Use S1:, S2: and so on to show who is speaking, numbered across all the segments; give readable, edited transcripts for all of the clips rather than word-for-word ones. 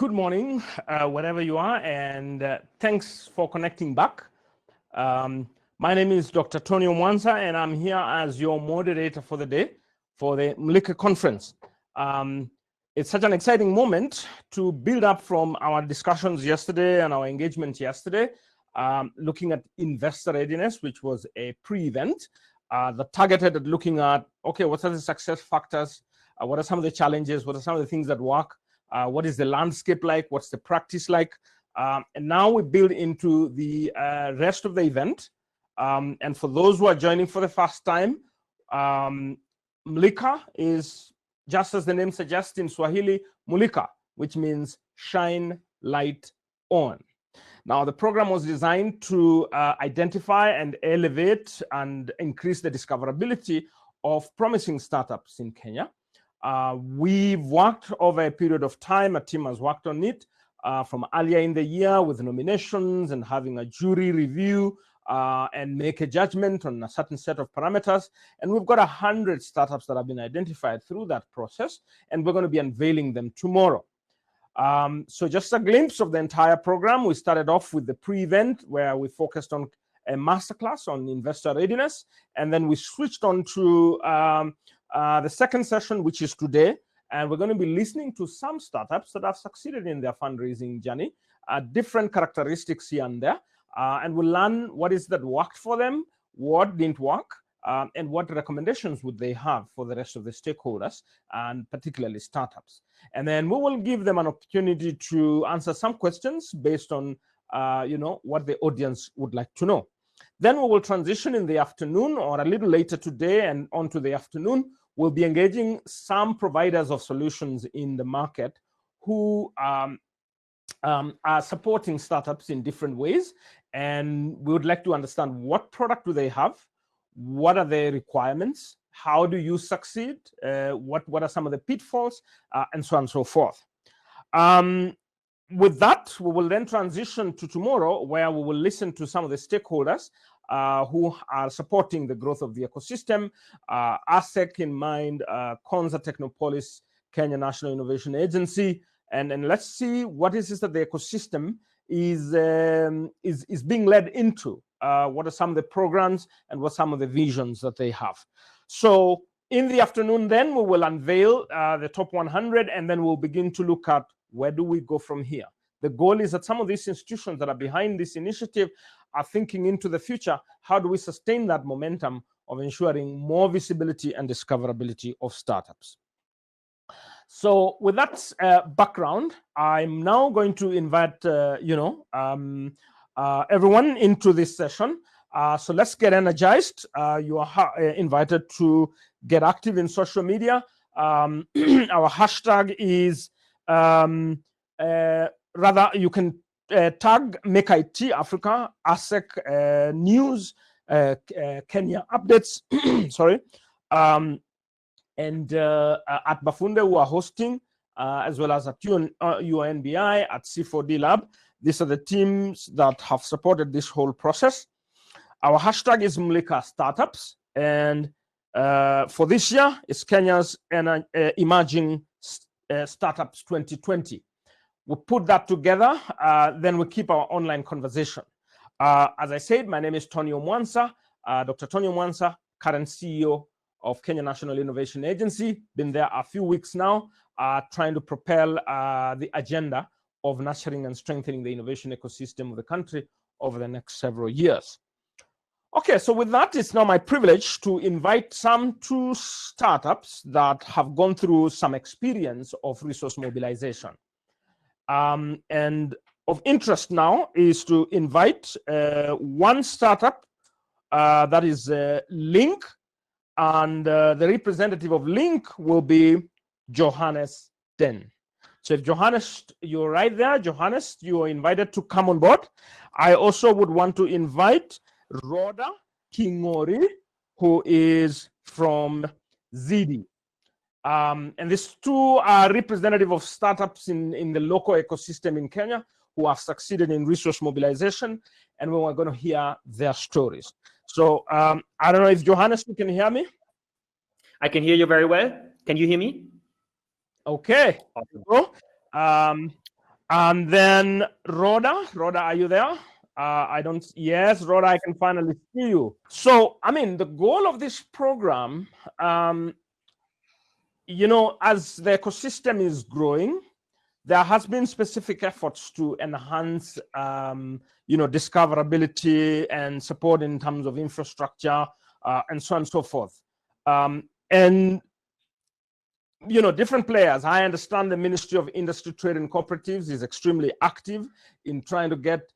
S1: Good morning, wherever you are, and thanks for connecting back. My name is Dr. Tony Mwanza, and I'm here as your moderator for the day for the Mlika Conference. It's such an exciting moment to build up from our discussions yesterday and our engagement yesterday, looking at investor readiness, which was a pre-event that targeted at looking at, okay, what are the success factors? What are some of the challenges? What are some of the things that work? What is the landscape like? What's the practice like? And now we build into the rest of the event. And for those who are joining for the first time, Mlika is, just as the name suggests in Swahili, Mulika, which means shine light on. Now, the program was designed to identify and elevate and increase the discoverability of promising startups in Kenya. We've worked over a period of time. A team has worked on it from earlier in the year with nominations and having a jury review and make a judgment on a certain set of parameters. And we've got 100 startups that have been identified through that process, and we're going to be unveiling them tomorrow. So just a glimpse of the entire program. We started off with the pre-event where we focused on a masterclass on investor readiness, and then we switched on to the second session, which is today, and we're going to be listening to some startups that have succeeded in their fundraising journey, different characteristics here and there, and we'll learn what is that worked for them, what didn't work, and what recommendations would they have for the rest of the stakeholders, and particularly startups. And then we will give them an opportunity to answer some questions based on what the audience would like to know. Then we will transition in the afternoon, or a little later today and onto the afternoon. We'll be engaging some providers of solutions in the market who are supporting startups in different ways. And we would like to understand what product do they have, what are their requirements, how do you succeed, what are some of the pitfalls, and so on and so forth. With that, we will then transition to tomorrow, where we will listen to some of the stakeholders who are supporting the growth of the ecosystem, ASEC in mind, Konza Technopolis, Kenya National Innovation Agency, and let's see what is it that the ecosystem is being led into. What are some of the programs and what some of the visions that they have. So in the afternoon, then we will unveil the top 100, and then we'll begin to look at where do we go from here. The goal is that some of these institutions that are behind this initiative are thinking into the future. How do we sustain that momentum of ensuring more visibility and discoverability of startups? So with that background, I'm now going to invite everyone into this session. So let's get energized. You are invited to get active in social media. Our hashtag is rather, you can tag Make IT Africa, ASEC News, Kenya Updates, sorry, and at Bafunde, who are hosting, as well as at UNBI, at C4D Lab. These are the teams that have supported this whole process. Our hashtag is Mlika Startups, and for this year, it's Kenya's Emerging Startups 2020. We put that together, then we keep our online conversation. As I said, my name is Tony Mwanza, Dr. Tony Mwanza, current CEO of Kenya National Innovation Agency. Been there a few weeks now, trying to propel the agenda of nurturing and strengthening the innovation ecosystem of the country over the next several years. Okay, so with that, it's now my privilege to invite some two startups that have gone through some experience of resource mobilization. And of interest now is to invite one startup that is Link, and the representative of Link will be Johannes Den. So if Johannes, you're right there, Johannes, you are invited to come on board. I also would want to invite Rhoda Kingori, who is from Zidi. And these two are representative of startups in the local ecosystem in Kenya who have succeeded in resource mobilization, and we are going to hear their stories. So I don't know if Johannes, you can hear me?
S2: I can hear you very well. Can you hear me?
S1: Okay. And then Rhoda, are you there? Yes, Rhoda, I can finally see you. So, I mean, the goal of this program, you know, as the ecosystem is growing, there has been specific efforts to enhance, you know, discoverability and support in terms of infrastructure and so on and so forth. And you know, different players. I understand the Ministry of Industry, Trade and Cooperatives is extremely active in trying to get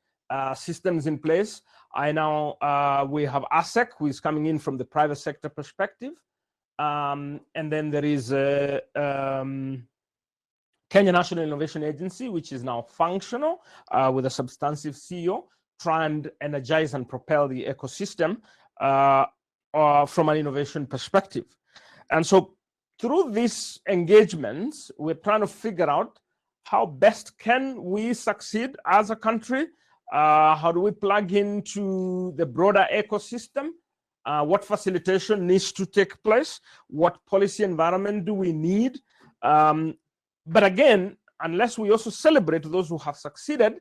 S1: systems in place. We have ASEC, who is coming in from the private sector perspective. And then there is Kenya National Innovation Agency, which is now functional with a substantive CEO, trying to energize and propel the ecosystem from an innovation perspective. And so through these engagements, we're trying to figure out how best can we succeed as a country? How do we plug into the broader ecosystem? What facilitation needs to take place? What policy environment do we need? But again, unless we also celebrate those who have succeeded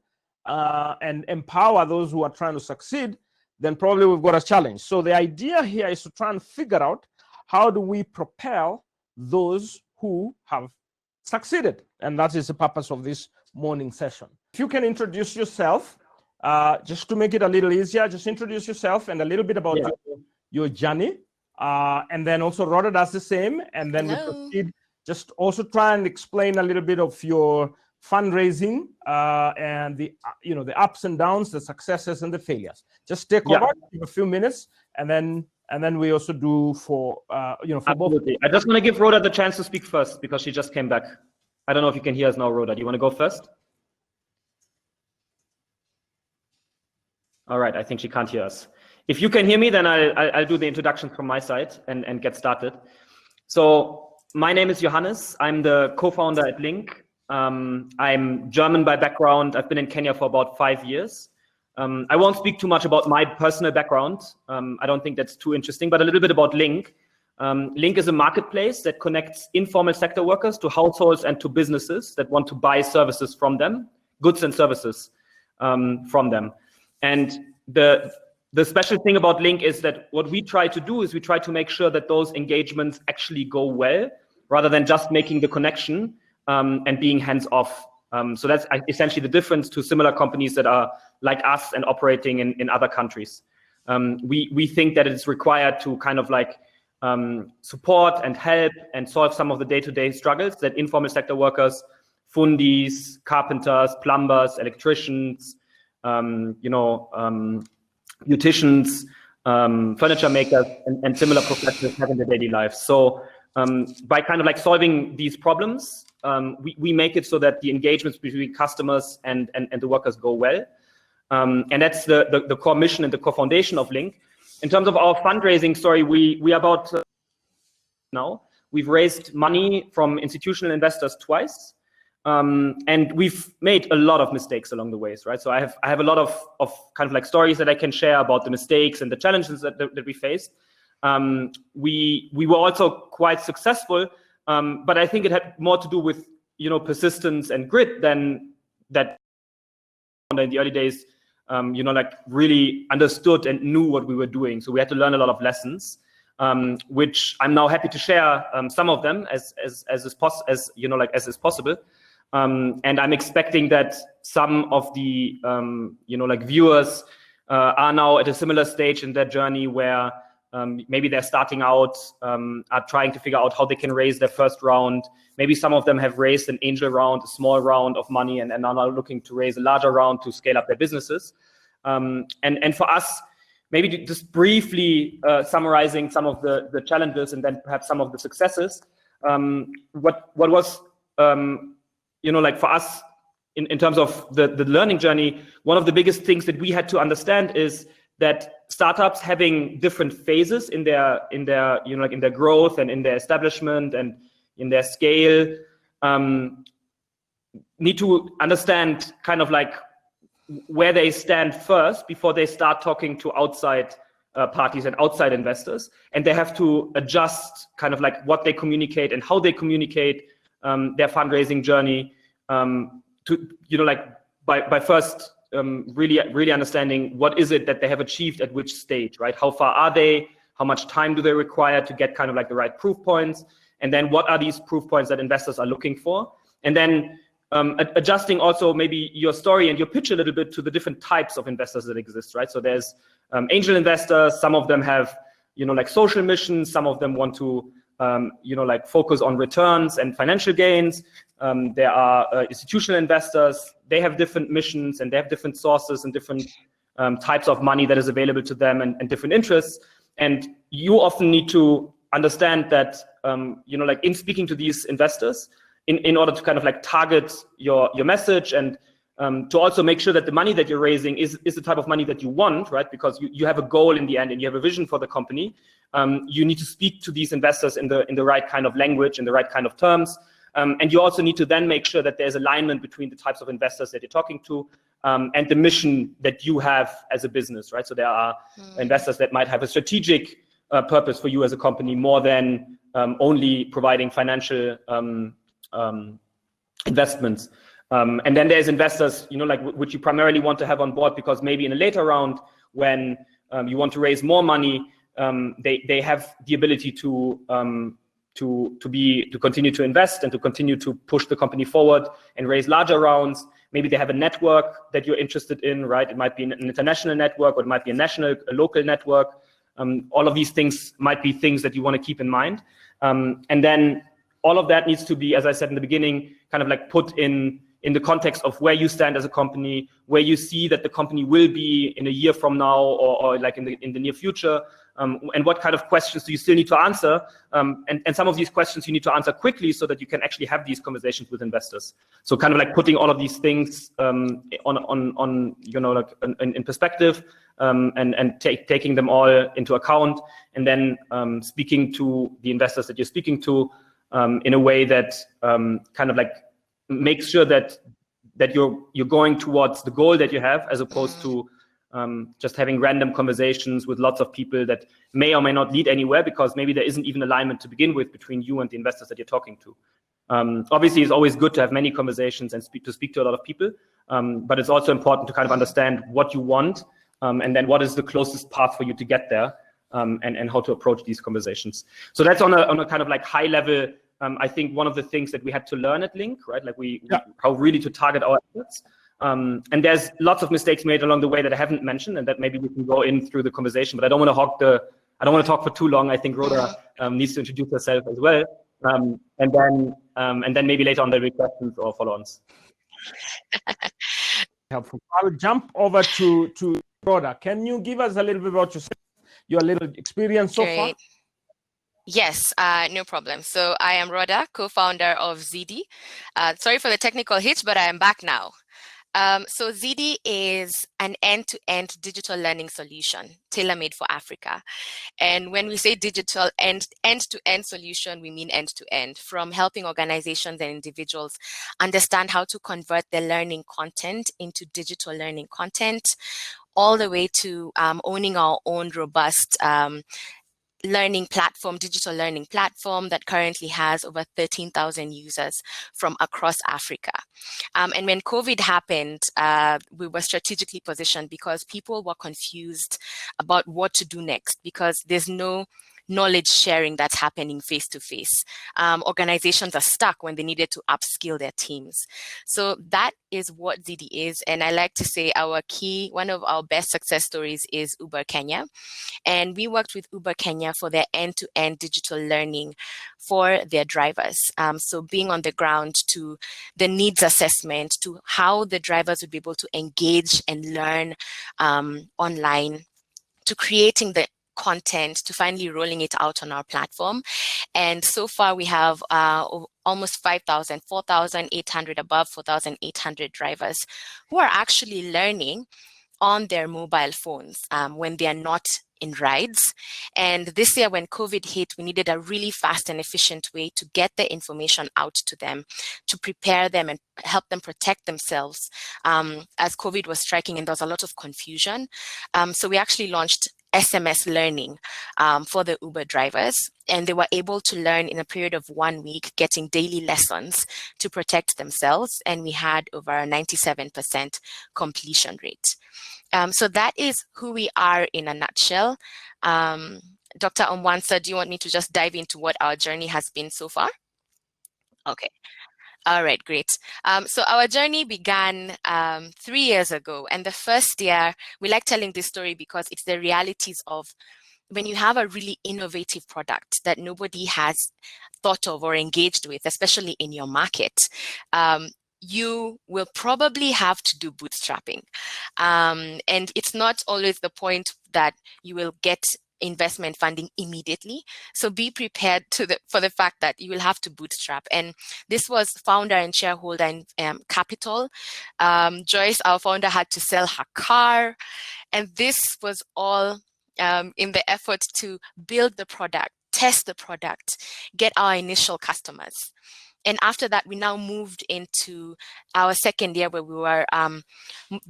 S1: and empower those who are trying to succeed, then probably we've got a challenge. So the idea here is to try and figure out how do we propel those who have succeeded. And that is the purpose of this morning session. If you can introduce yourself, just to make it a little easier, just introduce yourself and a little bit about your journey. And then also Rhoda does the same. And then we proceed. Just also try and explain a little bit of your fundraising and the ups and downs, the successes and the failures. Just take over, give a few minutes, and then we also do for for both.
S2: I just want to give Rhoda the chance to speak first because she just came back. I don't know if you can hear us now, Rhoda. Do you want to go first? All right, I think she can't hear us. If you can hear me, then I'll do the introduction from my side and get started. So my name is Johannes. I'm the co-founder at Link. I'm German by background. I've been in Kenya for about 5 years. I won't speak too much about my personal background. I don't think that's too interesting, but a little bit about Link. Link is a marketplace that connects informal sector workers to households and to businesses that want to buy services from them, goods and services from them. And the special thing about Link is that what we try to do is we try to make sure that those engagements actually go well, rather than just making the connection and being hands-off. So that's essentially the difference to similar companies that are like us and operating in other countries. We think that it's required to kind of like support and help and solve some of the day-to-day struggles that informal sector workers, fundis, carpenters, plumbers, electricians, beauticians, furniture makers, and similar professionals have in their daily lives. So by kind of like solving these problems, we make it so that the engagements between customers and the workers go well. And that's the core mission and the core foundation of Link. In terms of our fundraising story, we are about now. We've raised money from institutional investors twice. And we've made a lot of mistakes along the ways, right? So I have a lot of kind of like stories that I can share about the mistakes and the challenges that we faced. We were also quite successful, but I think it had more to do with persistence and grit than that. In the early days, like really understood and knew what we were doing. So we had to learn a lot of lessons, which I'm now happy to share some of them as is possible. And I'm expecting that some of the viewers are now at a similar stage in their journey where maybe they're starting out, are trying to figure out how they can raise their first round. Maybe some of them have raised an angel round, a small round of money, and are now looking to raise a larger round to scale up their businesses. And for us, maybe just briefly summarizing some of the challenges and then perhaps some of the successes. What was like for us in terms of the learning journey, one of the biggest things that we had to understand is that startups having different phases in their growth and in their establishment and in their scale need to understand kind of like where they stand first before they start talking to outside parties and outside investors, and they have to adjust kind of like what they communicate and how they communicate their fundraising journey to like by first really understanding what is it that they have achieved at which stage, right? How far are they? How much time do they require to get kind of like the right proof points? And then what are these proof points that investors are looking for? And then adjusting also maybe your story and your pitch a little bit to the different types of investors that exist, right? So there's angel investors. Some of them have, like social missions. Some of them want to, like focus on returns and financial gains. There are institutional investors. They have different missions and they have different sources and different types of money that is available to them and different interests. And you often need to understand that, like in speaking to these investors, in order to kind of like target your message and to also make sure that the money that you're raising is the type of money that you want, right? Because you have a goal in the end and you have a vision for the company. You need to speak to these investors in the right kind of language, in the right kind of terms. And you also need to then make sure that there's alignment between the types of investors that you're talking to and the mission that you have as a business, right? So there are investors that might have a strategic purpose for you as a company more than only providing financial investments. And then there's investors, like which you primarily want to have on board because maybe in a later round when you want to raise more money, they have the ability to continue to invest and to continue to push the company forward and raise larger rounds. Maybe they have a network that you're interested in, right? It might be an international network or it might be a local network. All of these things might be things that you want to keep in mind. And then all of that needs to be, as I said in the beginning, kind of like put in the context of where you stand as a company, where you see that the company will be in a year from now or like in the near future, and what kind of questions do you still need to answer? And some of these questions you need to answer quickly so that you can actually have these conversations with investors. So kind of like putting all of these things on like in perspective and taking them all into account, and then speaking to the investors that you're speaking to in a way that kind of like makes sure that you're going towards the goal that you have, as opposed to just having random conversations with lots of people that may or may not lead anywhere, because maybe there isn't even alignment to begin with between you and the investors that you're talking to. Obviously, it's always good to have many conversations and speak to a lot of people, but it's also important to kind of understand what you want and then what is the closest path for you to get there, and how to approach these conversations. So that's on a kind of like high level. I think one of the things that we had to learn at Link, right? Like how really to target our efforts. And there's lots of mistakes made along the way that I haven't mentioned, and that maybe we can go in through the conversation. But I don't want to talk for too long. I think Rhoda needs to introduce herself as well, and then maybe later on there'll be questions or follow-ons.
S1: Helpful. I will jump over to Rhoda. Can you give us a little bit about yourself, your little experience so far?
S3: Yes, no problem. So I am Rhoda, co-founder of ZD. Sorry for the technical hitch, but I am back now. So ZD is an end-to-end digital learning solution tailor-made for Africa. And when we say digital end-to-end solution, we mean end-to-end, from helping organizations and individuals understand how to convert their learning content into digital learning content, all the way to owning our own robust digital learning platform that currently has over 13,000 users from across Africa. And when COVID happened, we were strategically positioned because people were confused about what to do next, because there's no knowledge sharing that's happening face to face. Organizations are stuck when they needed to upskill their teams. So that is what ZD is. And I like to say one of our best success stories is Uber Kenya. And we worked with Uber Kenya for their end-to-end digital learning for their drivers. So being on the ground to the needs assessment, to how the drivers would be able to engage and learn online, to creating the content, to finally rolling it out on our platform. And so far we have almost 5,000, 4,800, above 4,800 drivers who are actually learning on their mobile phones when they are not in rides. And this year when COVID hit, we needed a really fast and efficient way to get the information out to them, to prepare them and help them protect themselves as COVID was striking and there was a lot of confusion. So we actually launched SMS learning for the Uber drivers. And they were able to learn in a period of 1 week, getting daily lessons to protect themselves. And we had over a 97% completion rate. So that is who we are in a nutshell. Dr. Omwansa, do you want me to just dive into what our journey has been so far? Okay. All right, great. So our journey began 3 years ago. And the first year, we like telling this story because it's the realities of when you have a really innovative product that nobody has thought of or engaged with, especially in your market, you will probably have to do bootstrapping. And it's not always the point that you will get investment funding immediately. So be prepared for the fact that you will have to bootstrap. And this was founder and shareholder capital. Joyce, our founder, had to sell her car. And this was all in the effort to build the product, test the product, get our initial customers. And after that, we now moved into our second year where we were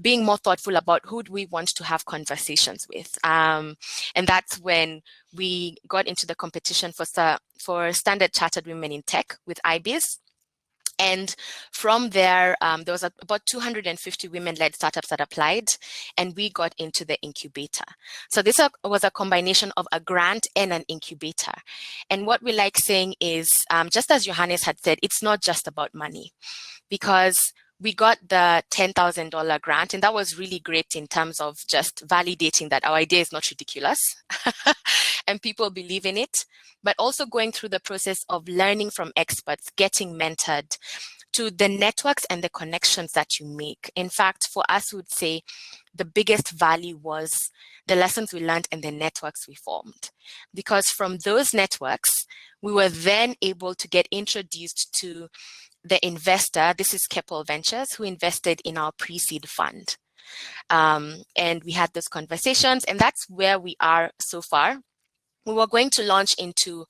S3: being more thoughtful about who do we want to have conversations with. And that's when we got into the competition for Standard Chartered Women in Tech with IBIS. And from there, there was about 250 women-led startups that applied, and we got into the incubator. So this was a combination of a grant and an incubator. And what we like saying is, just as Johannes had said, it's not just about money, because we got the $10,000 grant, and that was really great in terms of just validating that our idea is not ridiculous and people believe in it, but also going through the process of learning from experts, getting mentored, to the networks and the connections that you make. In fact, for us, we would say the biggest value was the lessons we learned and the networks we formed. Because from those networks, we were then able to get introduced to the investor. This is Keppel Ventures, who invested in our pre-seed fund. And we had those conversations, and that's where we are so far. We were going to launch into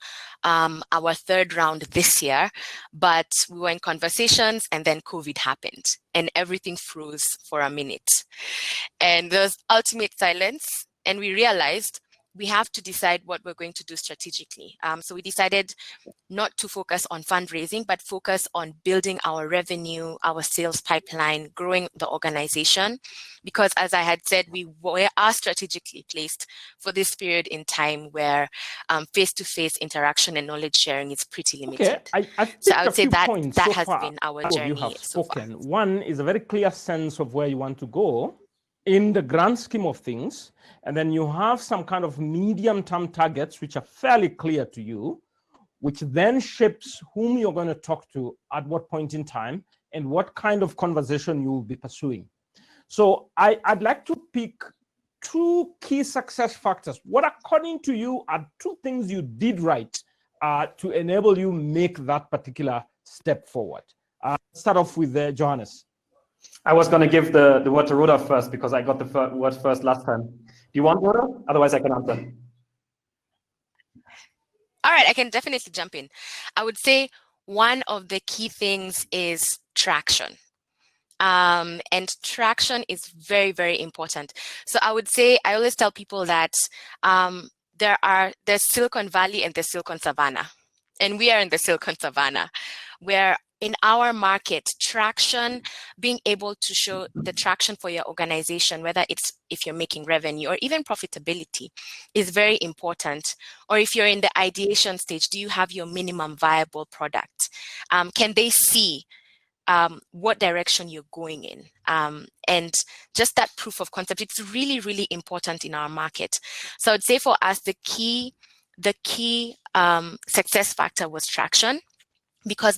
S3: our third round this year, but we were in conversations and then COVID happened and everything froze for a minute. And there was ultimate silence, and we realized we have to decide what we're going to do strategically. So we decided not to focus on fundraising, but focus on building our revenue, our sales pipeline, growing the organization. Because as I had said, we are strategically placed for this period in time where face-to-face interaction and knowledge sharing is pretty limited.
S1: Okay,
S3: so I would say that
S1: so
S3: has
S1: far,
S3: been our journey
S1: you have
S3: so far.
S1: One is a very clear sense of where you want to go in the grand scheme of things. And then you have some kind of medium-term targets, which are fairly clear to you, which then shapes whom you're going to talk to at what point in time and what kind of conversation you will be pursuing. So I'd like to pick 2 key success factors. What, according to you, are 2 things you did right to enable you make that particular step forward? Start off with Johannes.
S2: I was going to give the word to Rhoda first because I got the word first last time. Do you want Rhoda? Otherwise, I can answer.
S3: All right, I can definitely jump in. I would say one of the key things is traction. And traction is very, very important. So I would say, I always tell people that there's Silicon Valley and there's Silicon Savannah. And we are in the Silicon Savannah, where in our market, traction, being able to show the traction for your organization, whether it's if you're making revenue or even profitability, is very important. Or if you're in the ideation stage, do you have your minimum viable product? Can they see what direction you're going in? And just that proof of concept, it's really, really important in our market. So I'd say for us, the key success factor was traction, because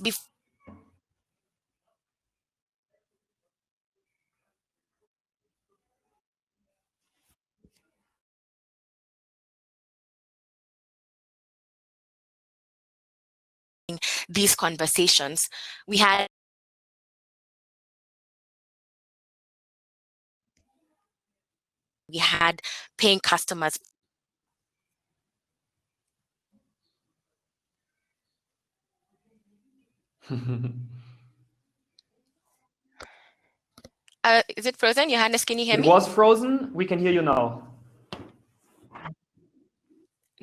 S3: these conversations, we had paying customers. Is it frozen? Johannes, can you hear me?
S2: It was frozen. We can hear you now.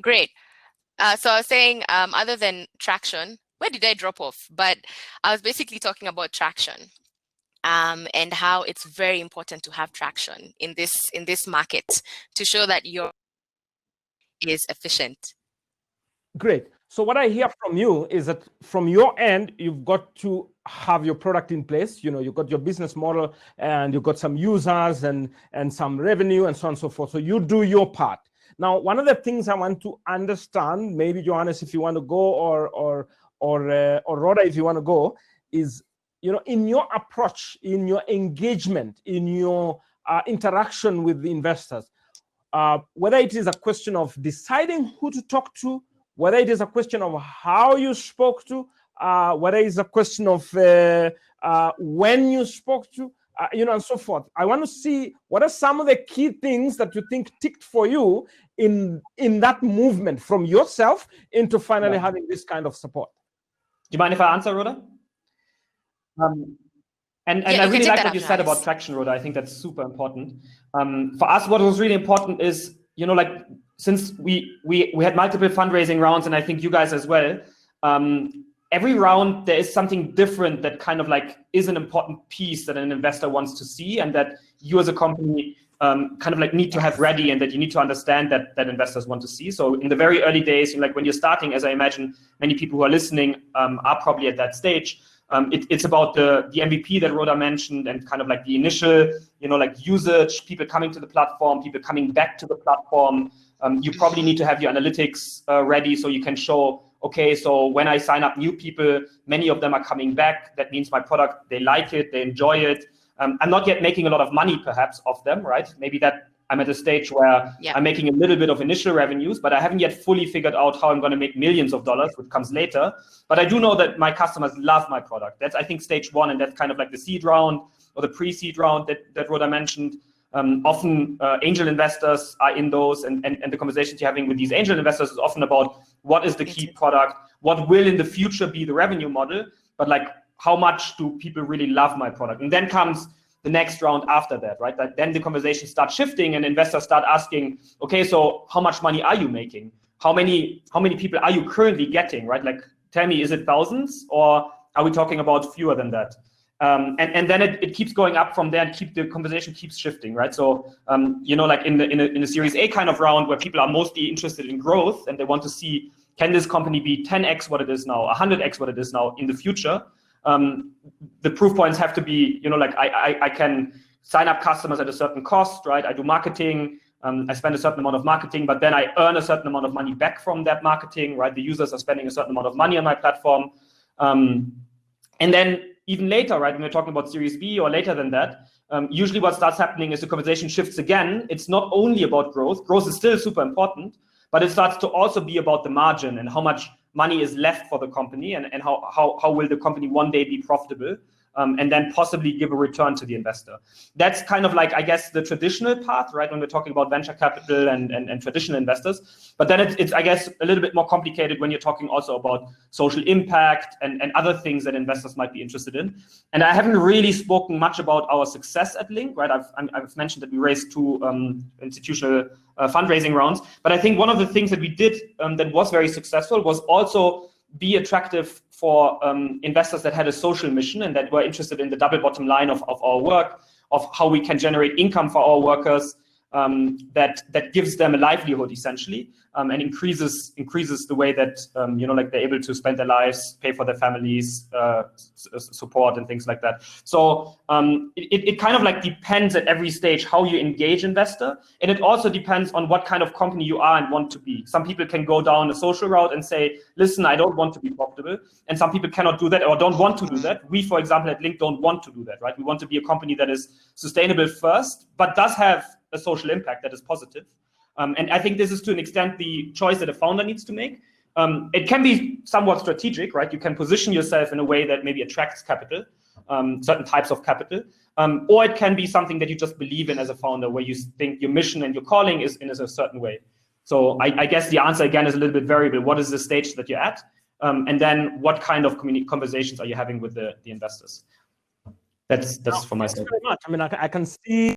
S3: Great. So I was saying, other than traction, where did I drop off? But I was basically talking about traction, and how it's very important to have traction in this market to show that your is efficient.
S1: Great. So what I hear from you is that from your end, you've got to have your product in place. You know, you've got your business model and you've got some users and some revenue and so on and so forth. So you do your part. Now, one of the things I want to understand, maybe Johannes, if you want to go, or Rhoda, if you want to go, is, you know, in your approach, in your engagement, in your interaction with the investors, whether it is a question of deciding who to talk to, whether it is a question of how you spoke to, whether it's a question of when you spoke to, you know, and so forth. I want to see what are some of the key things that you think ticked for you in that movement from yourself into finally having this kind of support.
S2: Do you mind if I answer, Rhoda? And I really like what you said about traction, Rhoda. I think that's super important. For us, what was really important is, you know, like, since we had multiple fundraising rounds, and I think you guys as well, every round there is something different that kind of like is an important piece that an investor wants to see, and that you as a company kind of like need to have ready, and that you need to understand that investors want to see. So in the very early days, you know, like when you're starting, as I imagine many people who are listening are probably at that stage, it's about the MVP that Rhoda mentioned, and kind of like the initial, you know, like usage, people coming to the platform, people coming back to the platform. You probably need to have your analytics ready, so you can show, okay, so when I sign up new people, many of them are coming back. That means my product, they like it, they enjoy it. I'm not yet making a lot of money perhaps off them, right? Maybe that I'm at a stage where I'm making a little bit of initial revenues, but I haven't yet fully figured out how I'm going to make millions of dollars, which comes later. But I do know that my customers love my product. That's, I think, stage one, and that's kind of like the seed round or the pre-seed round that Rhoda mentioned. Often angel investors are in those, and the conversations you're having with these angel investors is often about what is the key product, what will in the future be the revenue model, but like how much do people really love my product? And then comes the next round after that, right? Then the conversation starts shifting, and investors start asking, okay, so how much money are you making? How many people are you currently getting, right? Like, tell me, is it thousands, or are we talking about fewer than that? And then it keeps going up from there, and the conversation keeps shifting, right? So, you know, like in the Series A kind of round, where people are mostly interested in growth, and they want to see, can this company be 10x what it is now, 100x what it is now in the future? The proof points have to be, you know, like I can sign up customers at a certain cost, right? I do marketing, I spend a certain amount of marketing, but then I earn a certain amount of money back from that marketing, right? The users are spending a certain amount of money on my platform. And then even later, right, when we're talking about Series B or later than that, usually what starts happening is the conversation shifts again. It's not only about growth. Growth is still super important, but it starts to also be about the margin and how much money is left for the company, and how will the company one day be profitable, and then possibly give a return to the investor. That's kind of like, I guess, the traditional path, right, when we're talking about venture capital and traditional investors. But then it's, I guess, a little bit more complicated when you're talking also about social impact and other things that investors might be interested in. And I haven't really spoken much about our success at Link, right? I've mentioned that we raised 2 institutional fundraising rounds. But I think one of the things that we did that was very successful was also be attractive for investors that had a social mission and that were interested in the double bottom line of our work, of how we can generate income for our workers, that gives them a livelihood essentially, and increases the way that you know, like they're able to spend their lives, pay for their families, support and things like that. So it kind of like depends at every stage how you engage investor, and it also depends on what kind of company you are and want to be. Some people can go down a social route and say, listen, I don't want to be profitable, and some people cannot do that or don't want to do that. We, for example, at Link don't want to do that, right? We want to be a company that is sustainable first, but does have a social impact that is positive. And I think this is to an extent the choice that a founder needs to make. It can be somewhat strategic, right? You can position yourself in a way that maybe attracts capital, certain types of capital, or it can be something that you just believe in as a founder, where you think your mission and your calling is in a certain way. So I guess the answer again is a little bit variable. What is the stage that you're at? And then what kind of conversations are you having with the investors? That's from my side.
S1: Very much. I mean, I can see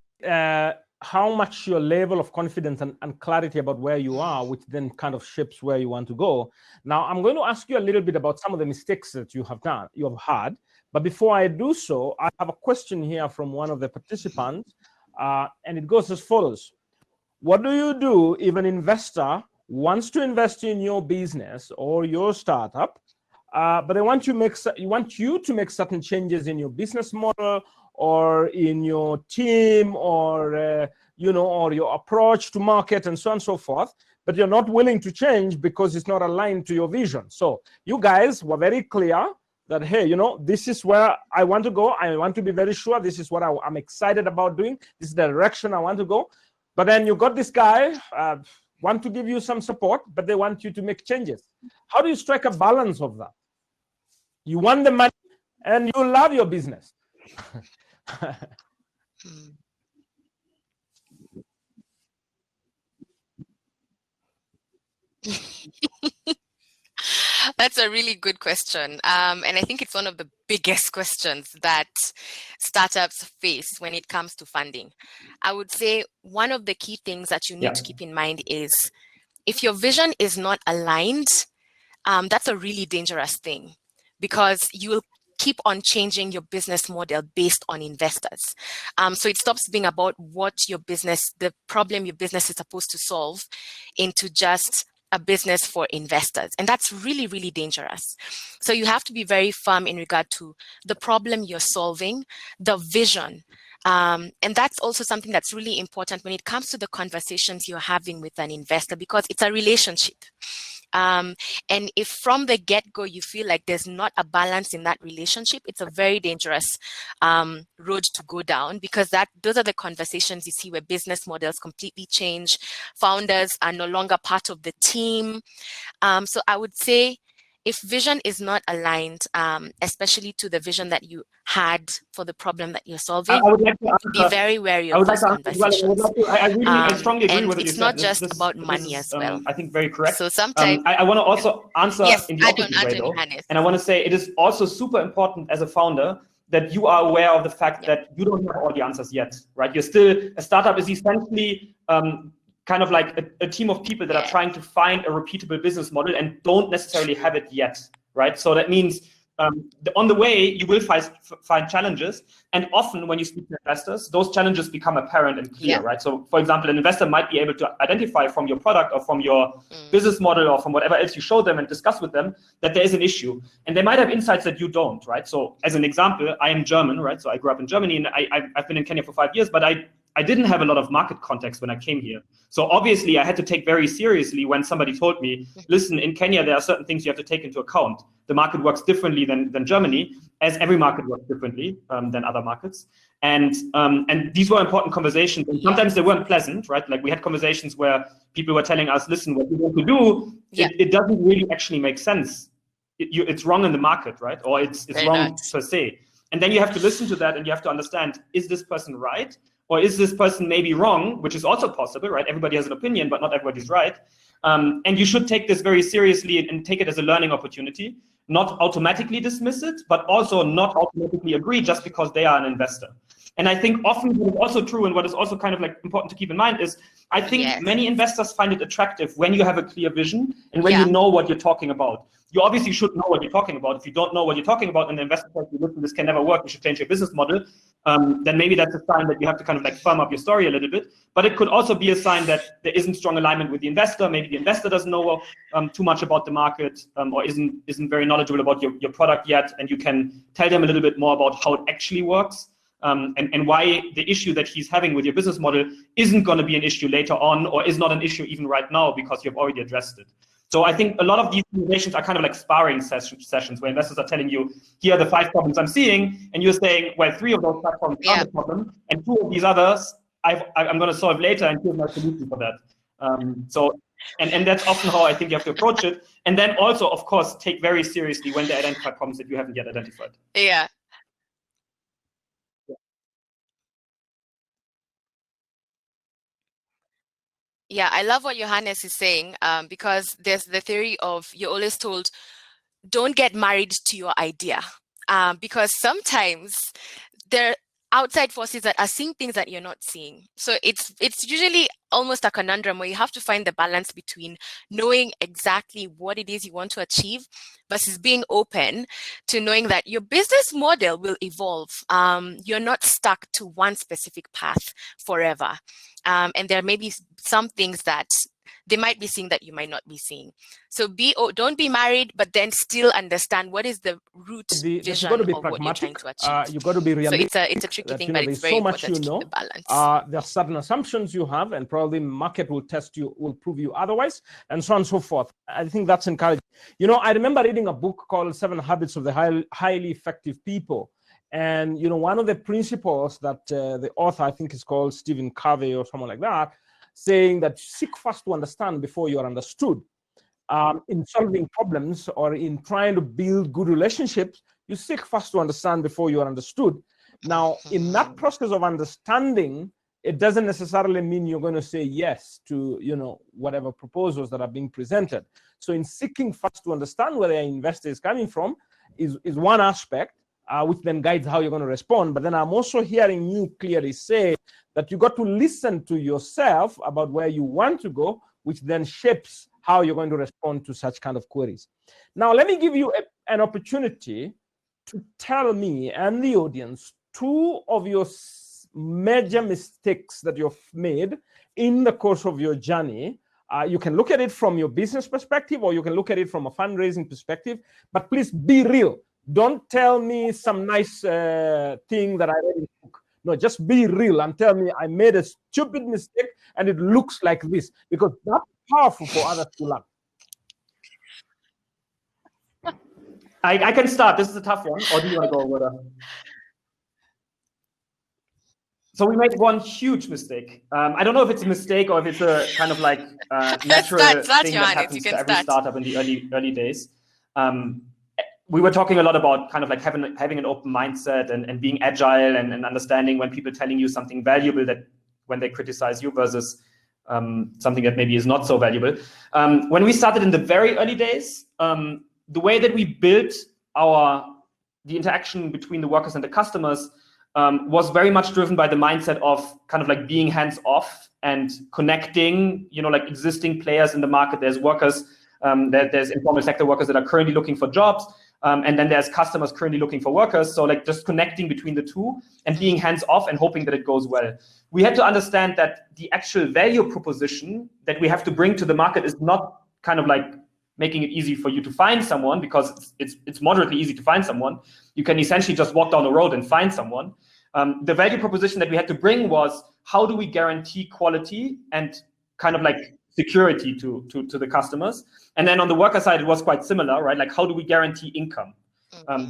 S1: how much your level of confidence and clarity about where you are, which then kind of shapes where you want to go. Now, I'm going to ask you a little bit about some of the mistakes that you have had. But before I do so, I have a question here from one of the participants, and it goes as follows. What do you do if an investor wants to invest in your business or your startup, but they want you to make certain changes in your business model or in your team or or your approach to market and so on and so forth, but you're not willing to change because it's not aligned to your vision? So you guys were very clear that, hey, this is where I want to go. I want to be very sure this is what I'm excited about doing. This is the direction I want to go. But then you got this guy want to give you some support, but they want you to make changes. How do you strike a balance of that? You want the money and you love your business.
S3: That's a really good question. And I think it's one of the biggest questions that startups face when it comes to funding. I would say one of the key things that you need to keep in mind is if your vision is not aligned, that's a really dangerous thing, because you will keep on changing your business model based on investors. So it stops being about the problem your business is supposed to solve, into just a business for investors. And that's really, really dangerous. So you have to be very firm in regard to the problem you're solving, the vision. And that's also something that's really important when it comes to the conversations you're having with an investor, because it's a relationship. And if from the get-go you feel like there's not a balance in that relationship, it's a very dangerous road to go down, because those are the conversations you see where business models completely change. Founders are no longer part of the team. So I would say, if vision is not aligned, especially to the vision that you had for the problem that you're solving,
S2: I would like to answer,
S3: be very wary of those conversations.
S2: I strongly agree with what you
S3: it's
S2: said.
S3: not just about money as well.
S2: I think very correct.
S3: So sometimes
S2: I want to also answer in the opposite way, though.
S3: Johannes.
S2: And I want to say it is also super important as a founder that you are aware of the fact that you don't have all the answers yet, right? A startup is essentially kind of like a team of people that are trying to find a repeatable business model and don't necessarily have it yet, right? So that means on the way, you will find challenges. And often when you speak to investors, those challenges become apparent and clear, right? So for example, an investor might be able to identify from your product or from your business model or from whatever else you show them and discuss with them that there is an issue. And they might have insights that you don't, right? So as an example, I am German, right? So I grew up in Germany, and I've been in Kenya for 5 years, but I didn't have a lot of market context when I came here. So obviously I had to take very seriously when somebody told me, listen, in Kenya, there are certain things you have to take into account. The market works differently than Germany, as every market works differently than other markets. And these were important conversations. And sometimes they weren't pleasant, right? Like we had conversations where people were telling us, listen, what you want to do, it doesn't really actually make sense. It's wrong in the market, right? Or it's wrong per se. And then you have to listen to that and you have to understand, is this person right? Or is this person maybe wrong, which is also possible, right? Everybody has an opinion, but not everybody's right. And you should take this very seriously and take it as a learning opportunity, not automatically dismiss it, but also not automatically agree just because they are an investor. And I think often what is also true and what is also kind of like important to keep in mind is, I think many investors find it attractive when you have a clear vision and when you know what you're talking about. You obviously should know what you're talking about. If you don't know what you're talking about and the investor says, listen, this can never work, you should change your business model, then maybe that's a sign that you have to kind of like firm up your story a little bit. But it could also be a sign that there isn't strong alignment with the investor. Maybe the investor doesn't know too much about the market or isn't very knowledgeable about your product yet. And you can tell them a little bit more about how it actually works. And why the issue that he's having with your business model isn't going to be an issue later on, or is not an issue even right now because you've already addressed it. So I think a lot of these conversations are kind of like sparring sessions where investors are telling you, here are the 5 problems I'm seeing, and you're saying, well, 3 of those problems are the problem, and 2 of these others I'm going to solve later, and here's my solution for that. And that's often how I think you have to approach it. And then also, of course, take very seriously when they identify problems that you haven't yet identified.
S3: Yeah. Yeah, I love what Johannes is saying, because there's the theory of, you're always told, don't get married to your idea, because sometimes outside forces that are seeing things that you're not seeing. So it's usually almost a conundrum where you have to find the balance between knowing exactly what it is you want to achieve versus being open to knowing that your business model will evolve. You're not stuck to one specific path forever. And there may be some things that they might be seeing that you might not be seeing. So don't be married, but then still understand what is the root vision of what you're trying to achieve.
S1: You've got to be realistic.
S3: So it's a tricky thing, but it's very important to keep the balance.
S1: There are certain assumptions you have, and probably market will test you, will prove you otherwise, and so on and so forth. I think that's encouraging. I remember reading a book called 7 Habits of the Highly Effective People. And, one of the principles that the author, I think is called Stephen Covey or someone like that, saying that seek first to understand before you are understood. In solving problems or in trying to build good relationships, you seek first to understand before you are understood. Now, in that process of understanding, it doesn't necessarily mean you're going to say yes to, whatever proposals that are being presented. So in seeking first to understand where the investor is coming from is one aspect, which then guides how you're going to respond. But then I'm also hearing you clearly say that you got to listen to yourself about where you want to go, which then shapes how you're going to respond to such kind of queries. Now, let me give you an opportunity to tell me and the audience 2 of your major mistakes that you've made in the course of your journey. You can look at it from your business perspective, or you can look at it from a fundraising perspective, but please be real. Don't tell me some nice thing that I read in the book. No, just be real and tell me I made a stupid mistake and it looks like this, because that's powerful for others to learn.
S2: I can start. This is a tough one. Or do you want to go over that? So we made one huge mistake. I don't know if it's a mistake or if it's a kind of like natural thing that happens to every startup in the early days. We were talking a lot about kind of like having an open mindset and being agile and understanding when people telling you something valuable, that when they criticize you, versus something that maybe is not so valuable. When we started in the very early days, the way that we built the interaction between the workers and the customers was very much driven by the mindset of kind of like being hands off and connecting, like existing players in the market. There's workers, there's informal sector workers that are currently looking for jobs. And then there's customers currently looking for workers. So like just connecting between the two and being hands off and hoping that it goes well. We had to understand that the actual value proposition that we have to bring to the market is not kind of like making it easy for you to find someone, because it's moderately easy to find someone. You can essentially just walk down the road and find someone. The value proposition that we had to bring was, how do we guarantee quality and kind of like security to the customers? And then on the worker side, it was quite similar, right? Like, how do we guarantee income?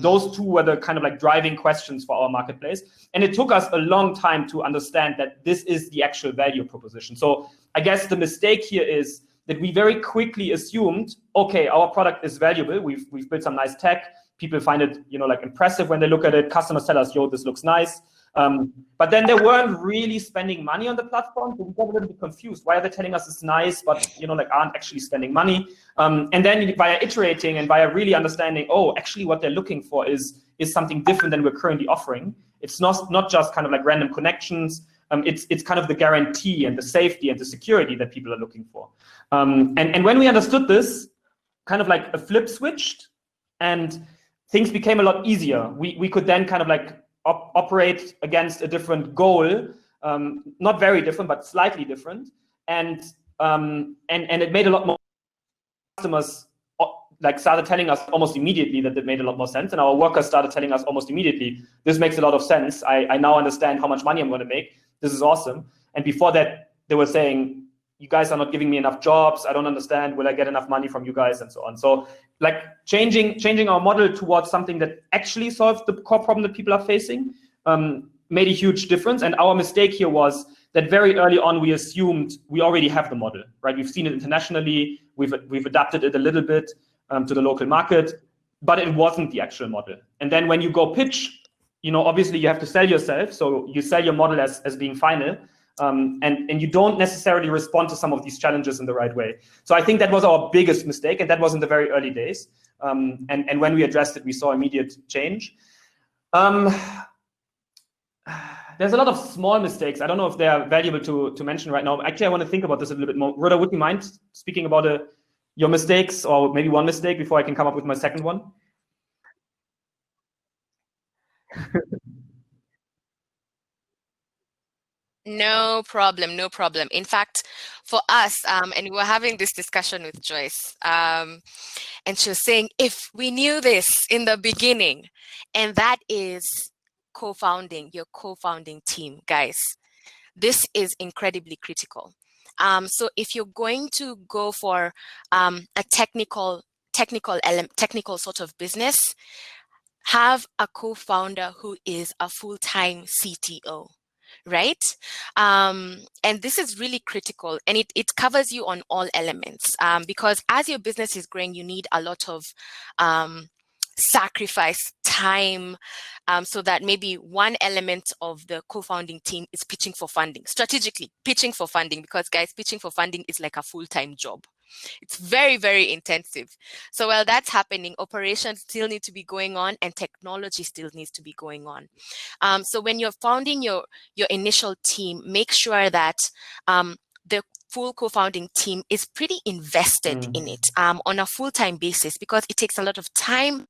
S2: Those two were the kind of like driving questions for our marketplace. And it took us a long time to understand that this is the actual value proposition. So I guess the mistake here is that we very quickly assumed, okay, our product is valuable. We've built some nice tech. People find it, like impressive when they look at it. Customers tell us, yo, this looks nice. But then they weren't really spending money on the platform. So we got a little bit confused. Why are they telling us it's nice, but aren't actually spending money? And then via iterating and via really understanding, oh, actually what they're looking for is something different than we're currently offering. It's not just kind of like random connections. It's kind of the guarantee and the safety and the security that people are looking for. And when we understood this, kind of like a flip switched and things became a lot easier. We could then kind of like operate against a different goal, not very different, but slightly different. And it made a lot more customers like started telling us almost immediately that it made a lot more sense. And our workers started telling us almost immediately, this makes a lot of sense. I now understand how much money I'm going to make. This is awesome. And before that, they were saying, you guys are not giving me enough jobs. I don't understand. Will I get enough money from you guys? And so on. So like changing our model towards something that actually solves the core problem that people are facing made a huge difference. And our mistake here was that very early on, we assumed we already have the model, right? We've seen it internationally. We've adapted it a little bit to the local market, but it wasn't the actual model. And then when you go pitch, obviously you have to sell yourself. So you sell your model as being final. And you don't necessarily respond to some of these challenges in the right way. So I think that was our biggest mistake, and that was in the very early days. And when we addressed it, we saw immediate change. there's a lot of small mistakes. I don't know if they're valuable to mention right now. Actually, I want to think about this a little bit more. Rhoda, would you mind speaking about your mistakes, or maybe one mistake, before I can come up with my second one?
S3: No problem, no problem. In fact, for us, and we were having this discussion with Joyce, and she was saying, if we knew this in the beginning, and that is co-founding, your co-founding team, guys, this is incredibly critical. So if you're going to go for a technical sort of business, have a co-founder who is a full-time CTO. Right? And this is really critical, and it covers you on all elements, because as your business is growing, you need a lot of sacrifice time, so that maybe one element of the co-founding team is pitching for funding, strategically pitching for funding, because guys, pitching for funding is like a full-time job. It's very, very intensive. So while that's happening, operations still need to be going on, and technology still needs to be going on. So when you're founding your initial team, make sure that the full co-founding team is pretty invested in it on a full-time basis, because it takes a lot of time,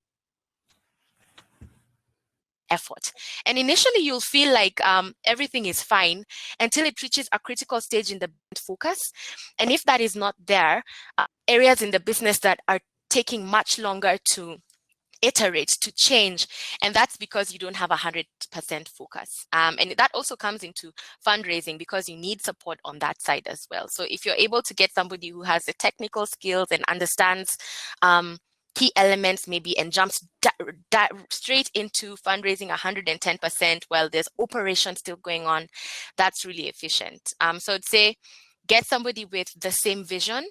S3: effort. And initially you'll feel like everything is fine until it reaches a critical stage in the focus. And if that is not there, areas in the business that are taking much longer to iterate, to change, and that's because you don't have 100% focus. And that also comes into fundraising, because you need support on that side as well. So if you're able to get somebody who has the technical skills and understands key elements maybe, and jumps straight into fundraising 110% while there's operation still going on, that's really efficient. So I'd say get somebody with the same vision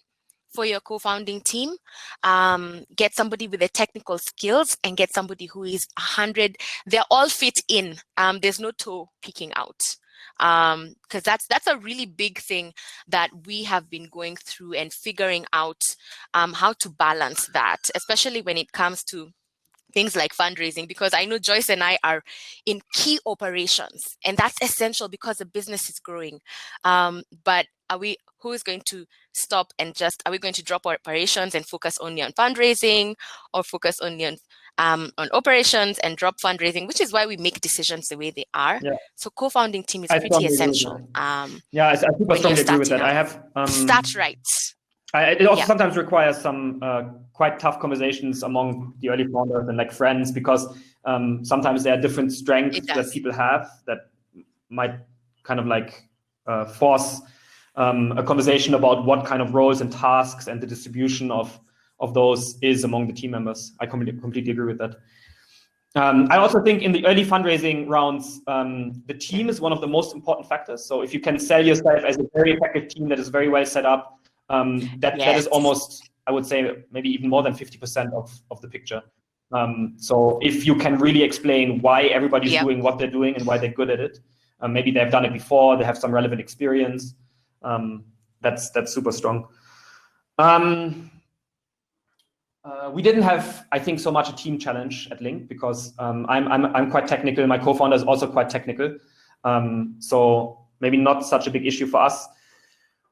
S3: for your co-founding team, get somebody with the technical skills, and get somebody who is 100. They're all fit in. There's no toe peeking out. Because that's a really big thing that we have been going through and figuring out how to balance that, especially when it comes to things like fundraising, because I know Joyce and I are in key operations, and that's essential because the business is growing. But who is going to stop and are we going to drop our operations and focus only on fundraising, or focus only on operations and drop fundraising, which is why we make decisions the way they are.
S2: Yeah.
S3: So co-founding team is pretty essential.
S2: I super strongly agree with that. I have
S3: start right.
S2: It also sometimes requires some quite tough conversations among the early founders and like friends, because sometimes there are different strengths that people have that might kind of like force a conversation about what kind of roles and tasks and the distribution of those is among the team members. I completely agree with that. I also think in the early fundraising rounds, the team is one of the most important factors. So if you can sell yourself as a very effective team that is very well set up, that is almost, I would say, maybe even more than 50% of the picture. So if you can really explain why everybody's doing what they're doing and why they're good at it, maybe they've done it before, they have some relevant experience. That's super strong. We didn't have, I think, so much a team challenge at Link, because I'm quite technical. My co-founder is also quite technical, so maybe not such a big issue for us.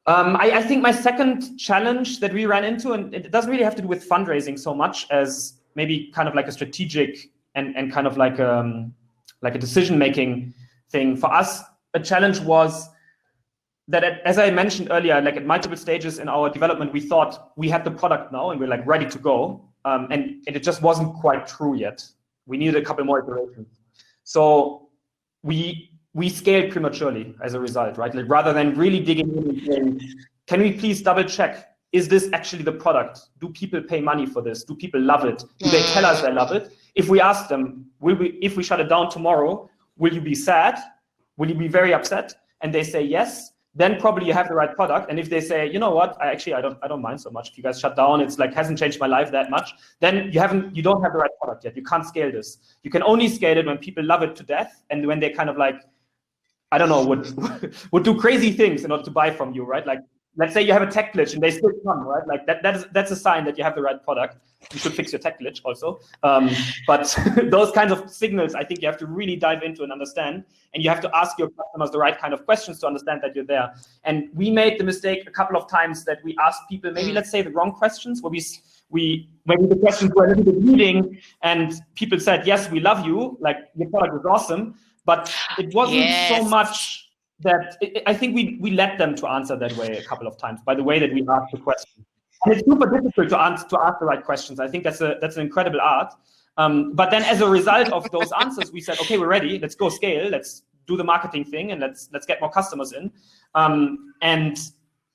S2: I think my second challenge that we ran into, and it doesn't really have to do with fundraising so much as maybe kind of like a strategic and kind of like a decision-making thing. For us, a challenge was that, as I mentioned earlier, like at multiple stages in our development, we thought we had the product now and we're like ready to go. And it just wasn't quite true yet. We needed a couple more iterations. So we scaled prematurely as a result, right? Like rather than really digging in and saying, can we please double check, is this actually the product? Do people pay money for this? Do people love it? Do they tell us they love it? If we ask them, if we shut it down tomorrow, will you be sad? Will you be very upset? And they say yes, then probably you have the right product. And if they say, you know what, I don't mind so much if you guys shut down, it's like hasn't changed my life that much, then you don't have the right product yet. You can't scale this. You can only scale it when people love it to death, and when they kind of like, I don't know, would do crazy things in order to buy from you, right? Like let's say you have a tech glitch and they still come, right? Like that's a sign that you have the right product. You should fix your tech glitch also. But those kinds of signals, I think you have to really dive into and understand. And you have to ask your customers the right kind of questions to understand that you're there. And we made the mistake a couple of times that we asked people, maybe let's say the wrong questions, where maybe the questions were a little bit leading and people said, yes, we love you, like your product is awesome. But it wasn't so much that I think we led them to answer that way a couple of times by the way that we asked the question. And it's super difficult to ask the right questions. I think that's an incredible art. But then as a result of those answers, we said, okay, we're ready. Let's go scale. Let's do the marketing thing and let's get more customers in. And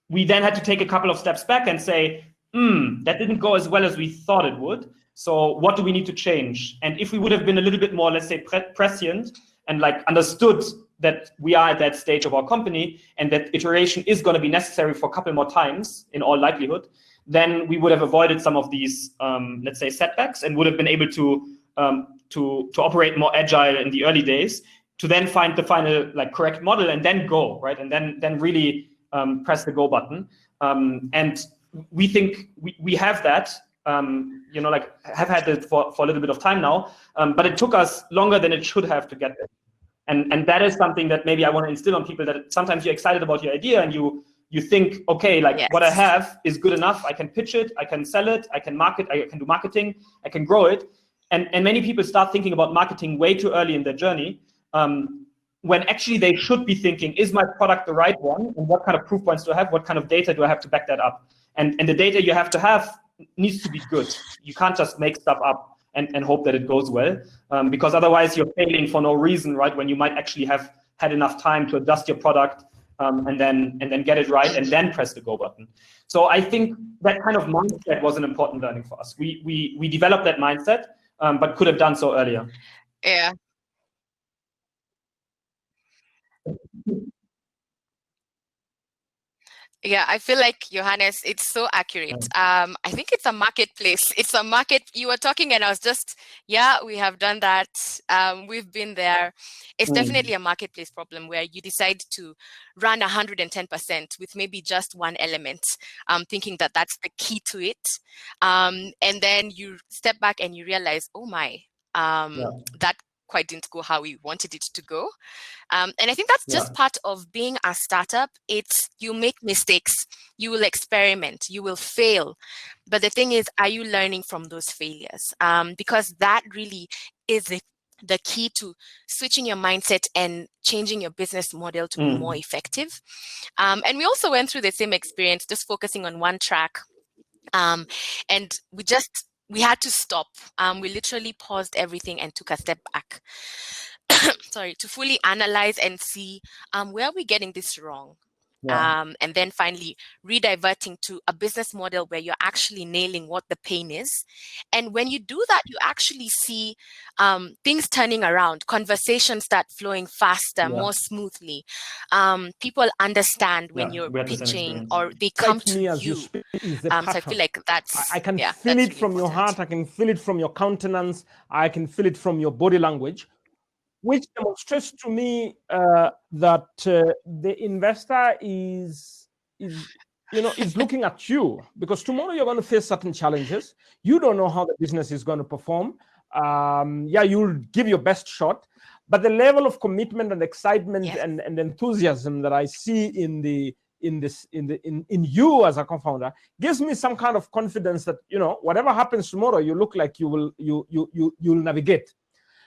S2: we then had to take a couple of steps back and say, that didn't go as well as we thought it would. So what do we need to change? And if we would have been a little bit more, let's say, prescient and like understood that we are at that stage of our company and that iteration is going to be necessary for a couple more times in all likelihood, then we would have avoided some of these, let's say, setbacks and would have been able to operate more agile in the early days, to then find the final like correct model and then go, right? And then really press the go button. And we think we have that, like have had it for a little bit of time now, but it took us longer than it should have to get there. And that is something that maybe I want to instill on people, that sometimes you're excited about your idea and you think, okay, like what I have is good enough. I can pitch it, I can sell it, I can market, I can do marketing, I can grow it. And many people start thinking about marketing way too early in their journey, when actually they should be thinking, is my product the right one? And what kind of proof points do I have? What kind of data do I have to back that up? And the data you have to have needs to be good. You can't just make stuff up and hope that it goes well, because otherwise you're failing for no reason, right? When you might actually have had enough time to adjust your product and then get it right and then press the go button. So I think that kind of mindset was an important learning for us. We developed that mindset, but could have done so earlier.
S3: Yeah. Yeah, I feel like, Johannes, it's so accurate. I think it's a marketplace. It's a market. You were talking and I was just, we have done that. We've been there. It's definitely a marketplace problem where you decide to run 110% with maybe just one element, thinking that that's the key to it. And then you step back and you realize, oh my, that quite didn't go how we wanted it to go. And I think that's just part of being a startup. It's, you make mistakes, you will experiment, you will fail. But the thing is, are you learning from those failures? Because that really is the key to switching your mindset and changing your business model to be more effective. And we also went through the same experience, just focusing on one track. And we had to stop. We literally paused everything and took a step back. Sorry, to fully analyze and see where are we getting this wrong. And then finally rediverting to a business model where you're actually nailing what the pain is. And when you do that, you actually see things turning around, conversations start flowing faster, more smoothly. People understand when you're pitching, or they come to you. So I feel like that's,
S1: I can feel it from your heart, I can feel it from your countenance, I can feel it from your body language, which demonstrates to me that the investor is looking at you, because tomorrow you're going to face certain challenges. You don't know how the business is going to perform. You'll give your best shot, but the level of commitment and excitement and enthusiasm that I see in you as a co-founder gives me some kind of confidence that whatever happens tomorrow, you look like you'll navigate.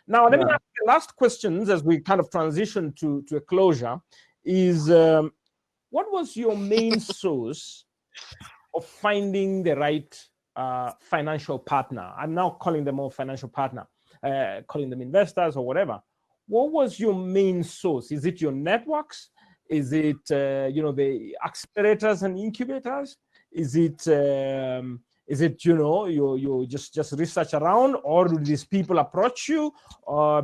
S1: Now, let me ask the last questions as we kind of transition to a closure. Is what was your main source of finding the right financial partner? I'm now calling them all financial partner, calling them investors or whatever. What was your main source? Is it your networks? Is it the accelerators and incubators? Is it you just research around, or do these people approach you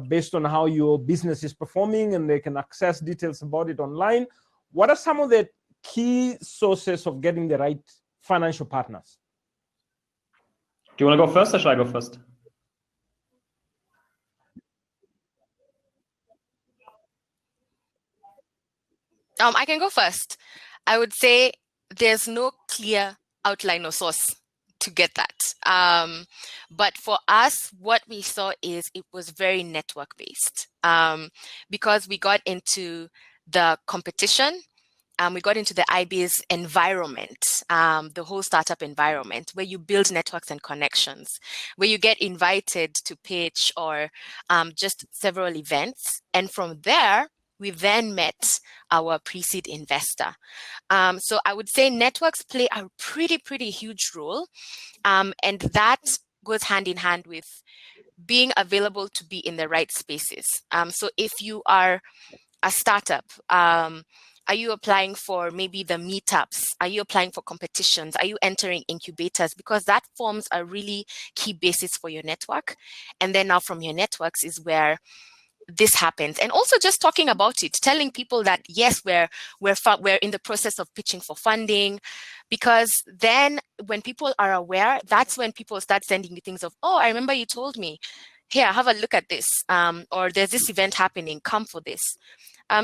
S1: based on how your business is performing and they can access details about it online? What are some of the key sources of getting the right financial partners?
S2: Do you want to go first or should I go first?
S3: I can go first. I would say there's no clear outline or source to get that. But for us, what we saw is it was very network based, because we got into the competition. We got into the IB's environment, the whole startup environment, where you build networks and connections, where you get invited to pitch or just several events. And from there, we then met our pre-seed investor. So I would say networks play a pretty huge role. And that goes hand in hand with being available to be in the right spaces. So if you are a startup, are you applying for maybe the meetups? Are you applying for competitions? Are you entering incubators? Because that forms a really key basis for your network. And then now from your networks is where this happens. And also just talking about it, telling people that, yes, we're in the process of pitching for funding, because then when people are aware, that's when people start sending you things of, oh, I remember you told me, here, have a look at this, or there's this event happening, come for this.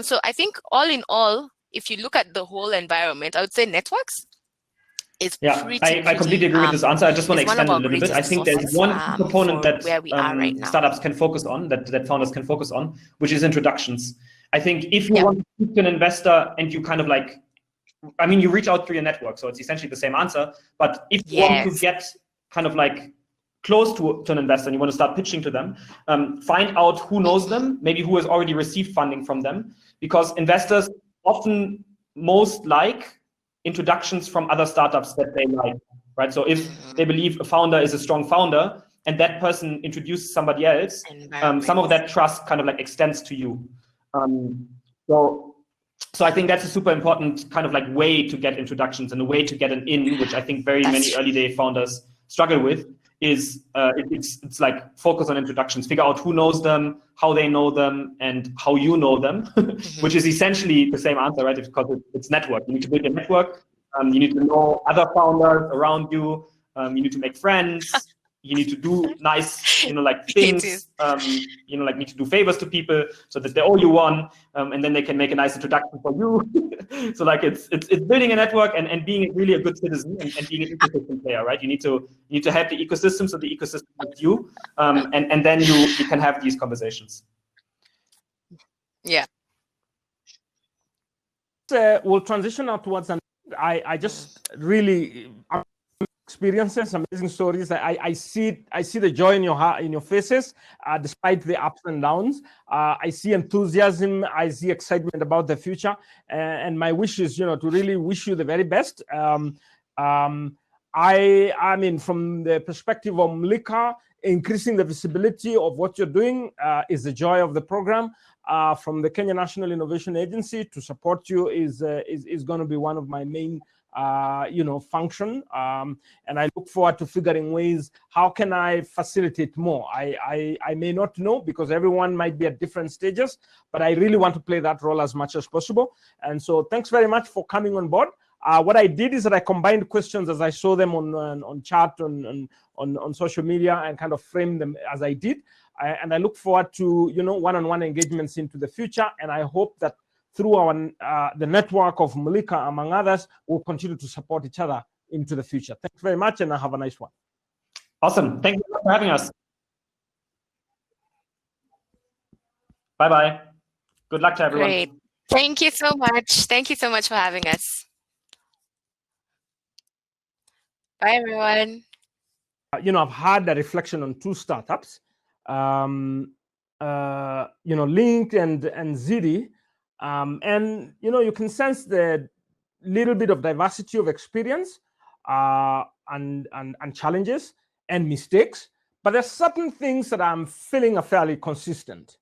S3: So I think all in all, if you look at the whole environment, I would say networks is pretty.
S2: I completely agree with this answer. I just want to extend it a little bit. I think there's one component that
S3: where we are right now.
S2: startups can focus on, that founders can focus on, which is introductions. I think if you want to speak to an investor and you kind of like, I mean, you reach out through your network, so it's essentially the same answer. But if you want to get kind of like close to an investor and you want to start pitching to them, find out who knows them, maybe who has already received funding from them, because investors often most like introductions from other startups that they like, right? So if they believe a founder is a strong founder and that person introduces somebody else, some of that trust kind of like extends to you. So I think that's a super important kind of like way to get introductions and a way to get an in, which I think many early day founders struggle with, is it's like focus on introductions, figure out who knows them, how they know them, and how you know them, which is essentially the same answer, right? Because it's network. You need to build a network. You need to know other founders around you. You need to make friends. You need to do nice, like things. Like need to do favors to people so that they owe you one, and then they can make a nice introduction for you. So like it's building a network and being really a good citizen and being an ecosystem player, right? You need to have the ecosystem so the ecosystem helps you, and then you can have these conversations.
S3: Yeah.
S1: We'll transition now towards an. I just really. Experiences, amazing stories. I see the joy in your faces, despite the ups and downs. I see enthusiasm. I see excitement about the future, and my wish is, to really wish you the very best. I mean, from the perspective of Mlika, increasing the visibility of what you're doing is the joy of the program. From the Kenya National Innovation Agency to support you is going to be one of my main function, and I look forward to figuring ways how can I facilitate more. I may not know, because everyone might be at different stages, but I really want to play that role as much as possible. And so thanks very much for coming on board. What I did is that I combined questions as I saw them on chat, on social media, and kind of framed them as I did. And I look forward to one-on-one engagements into the future, and I hope that through our the network of Mlika, among others, we'll continue to support each other into the future. Thanks very much, and have a nice one.
S2: Awesome. Thank you for having us. Bye-bye. Good luck to everyone.
S3: Great. Thank you so much. Thank you so much for having us. Bye, everyone.
S1: I've had a reflection on two startups, Link and Zidi. And you can sense the little bit of diversity of experience and challenges and mistakes, but there's certain things that I'm feeling are fairly consistent.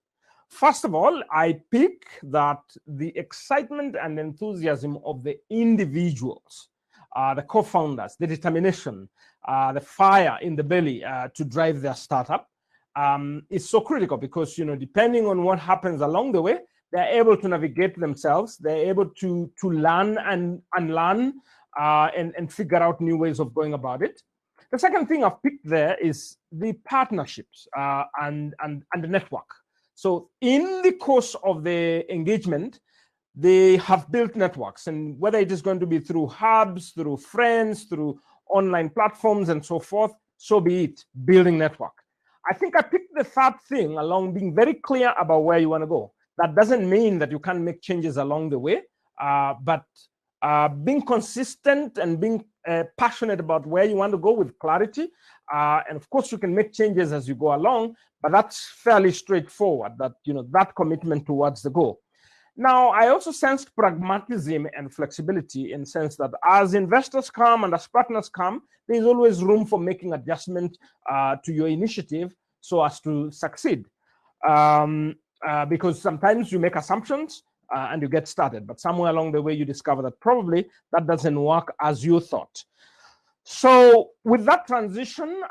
S1: First of all, I pick that the excitement and enthusiasm of the individuals, the co-founders, the determination, the fire in the belly to drive their startup is so critical, because depending on what happens along the way, they're able to navigate themselves. They're able to learn and unlearn and figure out new ways of going about it. The second thing I've picked there is the partnerships and the network. So in the course of the engagement, they have built networks, and whether it is going to be through hubs, through friends, through online platforms and so forth, so be it, building network. I think I picked the third thing along being very clear about where you want to go. That doesn't mean that you can't make changes along the way, but being consistent and being passionate about where you want to go with clarity. And of course, you can make changes as you go along, but that's fairly straightforward, that, that commitment towards the goal. Now, I also sensed pragmatism and flexibility in the sense that as investors come and as partners come, there's always room for making adjustment to your initiative so as to succeed. Because sometimes you make assumptions and you get started, but somewhere along the way you discover that probably that doesn't work as you thought. So with that transition,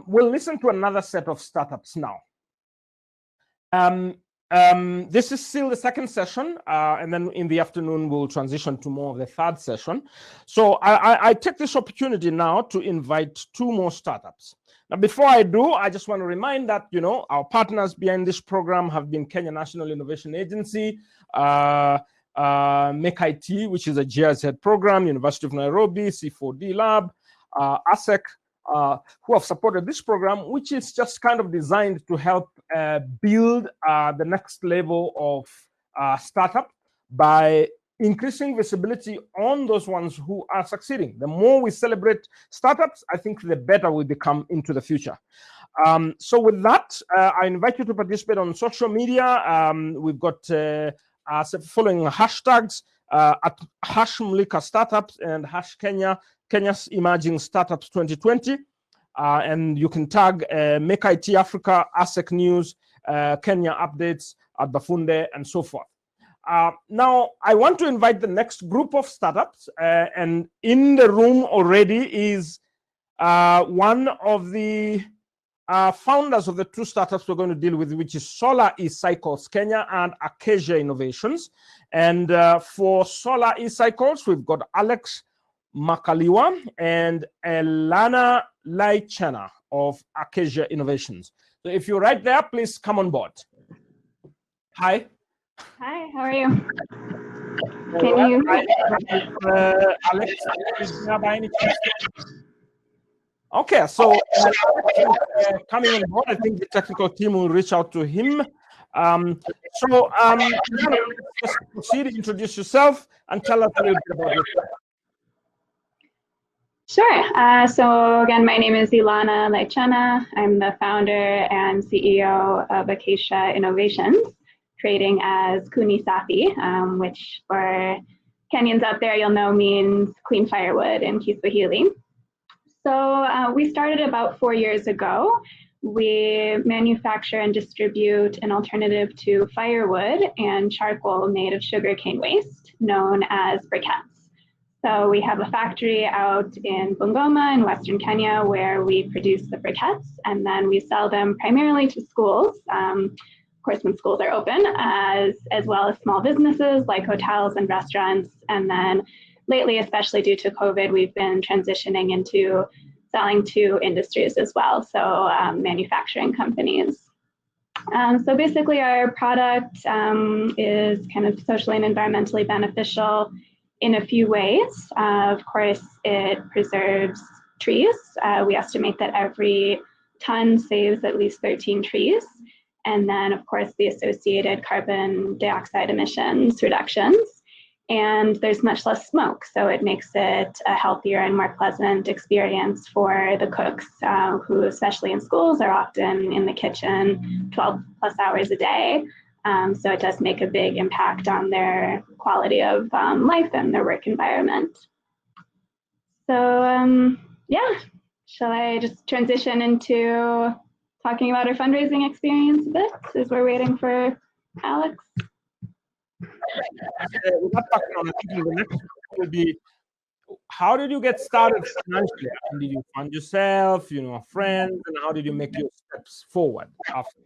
S1: we'll listen to another set of startups now. This is still the second session, and then in the afternoon, we'll transition to more of the third session. So I take this opportunity now to invite two more startups. Now, before I do, I just want to remind that, our partners behind this program have been Kenya National Innovation Agency, Make IT, which is a GIZ program, University of Nairobi, C4D Lab, ASEC, who have supported this program, which is just kind of designed to help build the next level of startup by increasing visibility on those ones who are succeeding. The more we celebrate startups, I think the better we become into the future. So with that, I invite you to participate on social media. We've got following hashtags at #Mlika Startups and #Kenya's Emerging Startups 2020. And you can tag Make IT Africa, ASEC News, Kenya Updates, at Bafunde, and so forth. Now, I want to invite the next group of startups, and in the room already is one of the founders of the two startups we're going to deal with, which is Solar eCycles Kenya and Acacia Innovations. And for Solar eCycles, we've got Alex Makaliwa and Elana Laichana of Acacia Innovations. So if you're right there, please come on board. Hi.
S4: Hi, how are you? Can you?
S1: Alex, is there by any chance? Okay, so coming on board, I think the technical team will reach out to him. Just proceed, introduce yourself, and tell us a little bit about yourself.
S4: Sure. So again, my name is Ilana Laichana. I'm the founder and CEO of Acacia Innovations, trading as Kuni Safi, which for Kenyans out there, you'll know means clean firewood in Kiswahili. So we started about 4 years ago. We manufacture and distribute an alternative to firewood and charcoal made of sugarcane waste, known as briquettes. So we have a factory out in Bungoma in Western Kenya where we produce the briquettes, and then we sell them primarily to schools, of course when schools are open, as well as small businesses like hotels and restaurants. And then lately, especially due to COVID, we've been transitioning into selling to industries as well, so manufacturing companies. So basically our product is kind of socially and environmentally beneficial in a few ways. Of course, it preserves trees. We estimate that every ton saves at least 13 trees. And then, of course, the associated carbon dioxide emissions reductions. And there's much less smoke, so it makes it a healthier and more pleasant experience for the cooks, who, especially in schools, are often in the kitchen 12 plus hours a day. So it does make a big impact on their quality of life and their work environment. So yeah, shall I just transition into talking about our fundraising experience a bit as we're waiting for Alex?
S1: With that background, I think the next will be, how did you get started financially? And did you fund yourself, friends, and how did you make your steps forward after?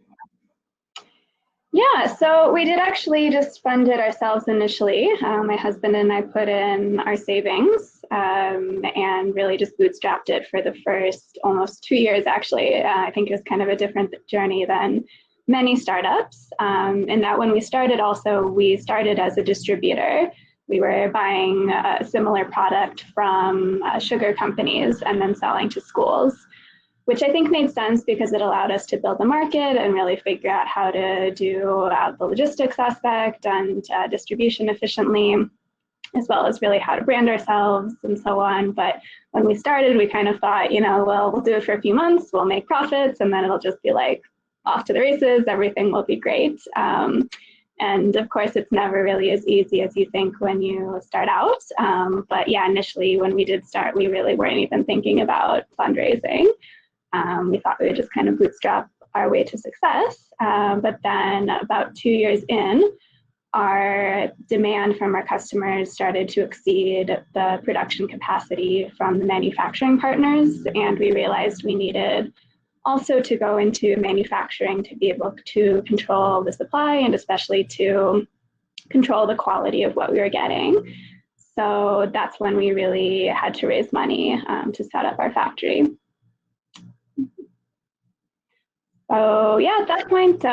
S4: Yeah, so we did actually just fund it ourselves initially. My husband and I put in our savings and really just bootstrapped it for the first almost 2 years, actually. I think it was kind of a different journey than many startups, and that when we started also, we started as a distributor. We were buying a similar product from sugar companies and then selling to schools, which I think made sense because it allowed us to build the market and really figure out how to do the logistics aspect and distribution efficiently, as well as really how to brand ourselves and so on. But when we started, we kind of thought, you know, well, we'll do it for a few months, we'll make profits, and then it'll just be like off to the races, everything will be great. And of course, it's never really as easy as you think when you start out. But yeah, initially when we did start, we really weren't even thinking about fundraising. We thought we would just kind of bootstrap our way to success. But then about 2 years in, our demand from our customers started to exceed the production capacity from the manufacturing partners. And we realized we needed also to go into manufacturing to be able to control the supply and especially to control the quality of what we were getting. So that's when we really had to raise money to set up our factory. So yeah, at that point,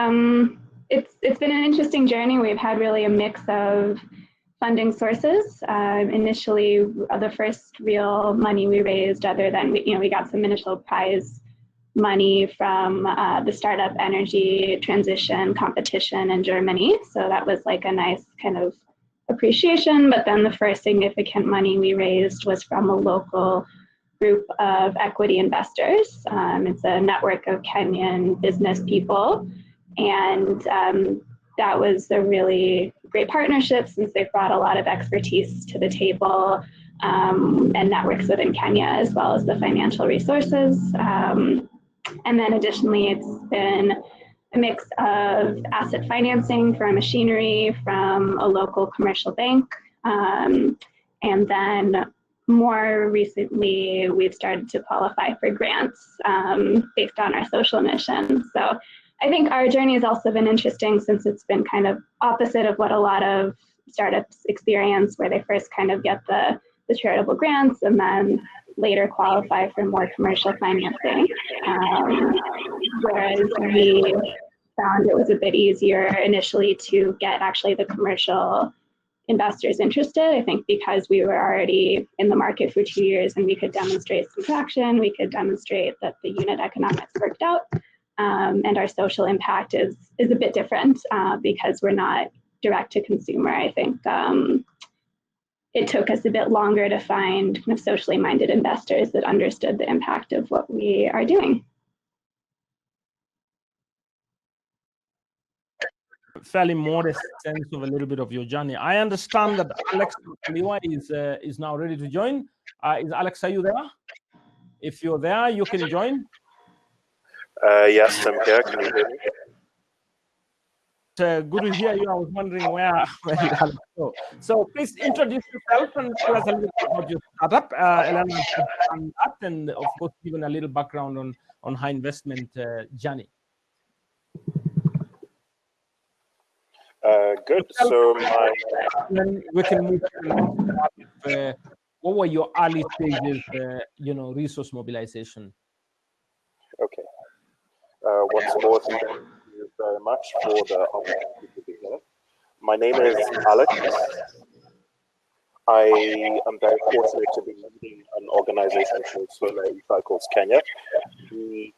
S4: it's been an interesting journey. We've had really a mix of funding sources. Initially, the first real money we raised, other than we got some initial prize money from the startup energy transition competition in Germany. So that was like a nice kind of appreciation. But then the first significant money we raised was from a local group of equity investors. It's a network of Kenyan business people. And that was a really great partnership since they brought a lot of expertise to the table and networks within Kenya, as well as the financial resources. And then additionally, it's been a mix of asset financing for machinery from a local commercial bank. And then more recently, we've started to qualify for grants based on our social mission. So I think our journey has also been interesting since it's been kind of opposite of what a lot of startups experience, where they first kind of get the charitable grants and then later qualify for more commercial financing. Whereas we found it was a bit easier initially to get actually the commercial investors interested. I think because we were already in the market for 2 years and we could demonstrate some traction, we could demonstrate that the unit economics worked out. And our social impact is a bit different because we're not direct to consumer. I think it took us a bit longer to find kind of socially minded investors that understood the impact of what we are doing.
S1: Fairly modest sense of a little bit of your journey. I understand that Alex is now ready to join. Is Alex, are you there? If you're there, you can join.
S5: Yes, I'm here. Can you hear me?
S1: Good to hear you. I was wondering where did Alex go? So please introduce yourself and tell us a little bit about your startup, Elena, and of course, given a little background on high investment journey.
S5: Good. So
S1: then we can move to what were your early stages, resource mobilization?
S5: Okay. Once more, thank you very much for the opportunity to be here. My name is Alex. I am very fortunate to be leading an organization called Solar Cycles Kenya. We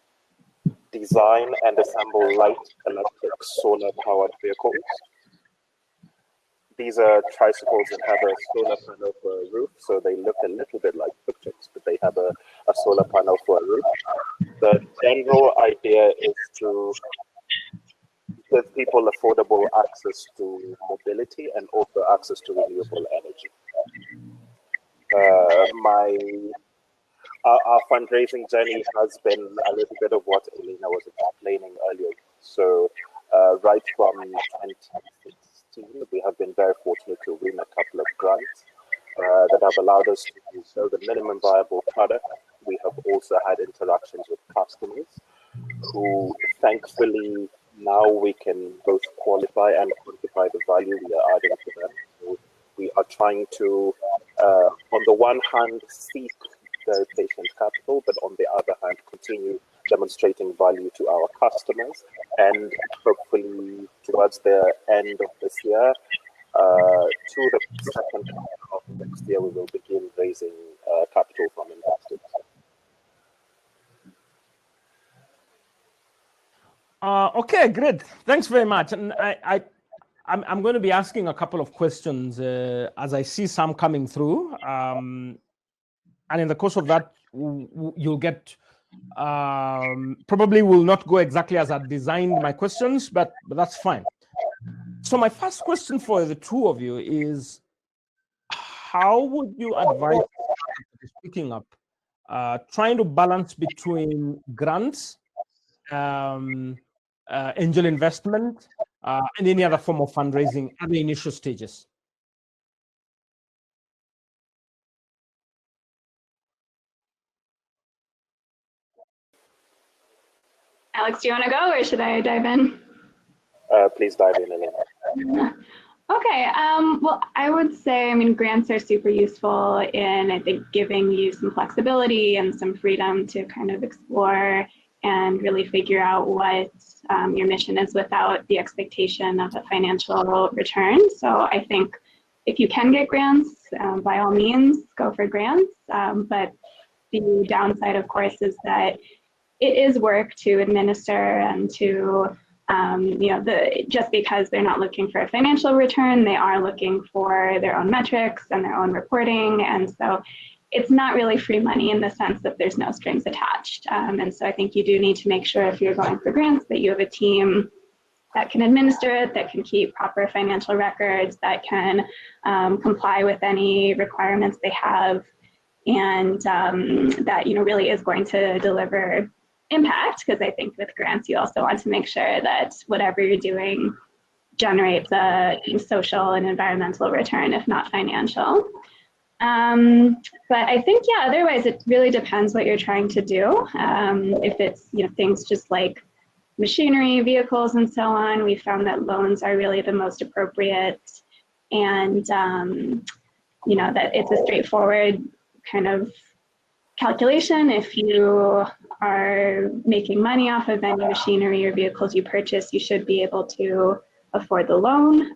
S5: design and assemble light electric solar-powered vehicles. These are tricycles that have a solar panel for a roof, so they look a little bit like tuk-tuks, but they have a solar panel for a roof. The general idea is to give people affordable access to mobility and also access to renewable energy. Our fundraising journey has been a little bit of what Elena was explaining earlier. So right from 2016, we have been very fortunate to win a couple of grants that have allowed us to build a minimum viable product. We have also had interactions with customers who thankfully now we can both qualify and quantify the value we are adding to them. So we are trying to, on the one hand, seek the patient capital, but on the other hand, continue demonstrating demonstrating value to our customers, and hopefully towards the end of this year, to the second half of next year, we will begin raising capital from investors.
S1: Okay, great. Thanks very much. And I'm going to be asking a couple of questions as I see some coming through. And in the course of that, you'll get, probably will not go exactly as I designed my questions, but that's fine. So my first question for the two of you is, how would you advise picking up, trying to balance between grants, angel investment, and any other form of fundraising at the initial stages?
S4: Alex, do you want to go or should I dive in?
S5: Please dive in, Elena.
S4: Okay, well, I would say, grants are super useful in, I think, giving you some flexibility and some freedom to kind of explore and really figure out what your mission is without the expectation of a financial return. So I think if you can get grants, by all means, go for grants. But the downside, of course, is that it is work to administer and to just because they're not looking for a financial return, they are looking for their own metrics and their own reporting. And so it's not really free money in the sense that there's no strings attached. And so I think you do need to make sure if you're going for grants that you have a team that can administer it, that can keep proper financial records, that can comply with any requirements they have, and that really is going to deliver impact, because I think with grants, you also want to make sure that whatever you're doing generates a social and environmental return, if not financial. But I think, yeah, otherwise it really depends what you're trying to do. If it's, things just like machinery, vehicles, and so on, we found that loans are really the most appropriate, and, that it's a straightforward kind of calculation. If you are making money off of any machinery or vehicles you purchase, you should be able to afford the loan.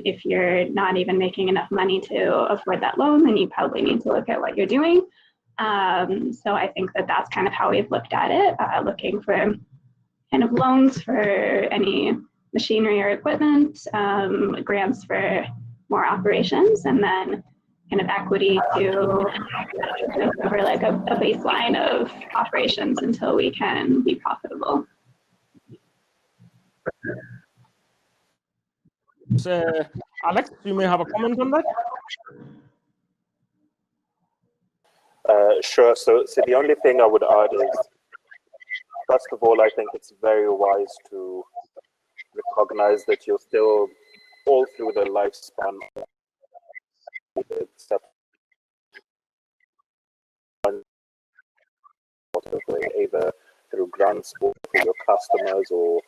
S4: If you're not even making enough money to afford that loan, then you probably need to look at what you're doing. So I think that that's kind of how we've looked at it, looking for kind of loans for any machinery or equipment, grants for more operations, and then kind of equity to cover like a baseline of operations until we can be profitable.
S1: So, Alex, you may have a comment on that.
S5: Sure. So the only thing I would add is, first of all, I think it's very wise to recognize that you're still all through the lifespan, except either through grants or for your customers or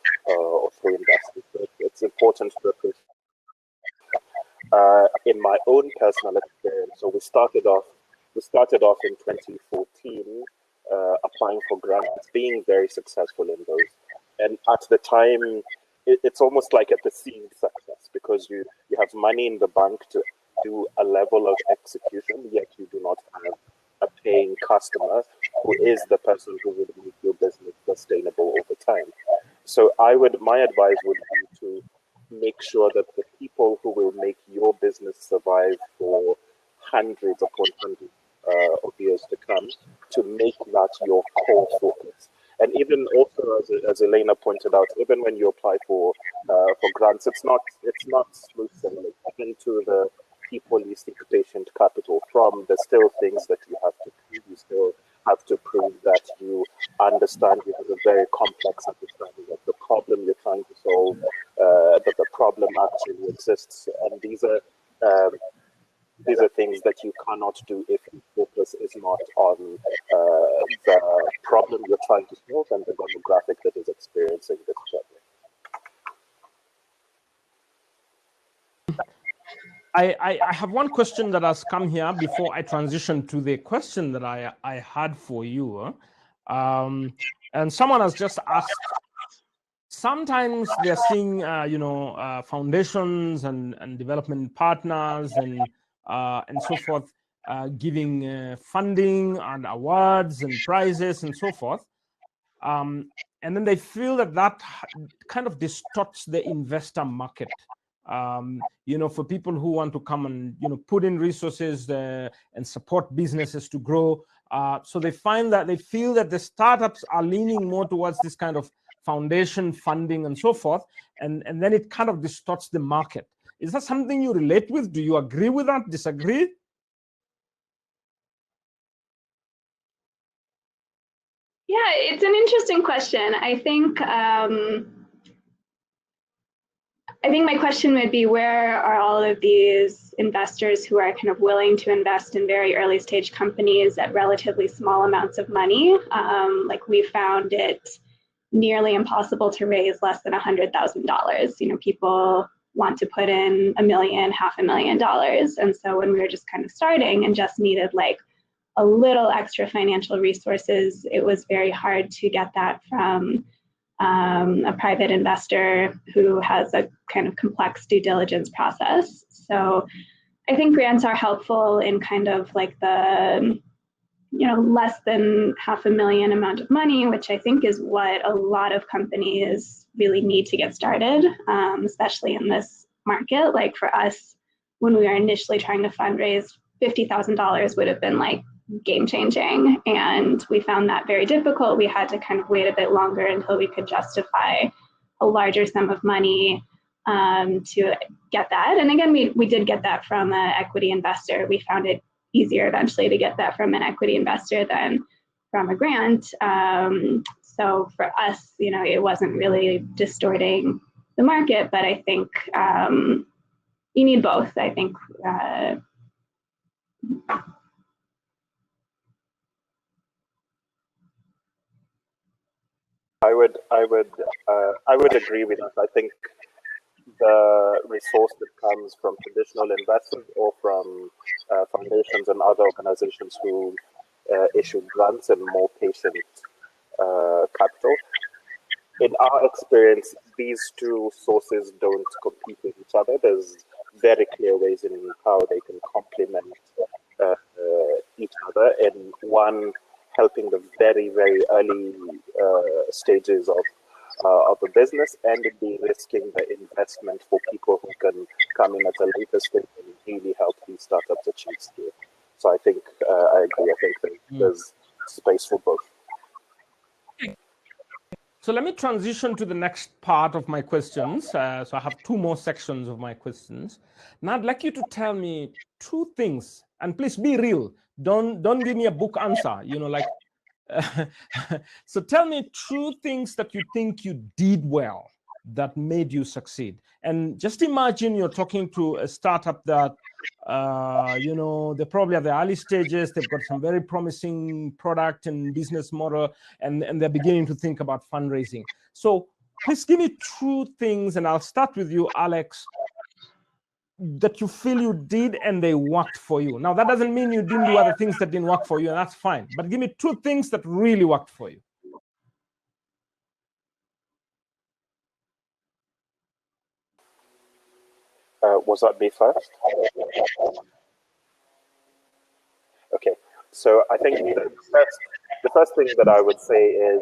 S5: through investors. It's important to appreciate. In my own personal experience, so we started off in 2014 applying for grants, being very successful in those. And at the time, it's almost like a perceived success, because you have money in the bank to do a level of execution, yet you do not have a paying customer who is the person who would make your business sustainable over time. So my advice would be to make sure that the people who will make your business survive for hundreds upon hundreds of years to come, to make that your core focus. And even also, as Elena pointed out, even when you apply for grants, it's not smooth sailing. Even to the people you seek patient capital from, there's still things that you have to prove. You still have to prove that you understand, you have a very complex understanding of the problem you're trying to solve, that the problem actually exists. And these are things that you cannot do if your focus is not on the problem you're trying to solve and the demographic that is experiencing this problem.
S1: I have one question that has come here before I transition to the question that I had for you. And someone has just asked, sometimes they're seeing, foundations and development partners and so forth, giving funding and awards and prizes and so forth. And then they feel that kind of distorts the investor market. For people who want to come and put in resources and support businesses to grow. So they feel that the startups are leaning more towards this kind of foundation funding and so forth, and then it kind of distorts the market. Is that something you relate with? Do you agree with that? Disagree?
S4: Yeah, it's an interesting question. I think my question would be, where are all of these investors who are kind of willing to invest in very early stage companies at relatively small amounts of money? Like, we found it nearly impossible to raise less than $100,000. People want to put in $1 million, $500,000. And so when we were just kind of starting and just needed like a little extra financial resources, it was very hard to get that from a private investor who has a kind of complex due diligence process. So I think grants are helpful in kind of like the less than $500,000 amount of money, which I think is what a lot of companies really need to get started, especially in this market. Like for us, when we were initially trying to fundraise, $50,000 would have been like game changing. And we found that very difficult. We had to kind of wait a bit longer until we could justify a larger sum of money to get that. And again, we did get that from an equity investor. We found it easier eventually to get that from an equity investor than from a grant. So for us, it wasn't really distorting the market, but I think you need both. I think
S5: I would agree with that. I think the resource that comes from traditional investors or from foundations and other organizations who issue grants and more patient capital. In our experience, these two sources don't compete with each other. There's very clear ways in how they can complement each other, and one helping the very, very early stages of a business, and de-risking the investment for people who can come in at a later stage and really help these startups achieve scale. So I think I agree. I think there's space for both.
S1: So let me transition to the next part of my questions. So I have two more sections of my questions. Now I'd like you to tell me two things, and please be real. Don't give me a book answer. So tell me two things that you think you did well that made you succeed. And just imagine you're talking to a startup that, they're probably at the early stages. They've got some very promising product and business model, and they're beginning to think about fundraising. So please give me two things, and I'll start with you, Alex, that you feel you did and they worked for you. Now, that doesn't mean you didn't do other things that didn't work for you, and that's fine. But give me two things that really worked for you.
S5: Was that me first? Okay, so I think the first thing that I would say is,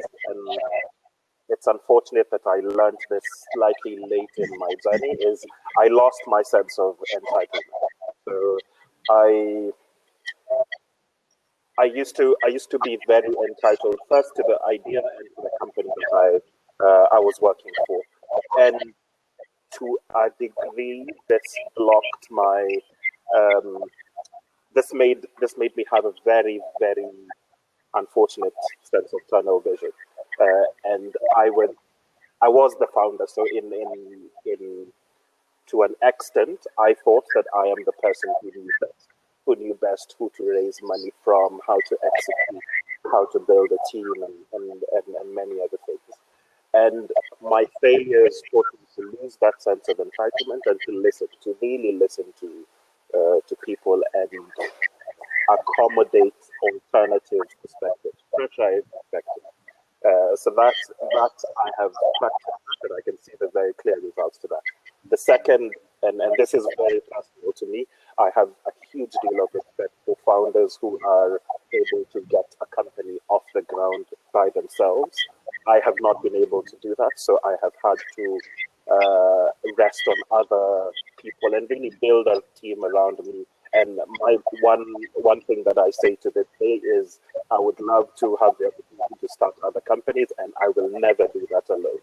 S5: it's unfortunate that I learned this slightly late in my journey, is I lost my sense of entitlement. So I used to be very entitled, first to the idea and to the company that I was working for, and to a degree, this blocked my. This made me have a very, very unfortunate sense of tunnel vision, and I was the founder, so in to an extent, I thought that I am the person who knew best who to raise money from, how to execute, how to build a team, and many other things. And my failures taught me to lose that sense of entitlement and to really listen to people and accommodate alternative perspectives, fragile perspectives. So that I have practiced, and I can see the very clear results to that. The second, and this is very personal to me, I have a huge deal of respect for founders who are able to get a company off the ground by themselves. I have not been able to do that, so I have had to rest on other people and really build a team around me. And my one thing that I say to this day is I would love to have the opportunity to start other companies, and I will never do that alone.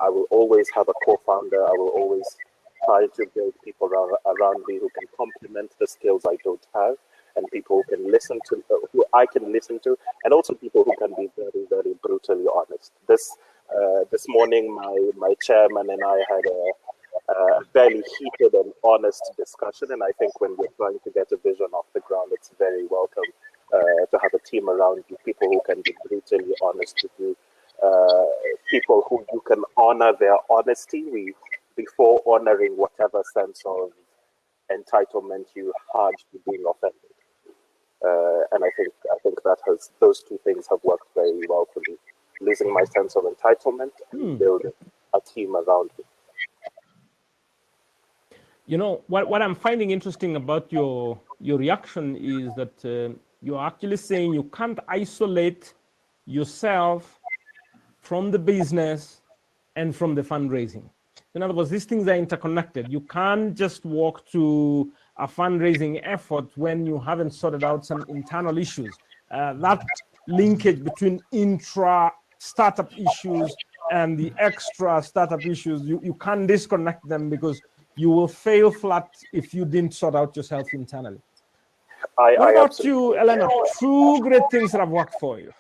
S5: I will always have a co-founder. I will always try to build people around me who can complement the skills I don't have, and people who can listen to, who I can listen to, and also people who can be very, very brutally honest. This morning, my chairman and I had a very heated and honest discussion, and I think when we're trying to get a vision off the ground, it's very welcome to have a team around you, people who can be brutally honest with you, people who you can honor their honesty before honoring whatever sense of entitlement you had to being offended. And I think that those two things have worked very well for me. Losing my sense of entitlement and building a team around me.
S1: You know, what I'm finding interesting about your reaction is that you're actually saying you can't isolate yourself from the business and from the fundraising. In other words, these things are interconnected. You can't just walk to a fundraising effort when you haven't sorted out some internal issues. That linkage between intra-startup issues and the extra startup issues, you can't disconnect them because you will fail flat if you didn't sort out yourself internally. What about you, Elena? Two great things that have worked for you.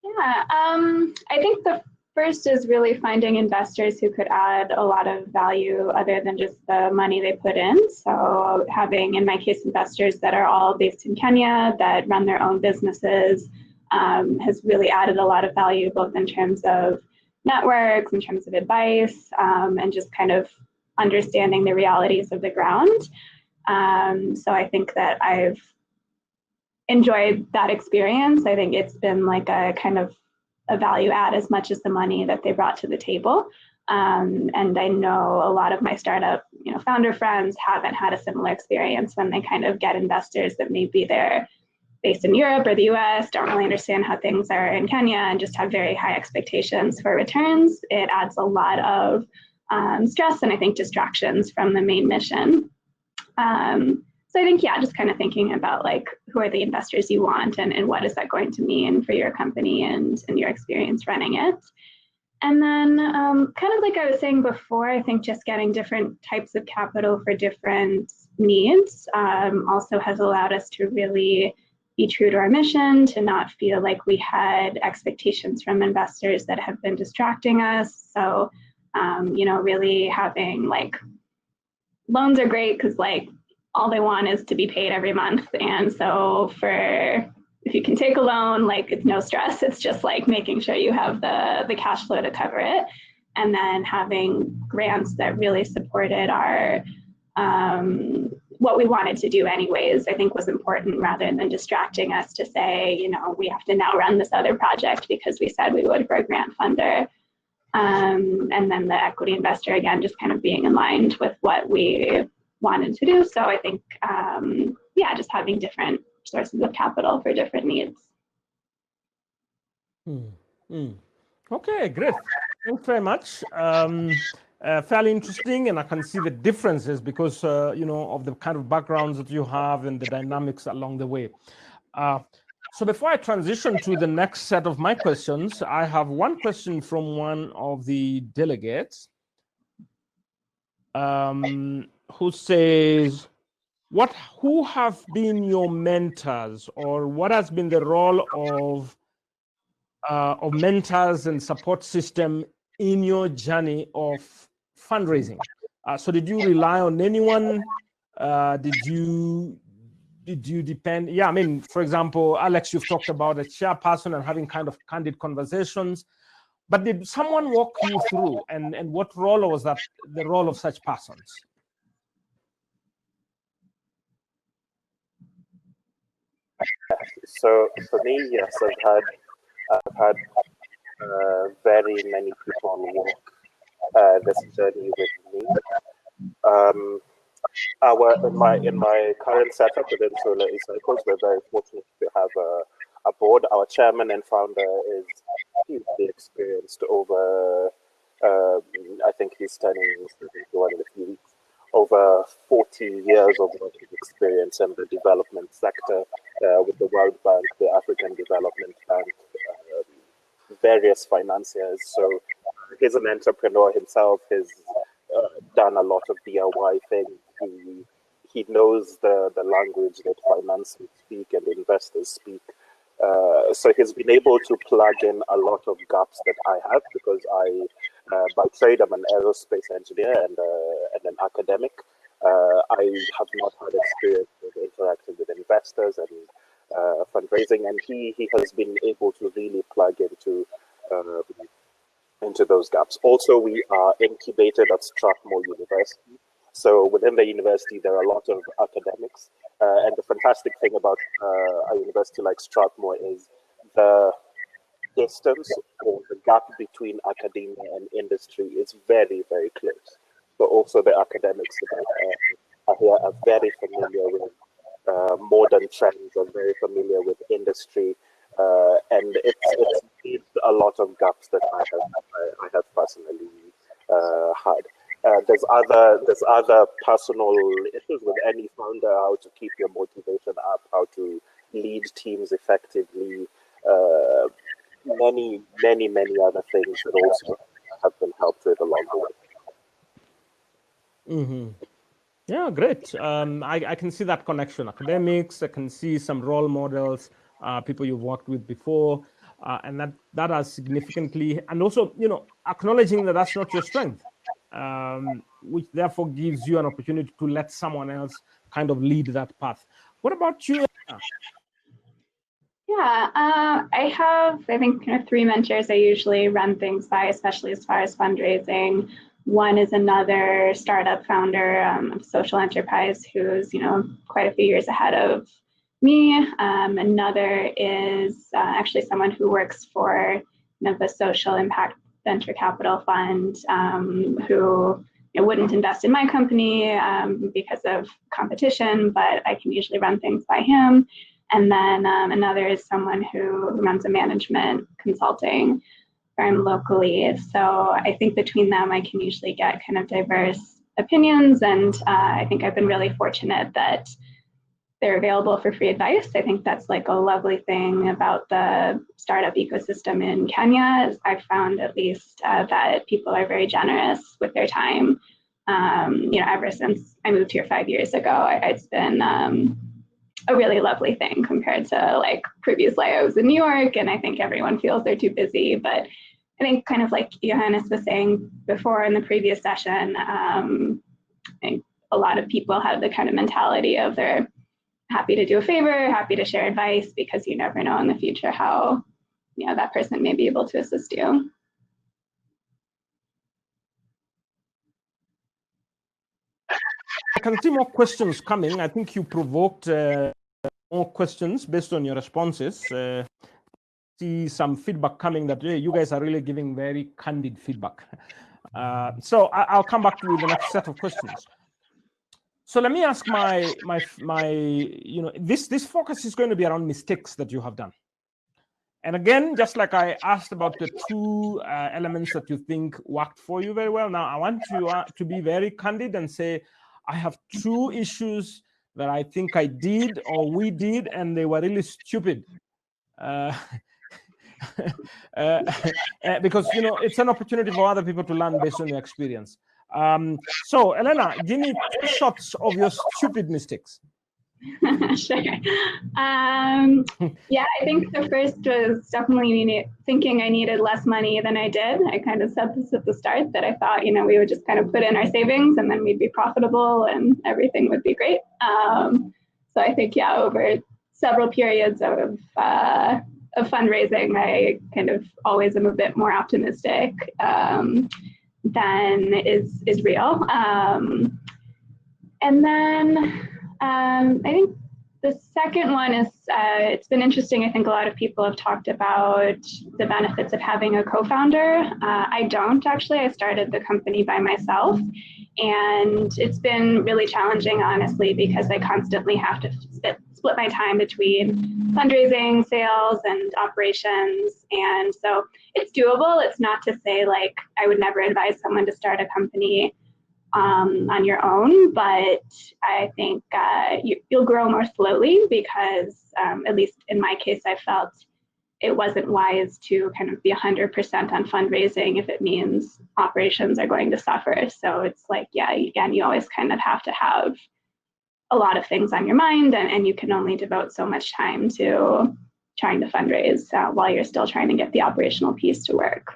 S4: Yeah, I think the first is really finding investors who could add a lot of value other than just the money they put in. So having, in my case, investors that are all based in Kenya, that run their own businesses, has really added a lot of value, both in terms of networks, in terms of advice, and just kind of understanding the realities of the ground. So I think that I've enjoyed that experience. I think it's been like a kind of a value add as much as the money that they brought to the table. And I know a lot of my startup, founder friends haven't had a similar experience when they kind of get investors that maybe they're based in Europe or the US, don't really understand how things are in Kenya, and just have very high expectations for returns. It adds a lot of stress and I think distractions from the main mission. So I think, yeah, just kind of thinking about like, who are the investors you want and what is that going to mean for your company and your experience running it. And then kind of like I was saying before, I think just getting different types of capital for different needs also has allowed us to really be true to our mission, to not feel like we had expectations from investors that have been distracting us. So, really having like, loans are great because like all they want is to be paid every month. And so if you can take a loan, like it's no stress. It's just like making sure you have the cash flow to cover it. And then having grants that really supported our, what we wanted to do anyways, I think was important, rather than distracting us to say, we have to now run this other project because we said we would for a grant funder. And then the equity investor, again, just kind of being aligned with what we wanted to do. So I think, just having different sources of capital for different needs.
S1: Okay, great. Thanks very much. Fairly interesting, and I can see the differences because, of the kind of backgrounds that you have and the dynamics along the way. So before I transition to the next set of my questions, I have one question from one of the delegates who says, who have been your mentors, or what has been the role of mentors and support system in your journey of fundraising? So did you rely on anyone? Did you depend? Yeah, I mean, for example, Alex, you've talked about a chairperson and having kind of candid conversations, but did someone walk you through, and what role was that, the role of such persons?
S5: So for me, yes, I've had I've had very many people walk this journey with me. In my current setup within Solar eCycles, we're very fortunate to have a board. Our chairman and founder is hugely experienced over, I think he's turning 71 in a few weeks, over 40 years of working experience in the development sector with the World Bank, the African Development Bank, various financiers. So he's an entrepreneur himself. He's done a lot of DIY things. He knows the language that financiers speak and investors speak. So he's been able to plug in a lot of gaps that I have, because by trade, I'm an aerospace engineer and an academic. I have not had experience with interacting with investors and fundraising, and he has been able to really plug into those gaps. Also, we are incubated at Strathmore University. So within the university, there are a lot of academics. And the fantastic thing about a university like Strathmore is the distance or the gap between academia and industry is very, very close. But also the academics that are here are very familiar with modern trends, are very familiar with industry. And it's needs a lot of gaps that I have personally had. There's other personal issues with any founder: how to keep your motivation up, how to lead teams effectively, many other things that also have been helped with along the way.
S1: Mm-hmm. Yeah, great. I can see that connection. Academics, I can see some role models, people you've worked with before, and that has significantly, and also, acknowledging that that's not your strength, which therefore gives you an opportunity to let someone else kind of lead that path. What about you?
S4: Yeah, I think, kind of 3 mentors I usually run things by, especially as far as fundraising. One is another startup founder of social enterprise who's, quite a few years ahead of me. Another is actually someone who works for the Social Impact Venture Capital Fund, who wouldn't invest in my company because of competition, but I can usually run things by him. And then another is someone who runs a management consulting firm locally. So I think between them, I can usually get kind of diverse opinions. And I think I've been really fortunate that they're available for free advice. I think that's like a lovely thing about the startup ecosystem in Kenya. I've found at least that people are very generous with their time. Ever since I moved here 5 years ago, it's been a really lovely thing compared to like previously I was in New York, and I think everyone feels they're too busy. But I think kind of like Johannes was saying before in the previous session, I think a lot of people have the kind of mentality of they're happy to do a favor, happy to share advice, because you never know in the future how that person may be able to assist you.
S1: I can see more questions coming. I think you provoked more questions based on your responses. See some feedback coming that you guys are really giving very candid feedback. So I'll come back with the next set of questions. So let me ask this focus is going to be around mistakes that you have done. And again, just like I asked about the 2 elements that you think worked for you very well, now I want you to be very candid and say, I have 2 issues that I think I did or we did, and they were really stupid. Because, it's an opportunity for other people to learn based on your experience. So, Elena, give me 2 shots of your stupid mistakes.
S4: Sure. Yeah, I think the first was definitely thinking I needed less money than I did. I kind of said this at the start, that I thought, we would just kind of put in our savings and then we'd be profitable and everything would be great. So I think, over several periods of fundraising, I kind of always am a bit more optimistic than is real. And then I think the second one is it's been interesting. I think a lot of people have talked about the benefits of having a co-founder. I don't actually. I started the company by myself, and it's been really challenging, honestly, because I constantly have to split my time between fundraising, sales, and operations. And so it's doable. It's not to say like I would never advise someone to start a company on your own, but I think you'll grow more slowly because, at least in my case, I felt it wasn't wise to kind of be 100% on fundraising if it means operations are going to suffer. So it's like, yeah, again, you always kind of have to have a lot of things on your mind, and you can only devote so much time to trying to fundraise while you're still trying to get the operational piece to work.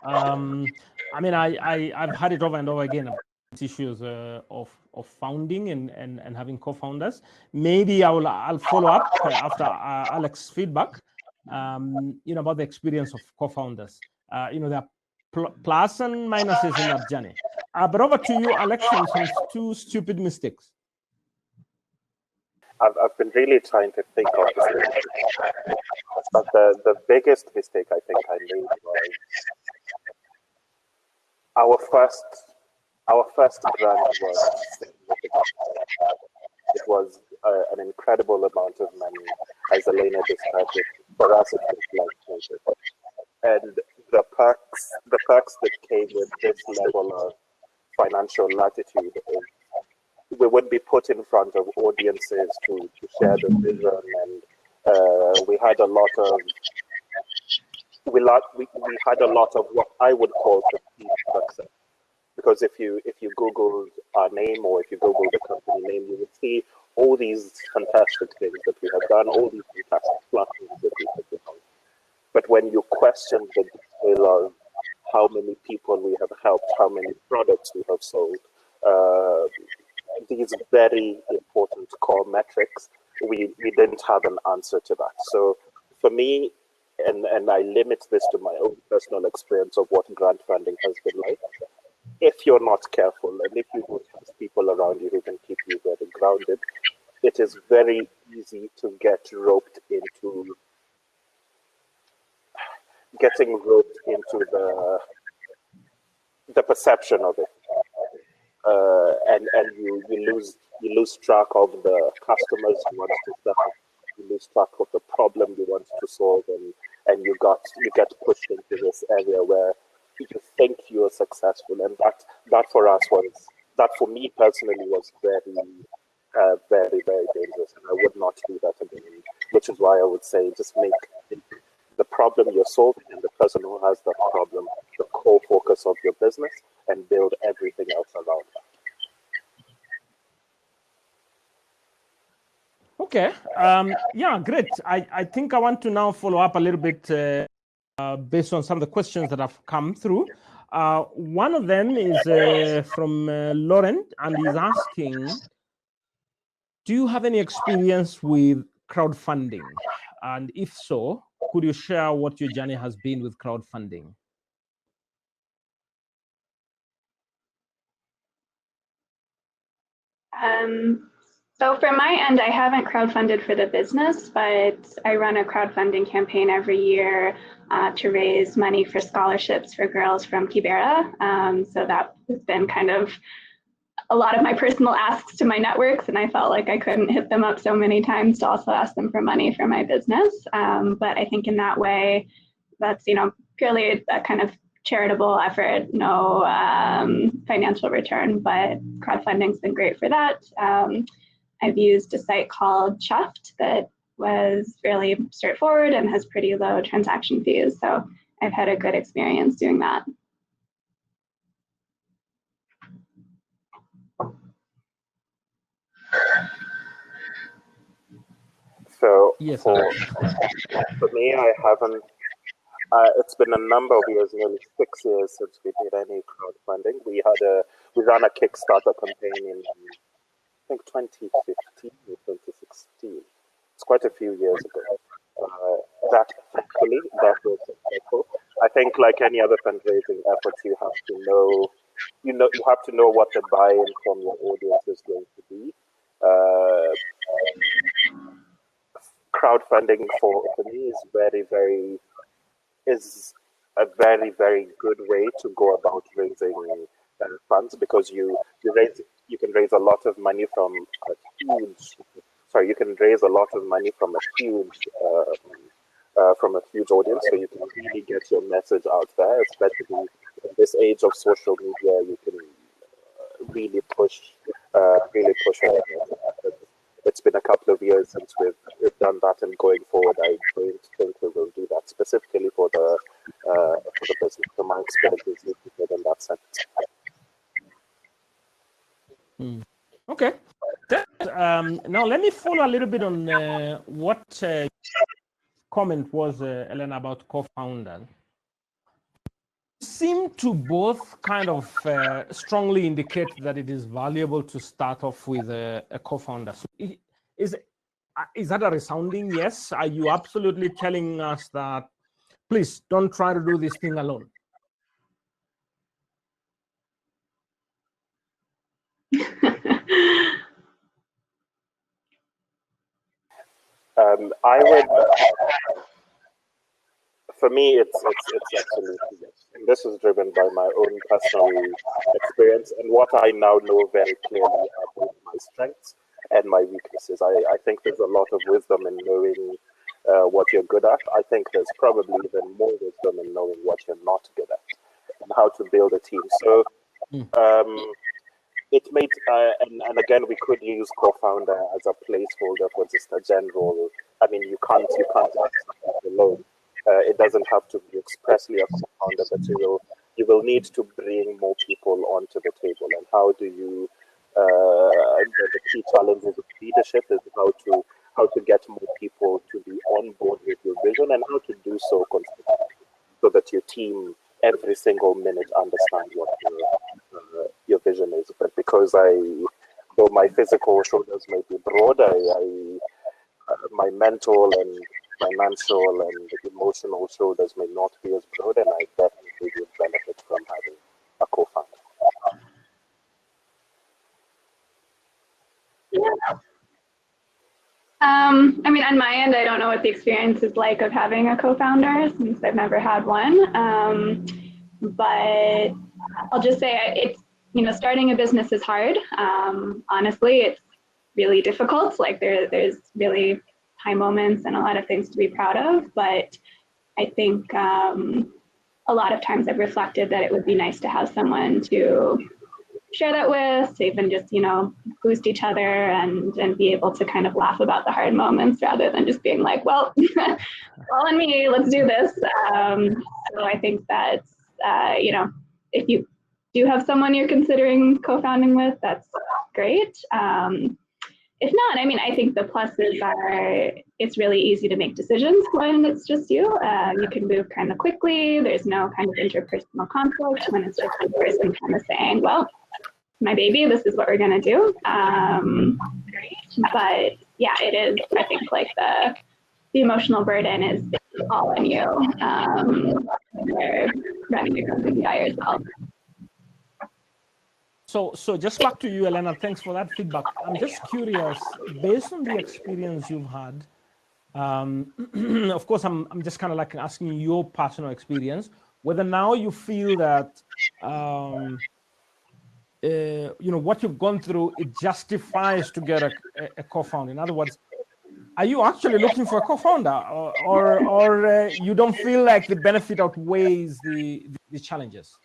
S1: I mean, I've had it over and over again, issues of founding and having co-founders. Maybe I'll follow up after Alex's feedback, about the experience of co-founders. There are plus and minuses in that journey. But over to you, Alex, on some two stupid mistakes.
S5: I've been really trying to think of this, but the biggest mistake I think I made was our first grant was significant. It was an incredible amount of money, as Elena described it. For us, it was life-changing. And the perks that came with this level of financial latitude is we would be put in front of audiences to share the vision, and we had a lot of what I would call success. Because if you Google our name, or if you Google the company name, you would see all these fantastic things that we have done, all these fantastic platforms that we have done. But when you question the detail of how many people we have helped, how many products we have sold, these very important core metrics, we didn't have an answer to that. So for me, and I limit this to my own personal experience of what grant funding has been like, if you're not careful and if you don't have people around you who can keep you very grounded, it is very easy to get roped into the perception of it, and you lose track of the customers you want to serve, you lose track of the problem you want to solve, and you get pushed into this area where you think you're successful, and that for me personally was very, very, very dangerous, and I would not do that again. Which is why I would say just make the problem you're solving and the person who has that problem the core focus of your business, and build everything else around that.
S1: Okay. Yeah, great. I think I want to now follow up a little bit based on some of the questions that have come through. One of them is from Lauren, and he's asking, do you have any experience with crowdfunding? And if so, could you share what your journey has been with crowdfunding?
S4: So for my end, I haven't crowdfunded for the business, but I run a crowdfunding campaign every year to raise money for scholarships for girls from Kibera. So that has been kind of a lot of my personal asks to my networks, and I felt like I couldn't hit them up so many times to also ask them for money for my business. But I think in that way, that's purely a kind of charitable effort, no financial return, but crowdfunding's been great for that. I've used a site called Chuffed that was fairly straightforward and has pretty low transaction fees. So I've had a good experience doing that.
S5: So
S1: yes,
S5: for me, I haven't. It's been a number of years, nearly 6 years since we did any crowdfunding. We ran a Kickstarter campaign in, I think, 2015 or 2016. It's quite a few years ago. Thankfully, that was successful. I think, like any other fundraising effort, you have to know what the buy-in from your audience is going to be. crowdfunding for me is a very good way to go about raising funds, because you can raise a lot of money from a huge audience, so you can really get your message out there, especially in this age of social media. You can really push it. It's been a couple of years since we've done that, and going forward, I don't think we will do that specifically for the business. So my experience is good in that sense.
S1: Okay. Now let me follow a little bit on what comment was, Elena, about co-founder. Seem to both kind of strongly indicate that it is valuable to start off with a co-founder. So is that a resounding yes? Are you absolutely telling us that, please don't try to do this thing alone?
S5: I would. For me, it's absolutely yes. And this is driven by my own personal experience and what I now know very clearly are both my strengths and my weaknesses. I think there's a lot of wisdom in knowing what you're good at. I think there's probably even more wisdom in knowing what you're not good at and how to build a team. So it made, and again, we could use co-founder as a placeholder for just a general. I mean, you can't act alone. It doesn't have to be expressly a co-founder, but you will need to bring more people onto the table. And how do you? The key challenges of leadership is how to get more people to be on board with your vision, and how to do so consistently, so that your team every single minute understands what your vision is. But because though my physical shoulders may be broad, my mental and financial and emotional shoulders may not be as broad, and I definitely would benefit from having a co-founder.
S4: Yeah. I mean, on my end, I don't know what the experience is like of having a co-founder, since I've never had one. But I'll just say it's, starting a business is hard. Honestly, it's really difficult. Like there's really high moments and a lot of things to be proud of. But I think a lot of times I've reflected that it would be nice to have someone to share that with, to even just, boost each other and be able to kind of laugh about the hard moments, rather than just being like, well, all on me, let's do this. So I think that, if you do have someone you're considering co-founding with, that's great. If not, I mean, I think the pluses are it's really easy to make decisions when it's just you. You can move kind of quickly. There's no kind of interpersonal conflict when it's just one person kind of saying, well, my baby, this is what we're going to do. But yeah, it is, I think, like the emotional burden is all on you. You're running your company by yourself.
S1: So just back to you, Elena. Thanks for that feedback. I'm just curious, based on the experience you've had, of course, I'm just kind of like asking your personal experience, whether now you feel that, what you've gone through, it justifies to get a co-founder. In other words, are you actually looking for a co-founder, or you don't feel like the benefit outweighs the challenges?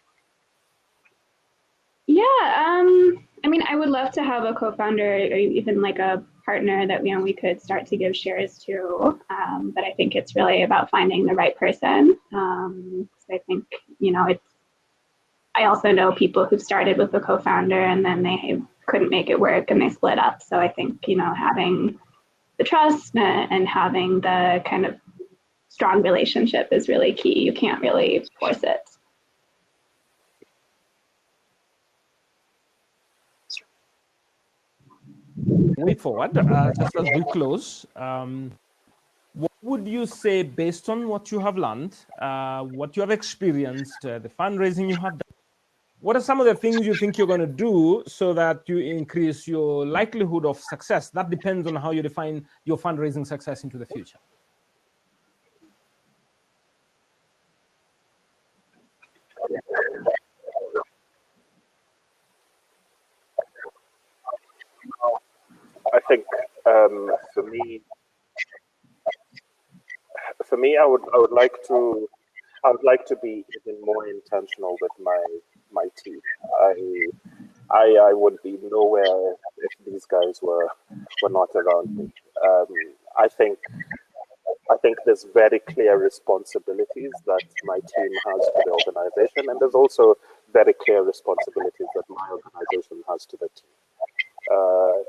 S4: Yeah, I mean, I would love to have a co-founder or even like a partner that we could start to give shares to. But I think it's really about finding the right person. So I think, I also know people who've started with a co-founder and then they couldn't make it work and they split up. So I think, having the trust and having the kind of strong relationship is really key. You can't really force it.
S1: Way forward, just as we close, what would you say, based on what you have learned, what you have experienced, the fundraising you have done, What are some of the things you think you're going to do so that you increase your likelihood of success? That depends on how you define your fundraising success into the future.
S5: I think for me, I would like to be even more intentional with my team. I would be nowhere if these guys were not around me. I think there's very clear responsibilities that my team has to the organization, and there's also very clear responsibilities that my organization has to the team.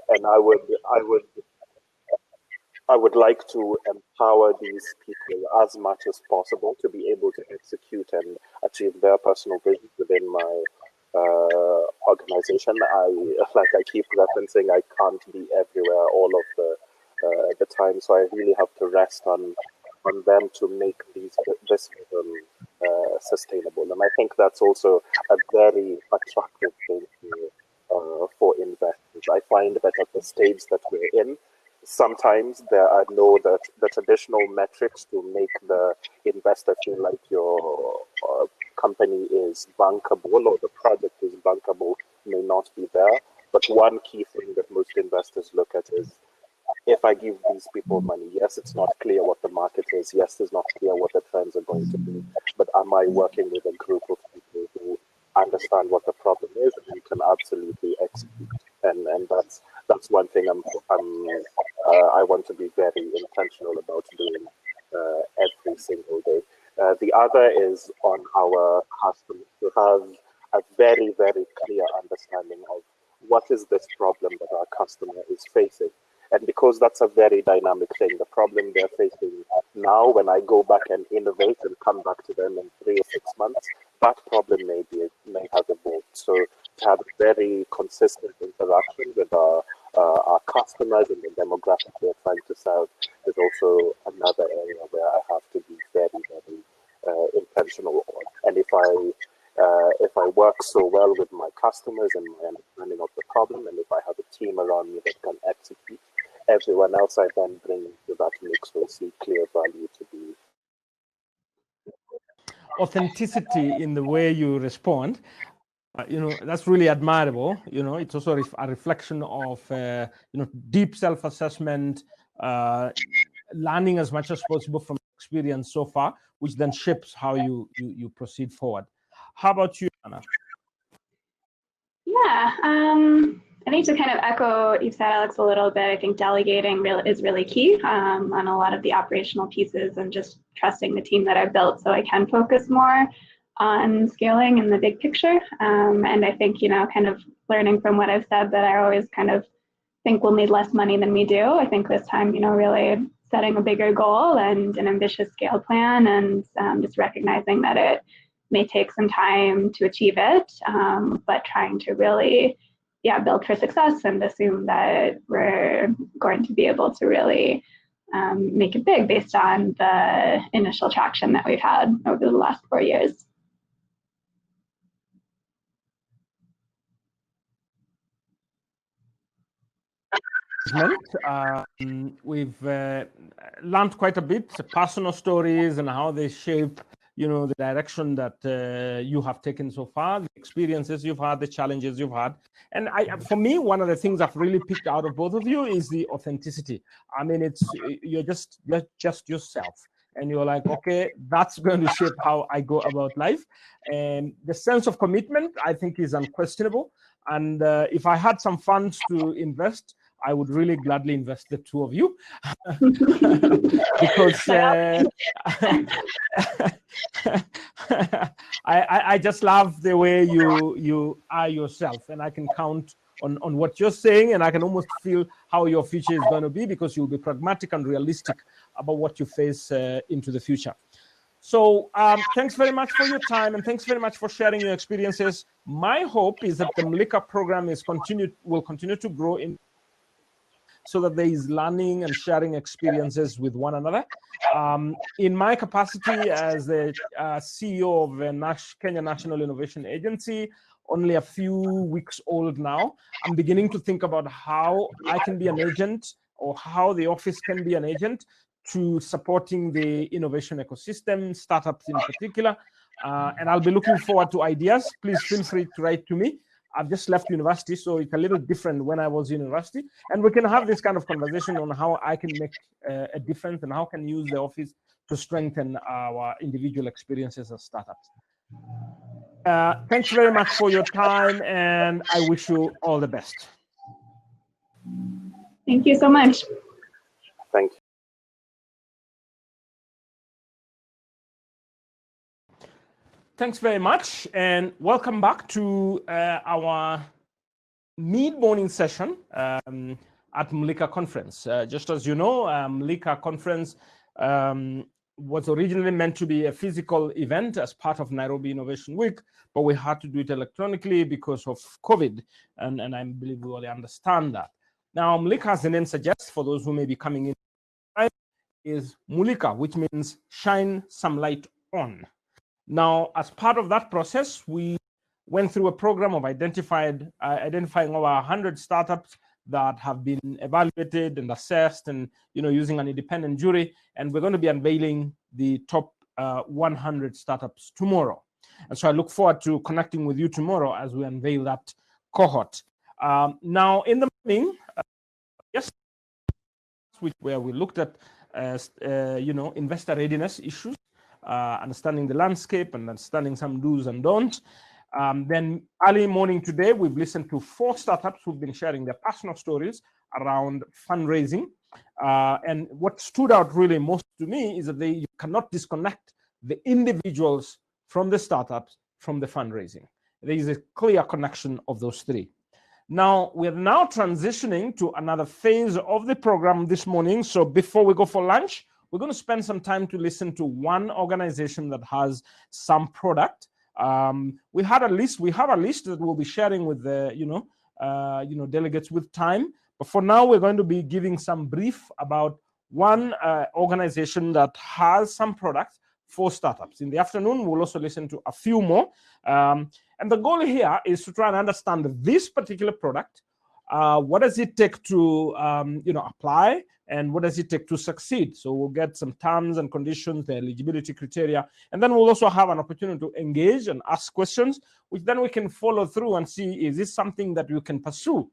S5: And I would like to empower these people as much as possible to be able to execute and achieve their personal vision within my organization. I keep referencing, I can't be everywhere all of the time, so I really have to rest on them to make this sustainable. And I think that's also a very attractive thing for investors. I find that at the stage that we're in, sometimes there are the traditional metrics to make the investor feel like your company is bankable or the project is bankable may not be there. But one key thing that most investors look at is, if I give these people money, yes, it's not clear what the market is. Yes, it's not clear what the trends are going to be. But am I working with a group of people who understand what the problem is and you can absolutely execute? And that's one thing I want to be very intentional about doing every single day. The other is on our customers to have a very, very clear understanding of what is this problem that our customer is facing. And because that's a very dynamic thing, the problem they're facing now, when I go back and innovate and come back to them in 3 or 6 months, that problem may have evolved. So to have a very consistent interaction with our customers and the demographic we're trying to serve is also another area where I have to be very, very intentional on. And if I work so well with my customers and my understanding of the problem, and if I have a team around me that can execute, everyone else I then bring into that mix will see clear value to be.
S1: Authenticity in the way you respond, that's really admirable. It's also a reflection of deep self-assessment, learning as much as possible from experience so far, which then shapes how you proceed forward. How about you, Anna?
S4: Yeah, I think to kind of echo what you said, Alex, a little bit, I think delegating is really key on a lot of the operational pieces, and just trusting the team that I've built so I can focus more on scaling in the big picture. And I think, kind of learning from what I've said, that I always kind of think we'll need less money than we do. I think this time, really setting a bigger goal and an ambitious scale plan, and just recognizing that it may take some time to achieve it, but trying to really, build for success and assume that we're going to be able to really make it big based on the initial traction that we've had over the last 4 years.
S1: We've learned quite a bit, personal stories and how they shape the direction that you have taken so far, the experiences you've had, the challenges you've had. And for me, one of the things I've really picked out of both of you is the authenticity. I mean, you're just yourself, and you're like, okay, that's going to shape how I go about life. And the sense of commitment, I think, is unquestionable. And if I had some funds to invest, I would really gladly invest the two of you because I just love the way you are yourself, and I can count on what you're saying, and I can almost feel how your future is going to be, because you'll be pragmatic and realistic about what you face into the future. So thanks very much for your time, and thanks very much for sharing your experiences. My hope is that the Mlika program will continue to grow so that there is learning and sharing experiences with one another. In my capacity as the CEO of Kenya National Innovation Agency, only a few weeks old now, I'm beginning to think about how I can be an agent, or how the office can be an agent to supporting the innovation ecosystem, startups in particular. And I'll be looking forward to ideas. Please feel free to write to me. I've just left university, so it's a little different when I was in university. And we can have this kind of conversation on how I can make a difference and how can use the office to strengthen our individual experiences as startups. Thanks very much for your time, and I wish you all the best.
S4: Thank you so much.
S5: Thank you.
S1: Thanks very much, and welcome back to our mid-morning session at Mlika Conference. Just as you know, Mlika Conference was originally meant to be a physical event as part of Nairobi Innovation Week, but we had to do it electronically because of COVID, and I believe we all understand that. Now, Mlika, as the name suggests, for those who may be coming in, is Mlika, which means shine some light on. Now, as part of that process, we went through a program of identifying over 100 startups that have been evaluated and assessed, and using an independent jury. And we're going to be unveiling the top 100 startups tomorrow. And so I look forward to connecting with you tomorrow as we unveil that cohort. Now, in the morning, where we looked at investor readiness issues, understanding the landscape and understanding some do's and don'ts. Then early morning today, we've listened to 4 startups who've been sharing their personal stories around fundraising. And what stood out really most to me is that you cannot disconnect the individuals from the startups from the fundraising. There is a clear connection of those 3. Now, we're now transitioning to another phase of the program this morning. So before we go for lunch, we're going to spend some time to listen to one organization that has some product. We have a list that we'll be sharing with the delegates with time. But for now, we're going to be giving some brief about one organization that has some products for startups. In the afternoon, we'll also listen to a few more. And the goal here is to try and understand this particular product. What does it take to apply, and what does it take to succeed? So we'll get some terms and conditions, the eligibility criteria, and then we'll also have an opportunity to engage and ask questions, which then we can follow through and see, is this something that you can pursue?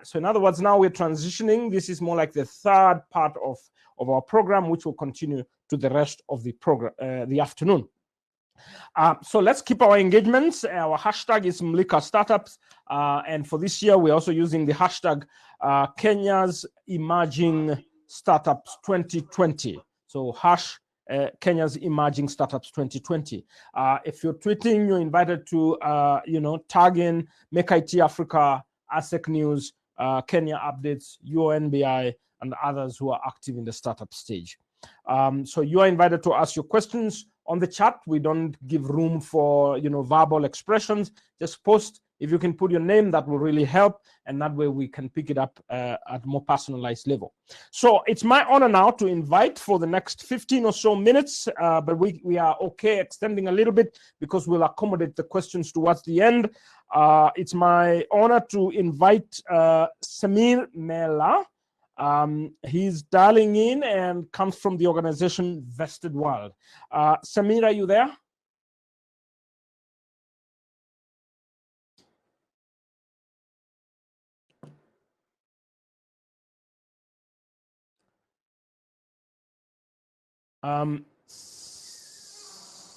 S1: So in other words, now we're transitioning. This is more like the 3rd part of our program, which will continue to the rest of the program, the afternoon. So let's keep our engagements. Our hashtag is Mlika Startups. And for this year, we're also using the hashtag Kenya's Emerging Startups 2020. So Kenya's Emerging Startups 2020. If you're tweeting, you're invited to, tag in Make IT Africa, ASEC News, Kenya Updates, UNBI, and others who are active in the startup stage. So you are invited to ask your questions on the chat. We don't give room for verbal expressions. Just post. If you can put your name, that will really help, and that way we can pick it up at a more personalized level. So it's my honor now to invite for the next 15 or so minutes, but we are okay extending a little bit because we'll accommodate the questions towards the end. It's my honor to invite Semir Mela. He's dialing in and comes from the organization Vested World. Semir, are you there?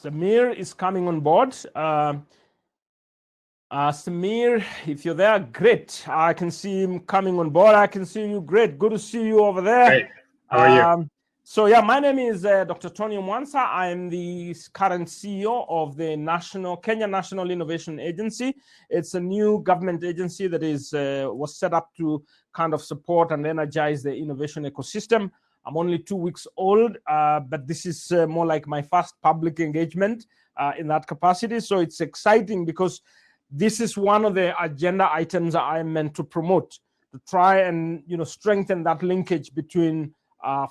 S1: Semir is coming on board. Semir, if you're there, great. I can see him coming on board. I can see you. Great. Good to see you over there.
S6: Great. How are you?
S1: So yeah, my name is Dr. Tony Mwansa. I'm the current CEO of the Kenya National Innovation Agency. It's a new government agency that was set up to kind of support and energize the innovation ecosystem. I'm only 2 weeks old, but this is more like my first public engagement in that capacity. So it's exciting because this is one of the agenda items that I'm meant to promote, to try and strengthen that linkage between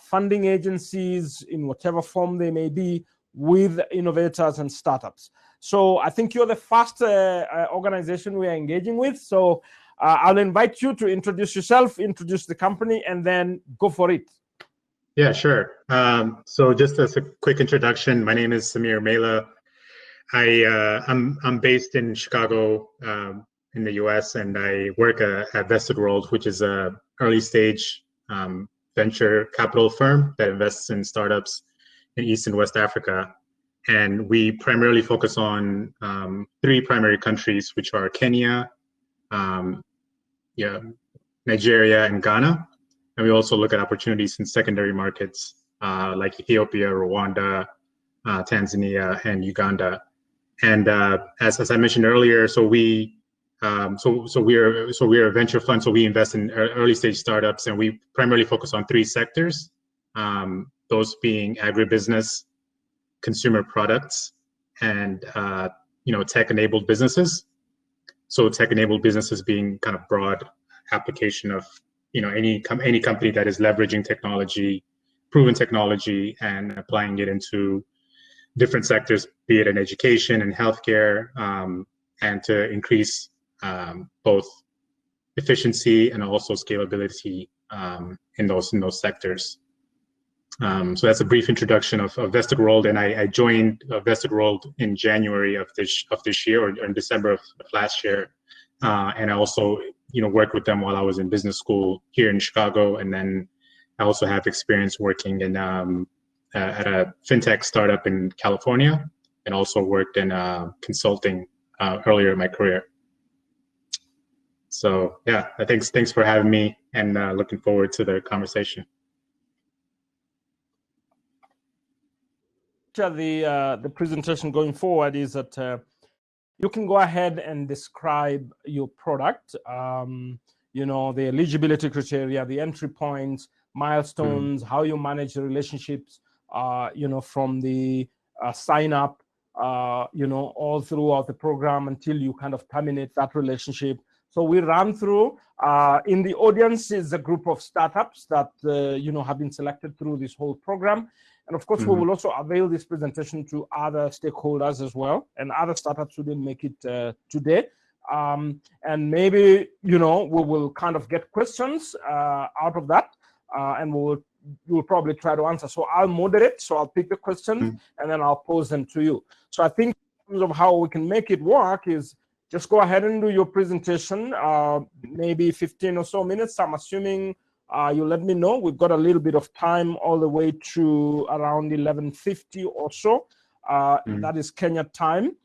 S1: funding agencies in whatever form they may be with innovators and startups. So I think you're the first organization we are engaging with. So I'll invite you to introduce yourself, introduce the company, and then go for it.
S6: Yeah, sure. So just as a quick introduction, my name is Semir Mela. I'm based in Chicago, in the U.S., and I work at Vested World, which is a early stage venture capital firm that invests in startups in East and West Africa. And we primarily focus on 3 primary countries, which are Kenya, Nigeria, and Ghana. And we also look at opportunities in secondary markets like Ethiopia, Rwanda, Tanzania, and Uganda. And as I mentioned earlier, so we are a venture fund. So we invest in early stage startups, and we primarily focus on 3 sectors. Those being agribusiness, consumer products, and tech-enabled businesses. So tech-enabled businesses being kind of broad application of any company that is leveraging technology, proven technology, and applying it into different sectors, be it in education and healthcare, and to increase both efficiency and also scalability in those sectors. So that's a brief introduction of Vested World, and I joined Vested World in January of this year, or in December of last year, and I also worked with them while I was in business school here in Chicago, and then I also have experience working in at a fintech startup in California, and also worked in consulting earlier in my career. So yeah, thanks for having me, and looking forward to the conversation.
S1: The presentation going forward is that you can go ahead and describe your product, the eligibility criteria, the entry points, milestones, how you manage the relationships, from the sign up, all throughout the program until you kind of terminate that relationship. So we run through. In the audience is a group of startups that have been selected through this whole program. And of course, we will also avail this presentation to other stakeholders as well, and other startups who didn't make it today. And maybe, we will kind of get questions out of that, and you'll probably try to answer. So I'll moderate, so I'll pick the questions, and then I'll pose them to you. So I think in terms of how we can make it work is just go ahead and do your presentation, maybe 15 or so minutes. I'm assuming you let me know. We've got a little bit of time all the way to around 11:50 or so. That is Kenya time.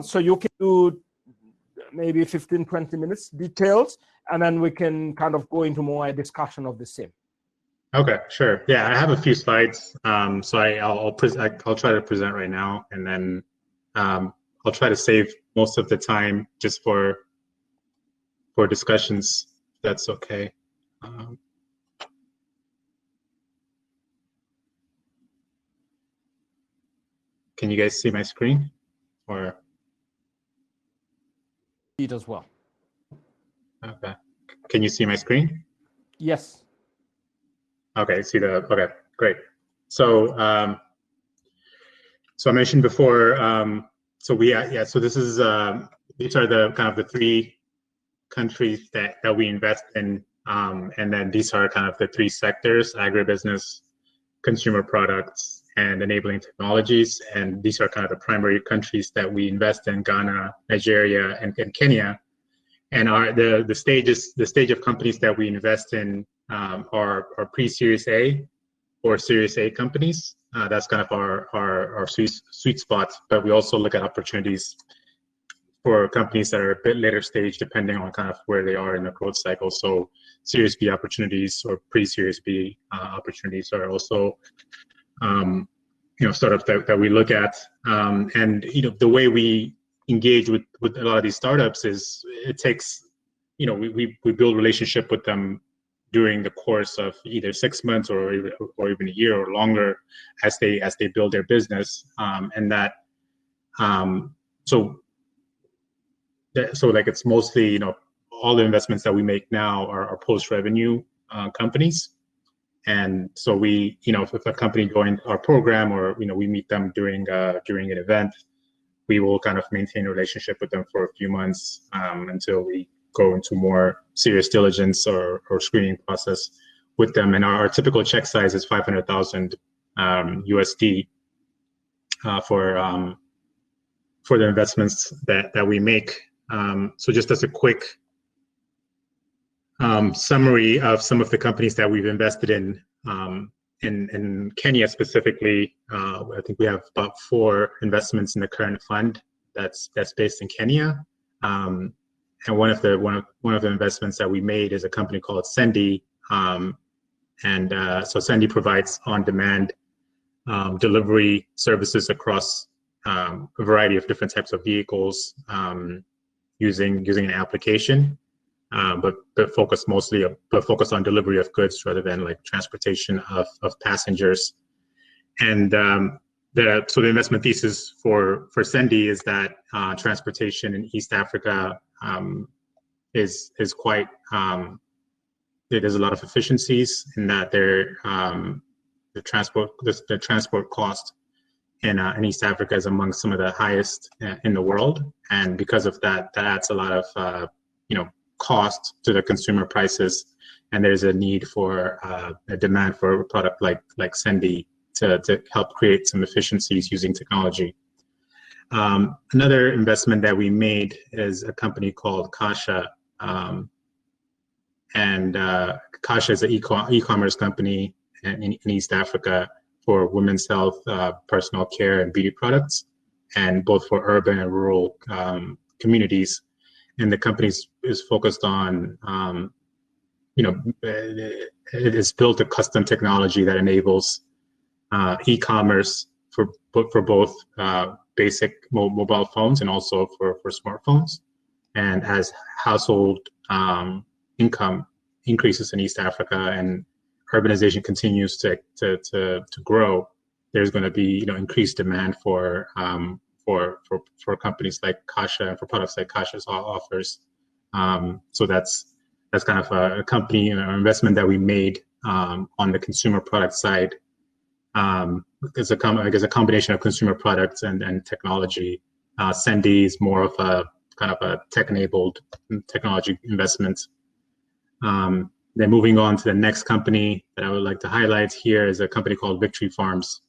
S1: So you can do maybe 15, 20 minutes details, and then we can kind of go into more a discussion of the same.
S6: Okay, sure. Yeah, I have a few slides. So I'll try to present right now, and then I'll try to save most of the time just for discussions. If that's okay. Can you guys see my screen, or?
S1: It as well.
S6: Okay. Can you see my screen?
S1: Yes.
S6: Okay. Okay. Great. So, so I mentioned before. So So this is these are the kind of the 3 countries that we invest in, and then these are kind of the 3 sectors: agribusiness, consumer products, and enabling technologies. And these are kind of the primary countries that we invest in: Ghana, Nigeria, and Kenya. And the stage of companies that we invest in are pre-Series A or Series A companies. That's kind of our sweet spot. But we also look at opportunities for companies that are a bit later stage, depending on kind of where they are in the growth cycle. So Series B opportunities or pre-Series B opportunities are also startups that we look at. And the way we engage with a lot of these startups is it takes, we build relationship with them during the course of either 6 months or even a year or longer as they build their business. And that so like it's mostly, all the investments that we make now are post-revenue companies. And so if a company joins our program, or we meet them during an event, we will kind of maintain a relationship with them for a few months until we go into more serious diligence or screening process with them. And our typical check size is 500,000 USD for the investments that we make. So just as a quick summary of some of the companies that we've invested in Kenya specifically, I think we have about 4 investments in the current fund that's based in Kenya. And one of the investments that we made is a company called Sendi, so Sendi provides on-demand delivery services across a variety of different types of vehicles using an application, but focus on delivery of goods rather than like transportation of passengers. And the investment thesis for Sendi is that transportation in East Africa is quite there's a lot of efficiencies in that the transport cost in East Africa is among some of the highest in the world, and because of that adds a lot of cost to the consumer prices, and there's a need for a demand for a product like Sendi to help create some efficiencies using technology. Another investment that we made is a company called Kasha, and Kasha is an e-commerce company in East Africa for women's health, personal care, and beauty products, and both for urban and rural communities. And the company is focused on, it has built a custom technology that enables e-commerce for both basic mobile phones and also for smartphones. And as household income increases in East Africa and urbanization continues to grow, there's going to be increased demand for companies like Kasha and for products like Kasha's offers. So that's kind of a company investment that we made on the consumer product side. It's a combination of consumer products and technology. Sendi is more of a kind of a tech-enabled technology investment. Then moving on to the next company that I would like to highlight here is a company called Victory Farms.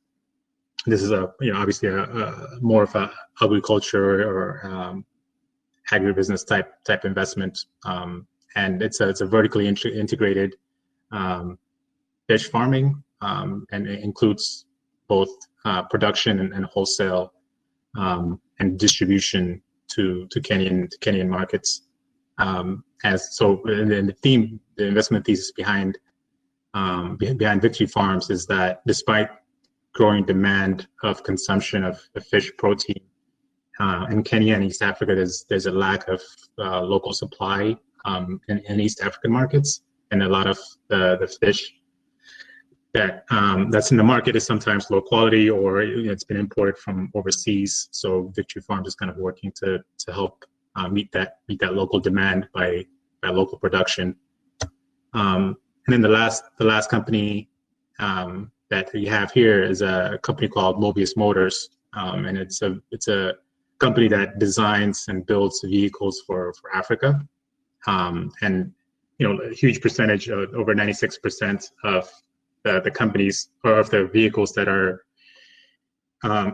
S6: This is obviously a more of a agriculture or agribusiness type investment, and it's a vertically integrated fish farming, and it includes both production and wholesale and distribution to Kenyan markets. The investment thesis behind Victory Farms is that despite growing demand of consumption of fish protein in Kenya and East Africa, there's a lack of local supply in East African markets, and a lot of the fish that's in the market is sometimes low quality or it's been imported from overseas. So Victory Farms is kind of working to help meet that local demand by local production. And then the last company that we have here is a company called Mobius Motors, and it's a company that designs and builds vehicles for Africa, and a huge percentage, over 96% of the companies or of the vehicles that are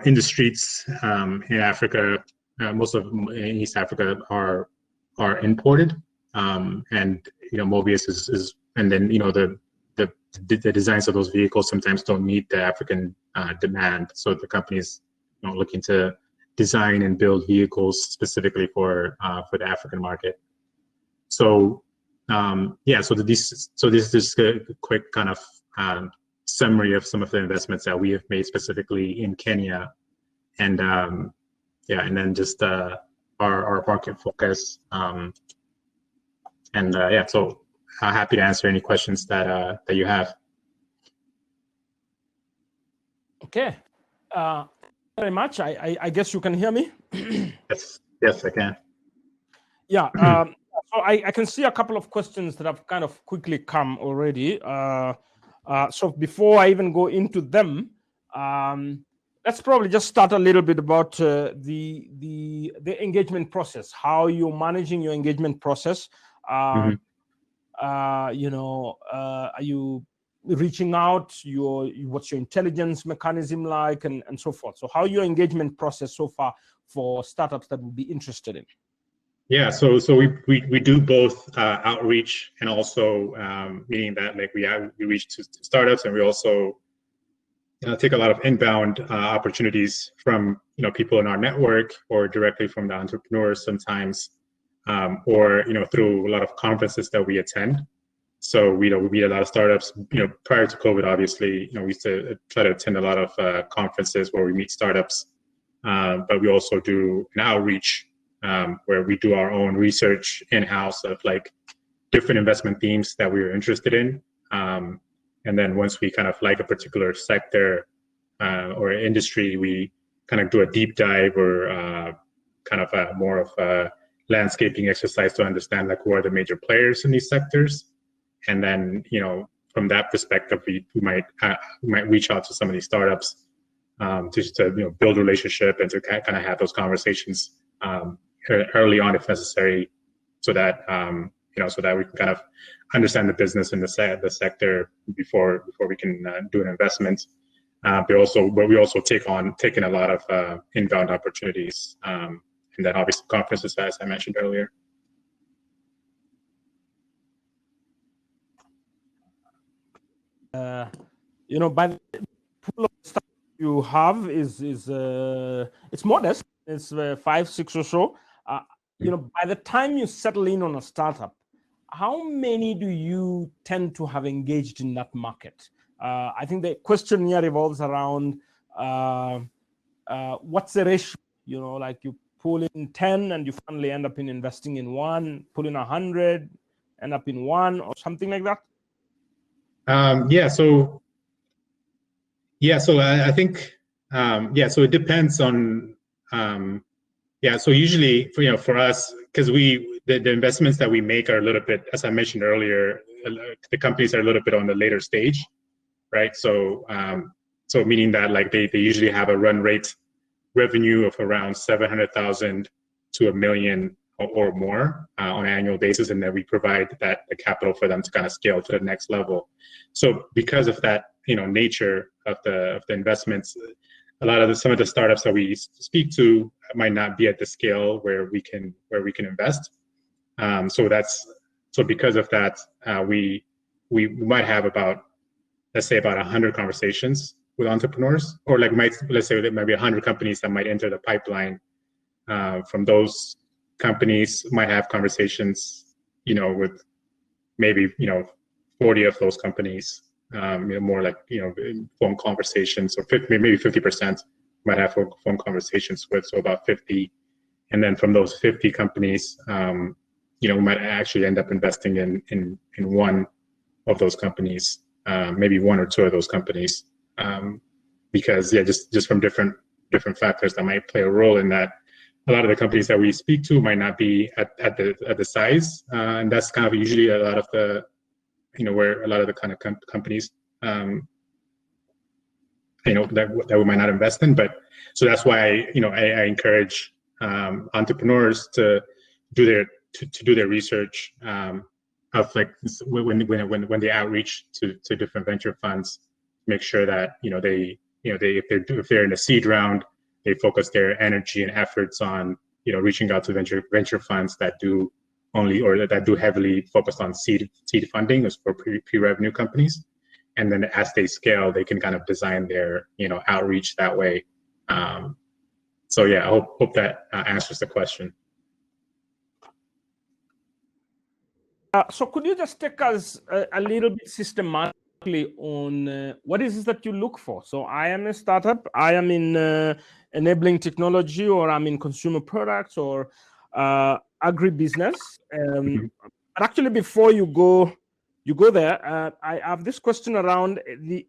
S6: in the streets in Africa, most of them in East Africa are imported, and Mobius is and then the designs of those vehicles sometimes don't meet the African demand, so the company is looking to design and build vehicles specifically for the African market. So so this is just a quick kind of summary of some of the investments that we have made specifically in Kenya, and and then just our market focus, so happy to answer any questions that you have.
S1: Okay, very much. I guess you can hear me.
S6: Yes, I can.
S1: Yeah. So I can see a couple of questions that have kind of quickly come already. So before I even go into them, let let's probably just start a little bit about the engagement process, how you're managing your engagement process. Are you reaching out? What's your intelligence mechanism like, and so forth? So how your engagement process so far for startups that would be interested in?
S6: Yeah, so we do both outreach and also meaning that like we reach to startups, and we also take a lot of inbound opportunities from people in our network or directly from the entrepreneurs sometimes, or through a lot of conferences that we attend. So we meet a lot of startups. Prior to COVID, obviously, we used to try to attend a lot of conferences where we meet startups, but we also do an outreach where we do our own research in-house of like different investment themes that we were interested in. And then once we kind of like a particular sector or industry, we kind of do a deep dive or kind of more of a landscaping exercise to understand like who are the major players in these sectors. And then, from that perspective, we might reach out to some of these startups to build a relationship and to kind of have those conversations early on if necessary, so that so that we can kind of understand the business and the sector before we can do an investment. But we also take in a lot of inbound opportunities, and then obviously conferences, as I mentioned earlier.
S1: By the pool of stuff you have is it's modest. It's 5, 6 or so. By the time you settle in on a startup, how many do you tend to have engaged in that market? I think the question here revolves around what's the ratio? Like you pull in 10 and you finally end up in investing in one, pull in 100, end up in one, or something like that.
S6: So I think so it depends on so usually for us, because the investments that we make are a little bit, as I mentioned earlier, the companies are a little bit on the later stage, right? So meaning that like they usually have a run rate revenue of around 700,000 to $1 million or more on an annual basis, and then we provide the capital for them to kind of scale to the next level. So because of that, nature of the investments, some of the startups that we speak to might not be at the scale where we can invest. So because of that, we might have let's say about 100 conversations with entrepreneurs, or let's say that maybe 100 companies that might enter the pipeline. From those companies might have conversations, with maybe 40 of those companies, more like phone conversations, or maybe 50% might have phone conversations with, so about 50. And then from those 50 companies, we might actually end up investing in one of those companies, maybe one or two of those companies, because just from different factors that might play a role in that. A lot of the companies that we speak to might not be at the size, and that's kind of usually a lot of the where a lot of the kind of companies that we might not invest in. But so that's why I encourage entrepreneurs to do their research of like when they outreach to different venture funds, make sure that if they're in a seed round, they focus their energy and efforts on reaching out to venture funds that do heavily focus on seed funding as for pre-revenue companies, and then as they scale, they can kind of design their outreach that way. So yeah, I hope that answers the question.
S1: So could you just take us a little bit systematically on what is it that you look for? So I am a startup, I am in enabling technology, or I'm in consumer products, or agribusiness. But actually, before you go there, I have this question around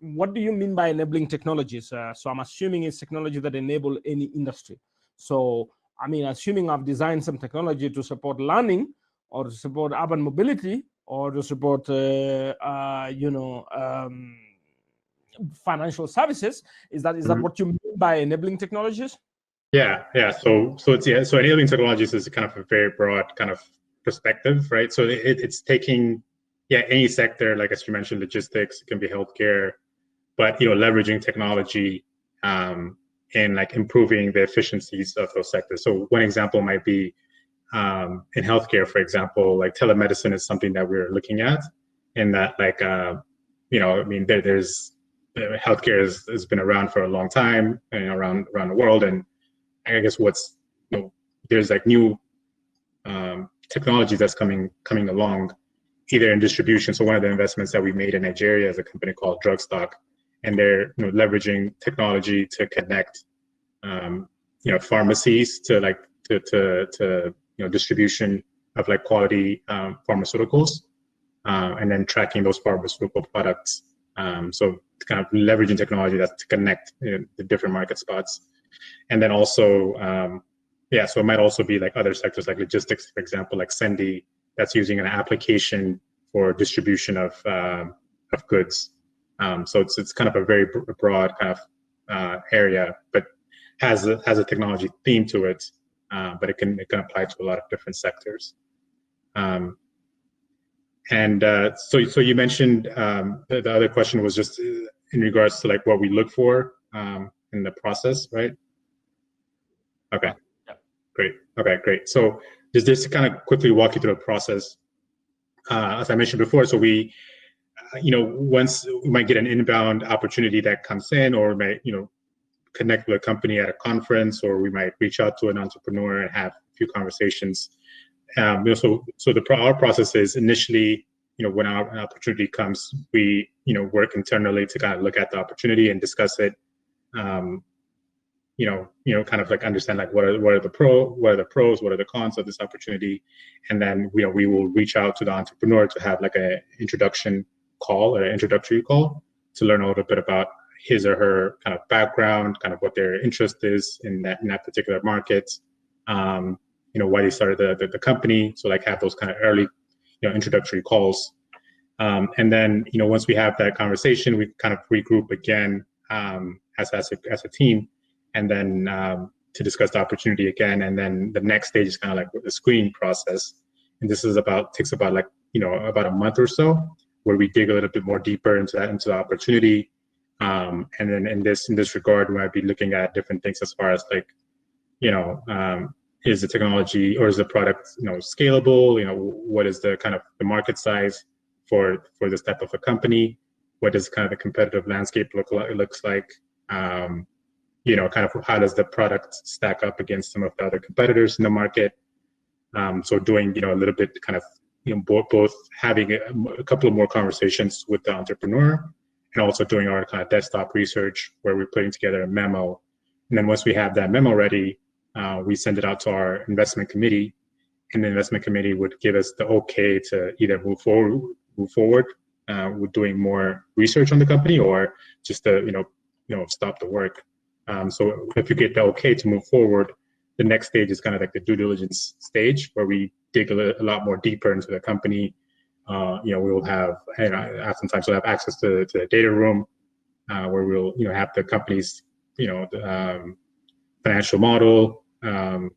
S1: what do you mean by enabling technologies? So I'm assuming it's technology that enable any industry. So I mean, assuming I've designed some technology to support learning, or to support urban mobility, or to support financial services. Is that what you mean by enabling technologies?
S6: Yeah. So enabling technologies is kind of a very broad kind of perspective, right? So it's taking any sector, like as you mentioned, logistics, it can be healthcare, but leveraging technology and like improving the efficiencies of those sectors. So one example might be in healthcare, for example, like telemedicine is something that we're looking at, and that like there's healthcare has been around for a long time, around the world, and I guess there's like new technology that's coming along, either in distribution. So one of the investments that we made in Nigeria is a company called Drugstock, and they're leveraging technology to connect pharmacies to distribution of like quality pharmaceuticals, and then tracking those pharmaceutical products. So kind of leveraging technology that's to connect the different market spots. And then also, so it might also be like other sectors like logistics, for example, like Sendi, that's using an application for distribution of goods. So it's kind of a very broad kind of area, but has a technology theme to it, but it can apply to a lot of different sectors. So you mentioned the other question was just in regards to like what we look for in the process, right? Okay.
S1: Yeah.
S6: Great. Okay, great. So just to kind of quickly walk you through the process, as I mentioned before, so we, once we might get an inbound opportunity that comes in, or we might, connect with a company at a conference, or we might reach out to an entrepreneur and have a few conversations. So our process is initially, when an opportunity comes, we, work internally to kind of look at the opportunity and discuss it. Kind of like understand like what are the pros, what are the cons of this opportunity, and then we will reach out to the entrepreneur to have like an introductory call to learn a little bit about his or her kind of background, kind of what their interest is in that particular market, why they started the company. So like have those kind of early, introductory calls. And then, once we have that conversation, we kind of regroup again as a team, and then to discuss the opportunity again. And then the next stage is kind of like the screening process. And this is takes about like, about a month or so, where we dig a little bit more deeper into the opportunity. And then in this regard, we might be looking at different things as far as like, is the technology or is the product, scalable? What is the kind of the market size for this type of a company? What does kind of the competitive landscape looks like? Kind of how does the product stack up against some of the other competitors in the market? So doing, a little bit kind of, both having a couple of more conversations with the entrepreneur, and also doing our kind of desktop research where we're putting together a memo. And then once we have that memo ready, we send it out to our investment committee, and the investment committee would give us the okay to either move forward with doing more research on the company, or just to, stop the work. So if you get the okay to move forward, the next stage is kind of like the due diligence stage, where we dig a lot more deeper into the company. We will have, oftentimes we'll have access to the data room, where we'll, have the company's, financial model. And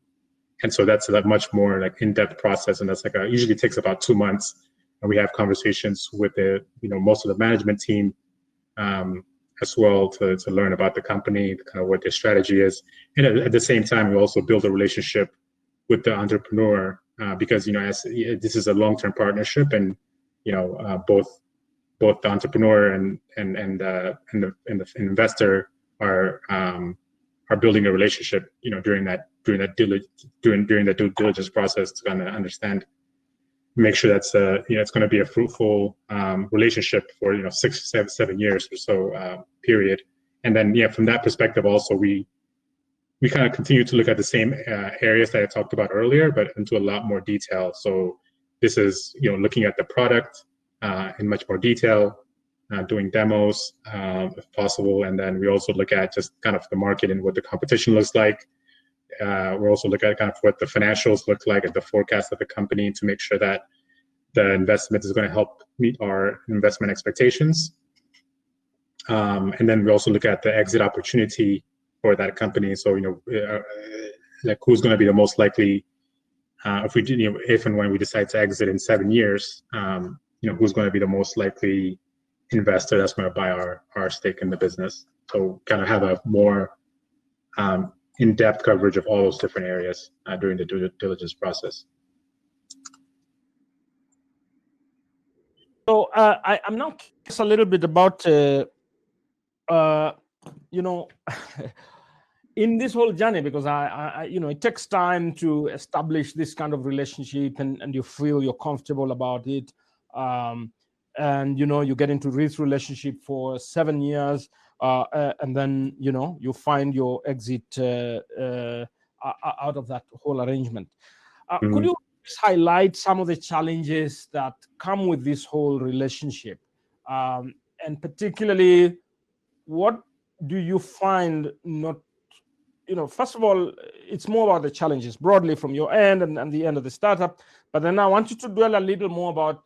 S6: so that's a much more like in-depth process. And that's like usually takes about 2 months. And we have conversations with the, most of the management team, as well to learn about the company, kind of what their strategy is. And at the same time, we also build a relationship with the entrepreneur, because, as this is a long-term partnership, and, both the entrepreneur and the investor are building a relationship, during the due diligence process, to kind of understand, make sure that's it's going to be a fruitful relationship for 6, 7 years or so period. And then from that perspective also, we kind of continue to look at the same areas that I talked about earlier, but into a lot more detail. So this is looking at the product in much more detail, doing demos if possible, and then we also look at just kind of the market and what the competition looks like. We're also looking at kind of what the financials look like and the forecast of the company, to make sure that the investment is going to help meet our investment expectations. And then we also look at the exit opportunity for that company. So, like who's going to be the most likely, if and when we decide to exit in 7 years, who's going to be the most likely investor that's going to buy our stake in the business. So kind of have a more in-depth coverage of all those different areas during the due diligence process.
S1: So I'm now curious a little bit about, in this whole journey, because it takes time to establish this kind of relationship, and you feel you're comfortable about it, and you get into this relationship for 7 years, and then you find your exit out of that whole arrangement. Could you highlight some of the challenges that come with this whole relationship, and particularly what do you find not, first of all, it's more about the challenges broadly from your end and the end of the startup, but then I want you to dwell a little more about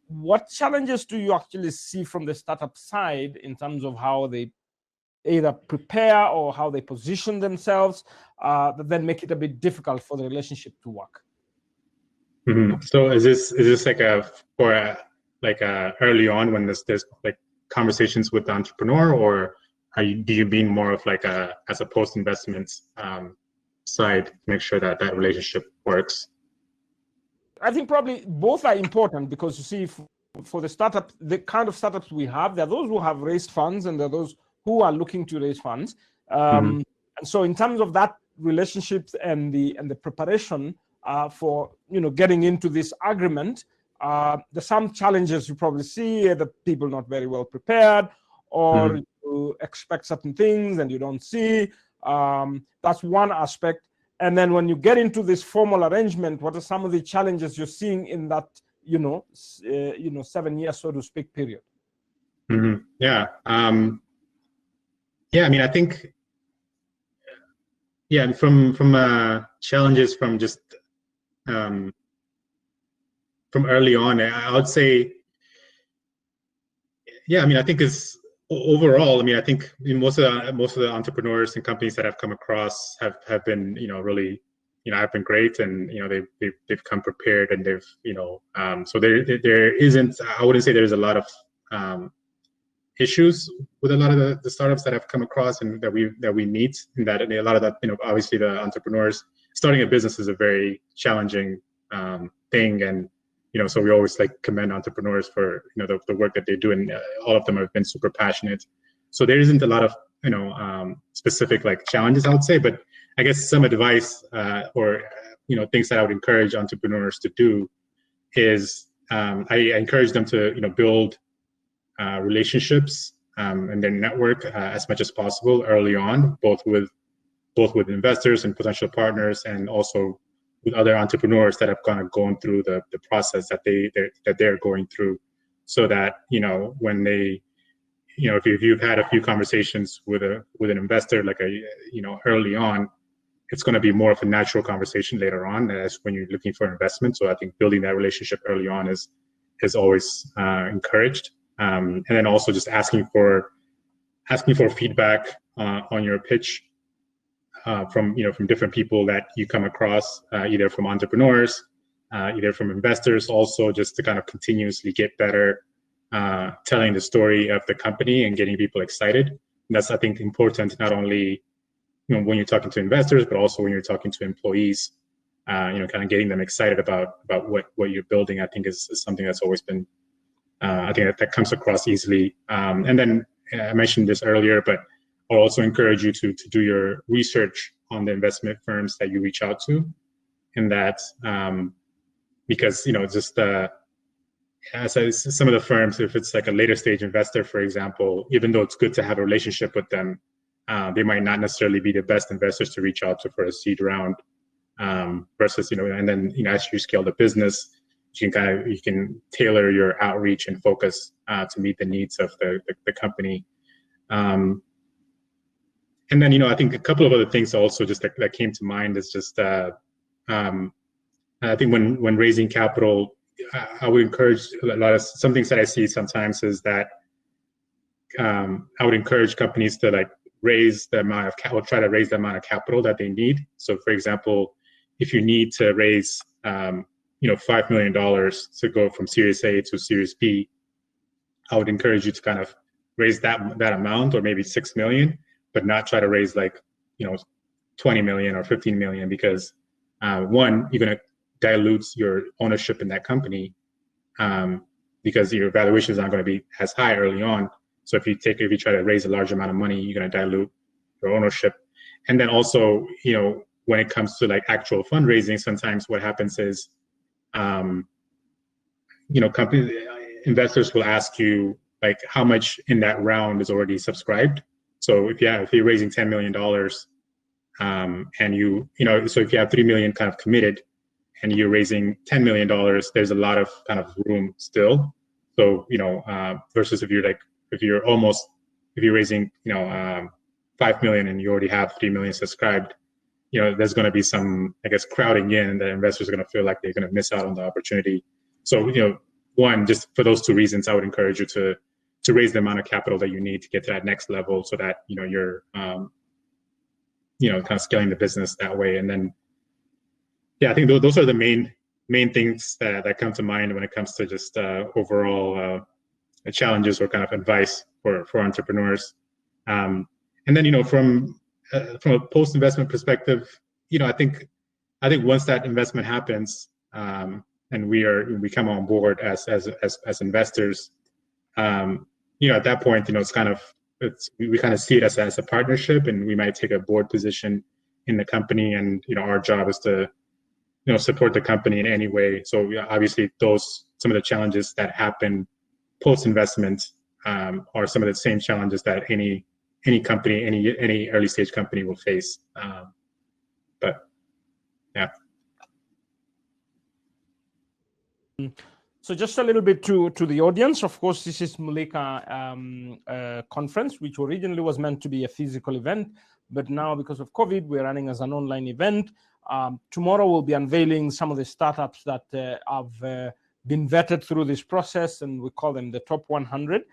S1: what challenges do you actually see from the startup side in terms of how they either prepare or how they position themselves, that then make it a bit difficult for the relationship to work.
S6: So is this like early on when there's like conversations with the entrepreneur, or do you mean more of like as a post-investment side to make sure that relationship works?
S1: I think probably both are important, because you see, for the startup, the kind of startups we have, there are those who have raised funds and there are those who are looking to raise funds. And so in terms of that relationships and the preparation for getting into this agreement, there's some challenges you probably see, that people not very well prepared, or you expect certain things and you don't see. That's one aspect. And then when you get into this formal arrangement, what are some of the challenges you're seeing in that 7 years, so to speak, period?
S6: Yeah. I mean, I think, from challenges from just from early on, I would say, I mean, I think is overall, I mean, I think most of the entrepreneurs and companies that I've come across have been, really, have been great, and they've come prepared, and they've, so there isn't, I wouldn't say there's a lot of issues with a lot of the startups that I've come across and that we meet, and that a lot of that, obviously the entrepreneurs starting a business is a very challenging thing, and so we always commend entrepreneurs for the work that they do, and all of them have been super passionate. So there isn't a lot of specific challenges, I would say, but I guess some advice or things that I would encourage entrepreneurs to do is I encourage them to build relationships and their network as much as possible early on, both with investors and potential partners, and also with other entrepreneurs that have gone through the process that they're going through, so that when they if you've had a few conversations with an investor early on, it's going to be more of a natural conversation later on as when you're looking for investment. So I think building that relationship early on is always encouraged. And then also just asking for feedback on your pitch from different people that you come across, either from entrepreneurs, either from investors, also just to kind of continuously get better, telling the story of the company and getting people excited. And that's, I think, important not only when you're talking to investors, but also when you're talking to employees. Kind of getting them excited about what you're building, I think is something that's always been. I think that comes across easily. And then I mentioned this earlier, but I'll also encourage you to do your research on the investment firms that you reach out to, and that because just as some of the firms, if it's like a later stage investor, for example, even though it's good to have a relationship with them, they might not necessarily be the best investors to reach out to for a seed round. Versus and then as you scale the business, you can tailor your outreach and focus to meet the needs of the company. And then I think a couple of other things also just that came to mind is just I think when raising capital, I would encourage some things that I see sometimes is that I would encourage companies to like raise the amount of capital, try to raise the amount of capital that they need. So for example, if you need to raise, $5 million to go from Series A to Series B, I would encourage you to kind of raise that amount, or maybe 6 million, but not try to raise like, 20 million or 15 million, because one, you're going to dilute your ownership in that company, because your valuations aren't going to be as high early on. So if you try to raise a large amount of money, you're going to dilute your ownership. And then also, when it comes to like actual fundraising, sometimes what happens is, investors will ask you like how much in that round is already subscribed. So if you're raising $10 million, and so if you have 3 million kind of committed and you're raising $10 million, there's a lot of kind of room still. So, versus if you're raising, 5 million and you already have 3 million subscribed, there's going to be some, I guess, crowding in, and the investors are going to feel like they're going to miss out on the opportunity. So, one, just for those two reasons, I would encourage you to raise the amount of capital that you need to get to that next level, so that, you're, kind of scaling the business that way. And then, I think those are the main things that come to mind when it comes to just overall challenges or kind of advice for entrepreneurs. And then, from a post-investment perspective, I think once that investment happens, and we come on board as investors, at that point, it's kind of, we kind of see it as a partnership, and we might take a board position in the company, and our job is to support the company in any way. So obviously some of the challenges that happen post-investment are some of the same challenges that any company, any early stage company will face. But yeah.
S1: So just a little bit to the audience. Of course, this is Mlika conference, which originally was meant to be a physical event, but now because of COVID, we're running as an online event. Tomorrow we'll be unveiling some of the startups that have been vetted through this process, and we call them the top 100.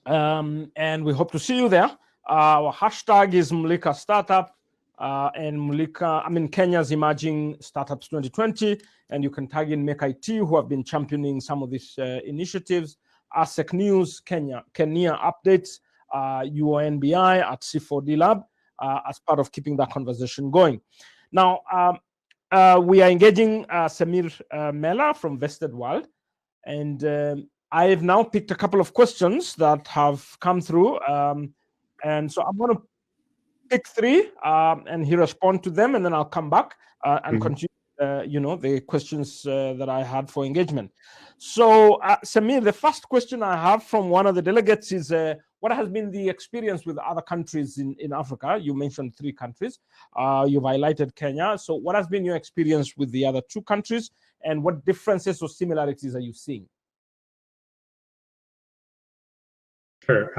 S1: And we hope to see you there. Our hashtag is Mlika Startup, and Kenya's Emerging Startups 2020. And you can tag in Make IT, who have been championing some of these initiatives. ASEC News, Kenya Updates, UONBI at C4D Lab, as part of keeping that conversation going. Now, we are engaging Semir Mela from Vested World, and I have now picked a couple of questions that have come through, and so I'm going to pick three, and he respond to them, and then I'll come back and continue, the questions that I had for engagement. So, Semir, the first question I have from one of the delegates is, what has been the experience with other countries in Africa? You mentioned 3 countries. You've highlighted Kenya. So what has been your experience with the other 2 countries, and what differences or similarities are you seeing?
S6: Sure.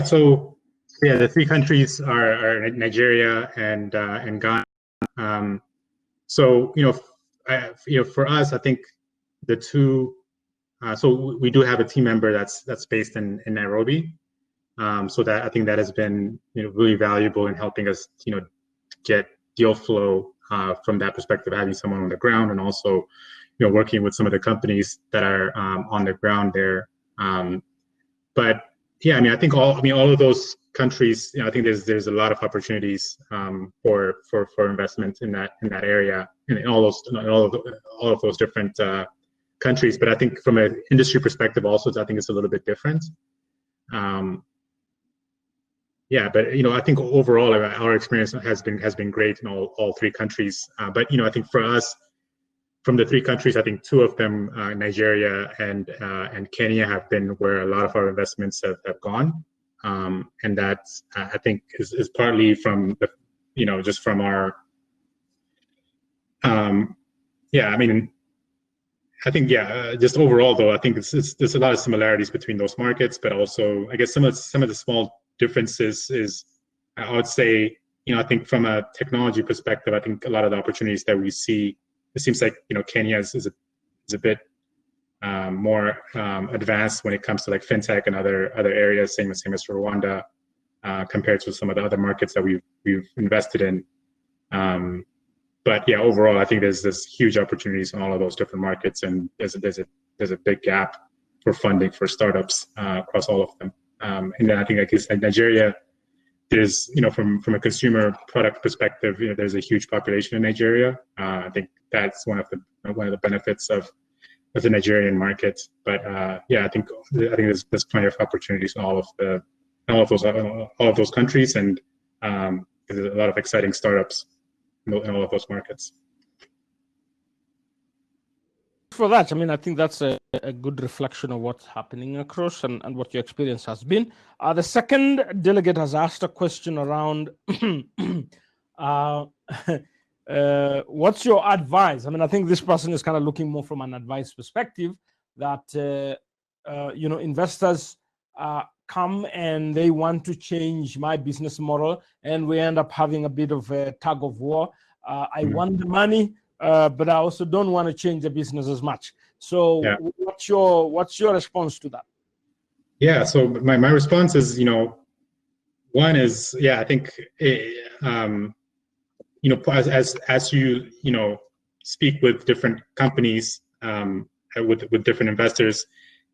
S6: So the 3 countries are Nigeria and Ghana. So for us, I think the 2. So we do have a team member that's based in Nairobi. So that I think that has been really valuable in helping us get deal flow from that perspective, having someone on the ground, and also working with some of the companies that are on the ground there. But yeah, I think all of those countries, I think there's a lot of opportunities for investment in that area, in all of those different countries. But I think from an industry perspective also, I think it's a little bit different. But I think overall our experience has been great in all 3 countries. But I think for us, from the 3 countries, I think 2 of them, Nigeria and Kenya, have been where a lot of our investments have gone, and that I think is partly from the just from our I think just overall though, I think there's a lot of similarities between those markets, but also I guess some of the small differences is, I would say, I think from a technology perspective, I think a lot of the opportunities that we see, it seems like Kenya is a bit more advanced when it comes to like fintech and other areas, same as Rwanda, compared to some of the other markets that we've invested in. But yeah, overall, I think there's huge opportunities in all of those different markets, and there's a big gap for funding for startups across all of them. And then I think, I guess, like Nigeria, there's, from a consumer product perspective, there's a huge population in Nigeria. I think that's one of the benefits of the Nigerian market. But yeah, I think there's plenty of opportunities in all of those countries, and there's a lot of exciting startups in all of those markets.
S1: For that, I mean, I think that's a good reflection of what's happening across and what your experience has been. The second delegate has asked a question around what's your advice? I mean, I think this person is kind of looking more from an advice perspective that, investors come and they want to change my business model, and we end up having a bit of a tug of war. I want the money, but I also don't want to change the business as much. So yeah. What's your response to that?
S6: Yeah, so my response is, one is, yeah, I think, as you speak with different companies, with different investors,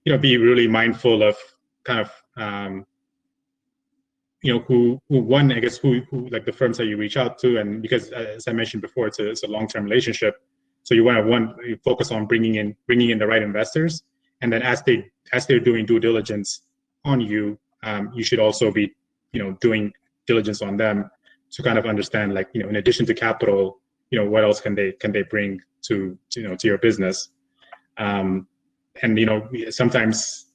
S6: be really mindful of kind of, who like the firms that you reach out to, and because as I mentioned before, it's a long-term relationship. So you want to focus on bringing in the right investors, and then as they're doing due diligence on you, you should also be doing diligence on them to kind of understand, like, in addition to capital, what else can they bring to your business, and sometimes,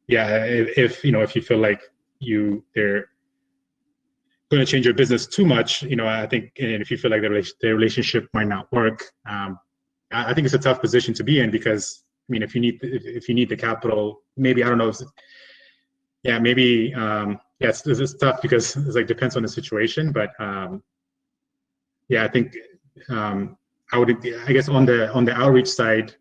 S6: yeah, if you feel like they're going to change your business too much, I think, and if you feel like the relationship might not work, I think it's a tough position to be in, because I mean, if you need the capital, maybe, I don't know, maybe it's tough because it's like depends on the situation, but yeah, I think I guess on the outreach side,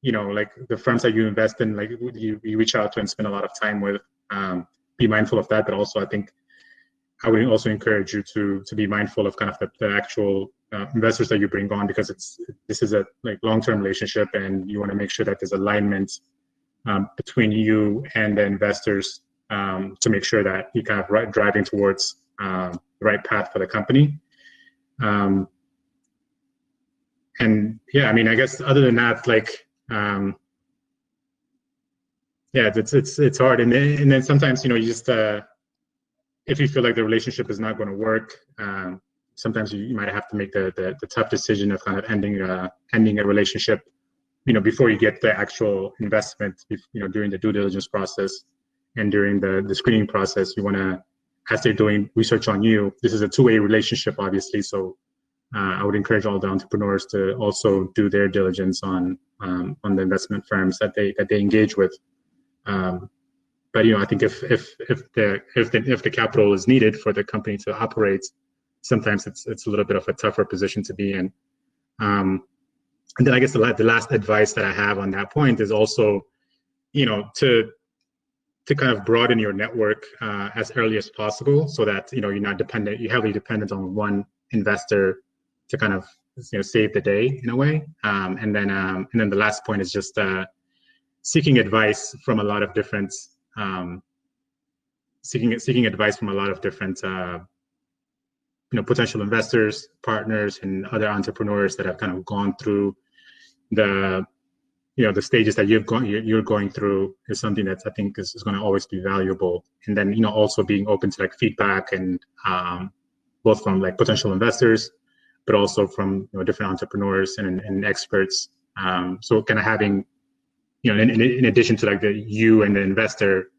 S6: like the firms that you invest in, like you reach out to and spend a lot of time with, be mindful of that. But also, I think I would also encourage you to be mindful of kind of the actual investors that you bring on, because this is a like long-term relationship, and you want to make sure that there's alignment between you and the investors, to make sure that you kind of driving towards the right path for the company. And yeah, I mean, I guess other than that, like, yeah, it's hard, and then sometimes you just if you feel like the relationship is not going to work, sometimes you might have to make the tough decision of kind of ending a relationship, before you get the actual investment. During the due diligence process and during the screening process, you want to, as they're doing research on you, this is a two-way relationship, obviously. So I would encourage all the entrepreneurs to also do their diligence on the investment firms that they engage with. But I think if the capital is needed for the company to operate, sometimes it's a little bit of a tougher position to be in. And then I guess the last advice that I have on that point is also, to kind of broaden your network as early as possible, so that you're not heavily dependent on one investor to kind of save the day in a way. And then the last point is just seeking advice from a lot of different potential investors, partners, and other entrepreneurs that have kind of gone through the stages that you're going through, is something that I think is going to always be valuable. And then also being open to like feedback, and both from like potential investors, but also from different entrepreneurs and experts. So kind of having in addition to like you and the investor,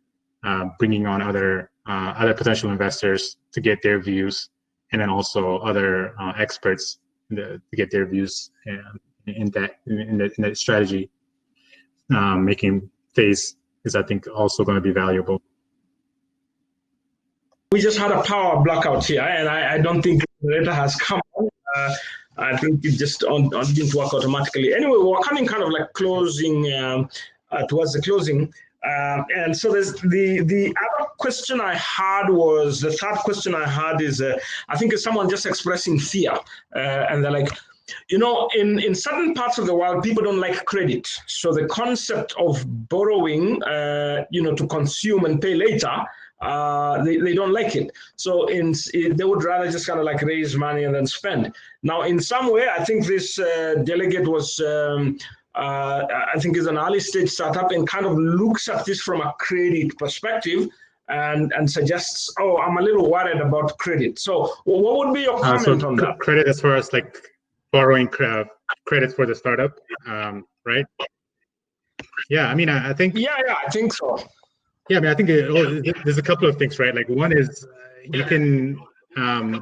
S6: bringing on other potential investors to get their views, and then also other experts to get their views in that strategy making phase is, I think, also going to be valuable.
S7: We just had a power blackout here, and I don't think the data has come on.
S1: I think it just didn't work automatically. Anyway, we're coming kind of like closing towards the closing. And so there's the other question I had was, the third question I had is, I think it's someone just expressing fear. And they're like, you know, in certain parts of the world, people don't like credit. So the concept of borrowing, you know, to consume and pay later, they don't like it. So they would rather just kind of like raise money and then spend. Now, in some way, I think this delegate was, I think is an early stage startup and kind of looks at this from a credit perspective and suggests, oh, I'm a little worried about credit. So what would be your comment on that?
S6: Credit as far as like borrowing credit for the startup, right? Yeah, I mean, I think.
S1: Yeah, I think so.
S6: Yeah, I mean, I think there's a couple of things, right? Like one is you can, I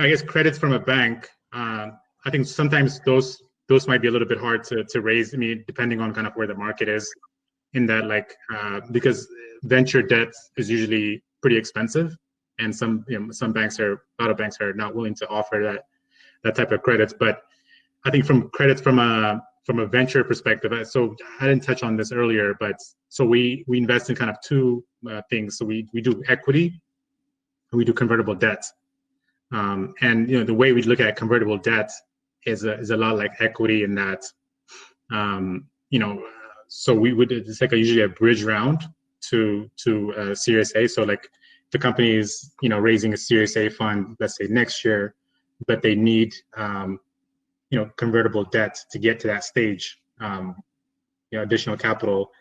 S6: guess, credits from a bank. I think sometimes those might be a little bit hard to raise. I mean, depending on kind of where the market is, in that like because venture debt is usually pretty expensive, and some banks a lot of banks are not willing to offer that type of credits. But I think from credits from a venture perspective, so I didn't touch on this earlier, but so we invest in kind of two things. So we do equity, and we do convertible debt. And you know, the way we look at convertible debt is a lot like equity in that, you know, so it's like usually a bridge round to Series A. So like the company is, you know, raising a Series A fund, let's say next year, but they need you know, convertible debt to get to that stage, you know, additional capital.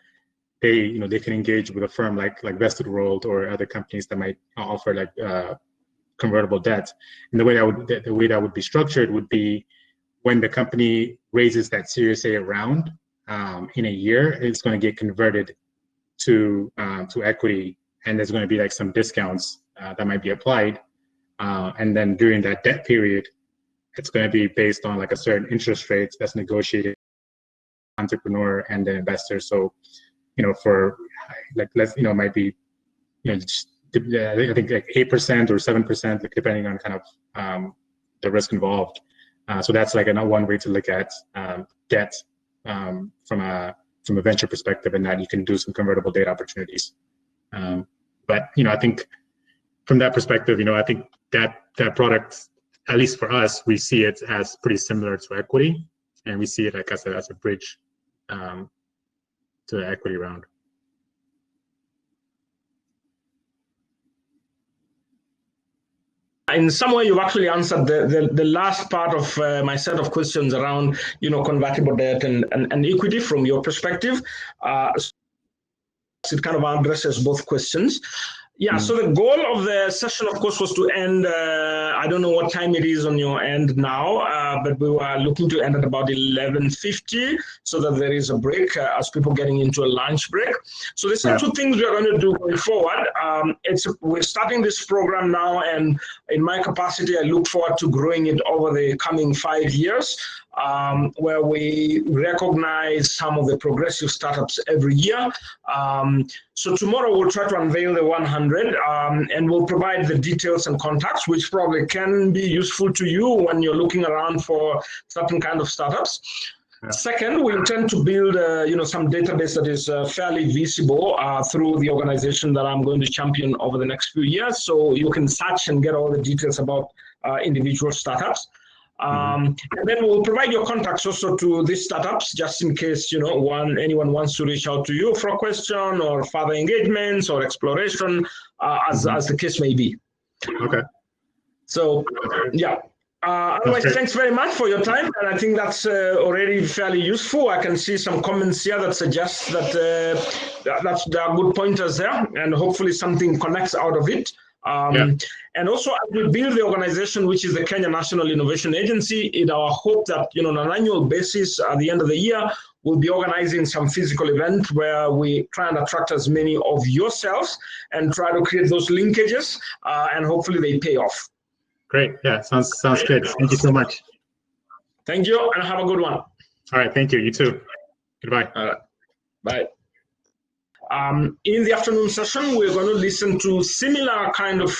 S6: They can engage with a firm like Vested World or other companies that might offer like convertible debt. And the way that would be structured would be when the company raises that Series A round in a year, it's going to get converted to equity, and there's going to be like some discounts that might be applied, and then during that debt period, it's going to be based on like a certain interest rate that's negotiated entrepreneur and the investor. So, you know, for like, let's, you know, might be, you know, just, I think like 8% or 7%, like depending on kind of the risk involved. So that's like one way to look at debt from a venture perspective, and that you can do some convertible debt opportunities. But, you know, I think from that perspective, you know, I think that product, at least for us, we see it as pretty similar to equity, and we see it, like I said, as a bridge to the equity round.
S1: In some way, you've actually answered the last part of my set of questions around, you know, convertible debt and equity from your perspective. So it kind of addresses both questions. Yeah, so the goal of the session, of course, was to end, I don't know what time it is on your end now, but we were looking to end at about 11:50 so that there is a break as people getting into a lunch break. So there's two things we are going to do going forward. We're starting this program now, and in my capacity, I look forward to growing it over the coming 5 years, where we recognize some of the progressive startups every year. So tomorrow we'll try to unveil the 100, and we'll provide the details and contacts, which probably can be useful to you when you're looking around for certain kind of startups. Second, we intend to build, you know, some database that is fairly visible through the organization that I'm going to champion over the next few years, so you can search and get all the details about individual startups. And then we'll provide your contacts also to these startups, just in case, you know, anyone wants to reach out to you for a question or further engagements or exploration, as the case may be.
S6: Okay.
S1: So, yeah. Otherwise, thanks very much for your time, and I think that's already fairly useful. I can see some comments here that suggest that there are good pointers there, and hopefully something connects out of it. And also, as we build the organization, which is the Kenya National Innovation Agency, it's our hope that, you know, on an annual basis at the end of the year, we'll be organizing some physical event where we try and attract as many of yourselves and try to create those linkages, and hopefully they pay off.
S6: Great. Yeah, sounds good. Thank you so much.
S1: Thank you, and have a good one.
S6: All right. Thank you. You too. Goodbye.
S1: All right. Bye. In the afternoon session, we're going to listen to similar kind of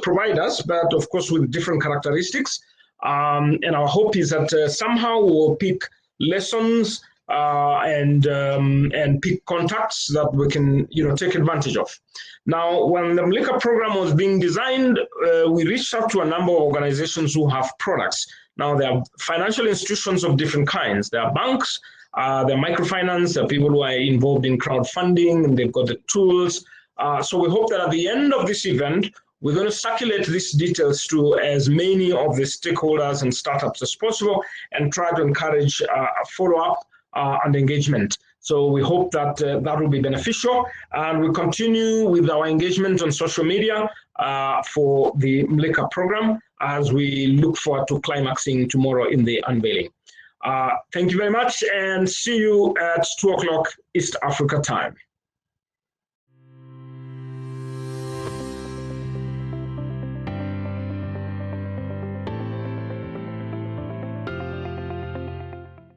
S1: providers, but of course with different characteristics. And our hope is that somehow we'll pick lessons and pick contacts that we can, take advantage of. Now, when the Mlika program was being designed, we reached out to a number of organizations who have products. Now, there are financial institutions of different kinds. There are banks, there are microfinance, there are people who are involved in crowdfunding, and they've got the tools. So we hope that at the end of this event, we're going to circulate these details to as many of the stakeholders and startups as possible and try to encourage a follow-up and engagement. So we hope that that will be beneficial, and we continue with our engagement on social media for the Mlika program as we look forward to climaxing tomorrow in the unveiling. Thank you very much, and see you at 2 o'clock East Africa time.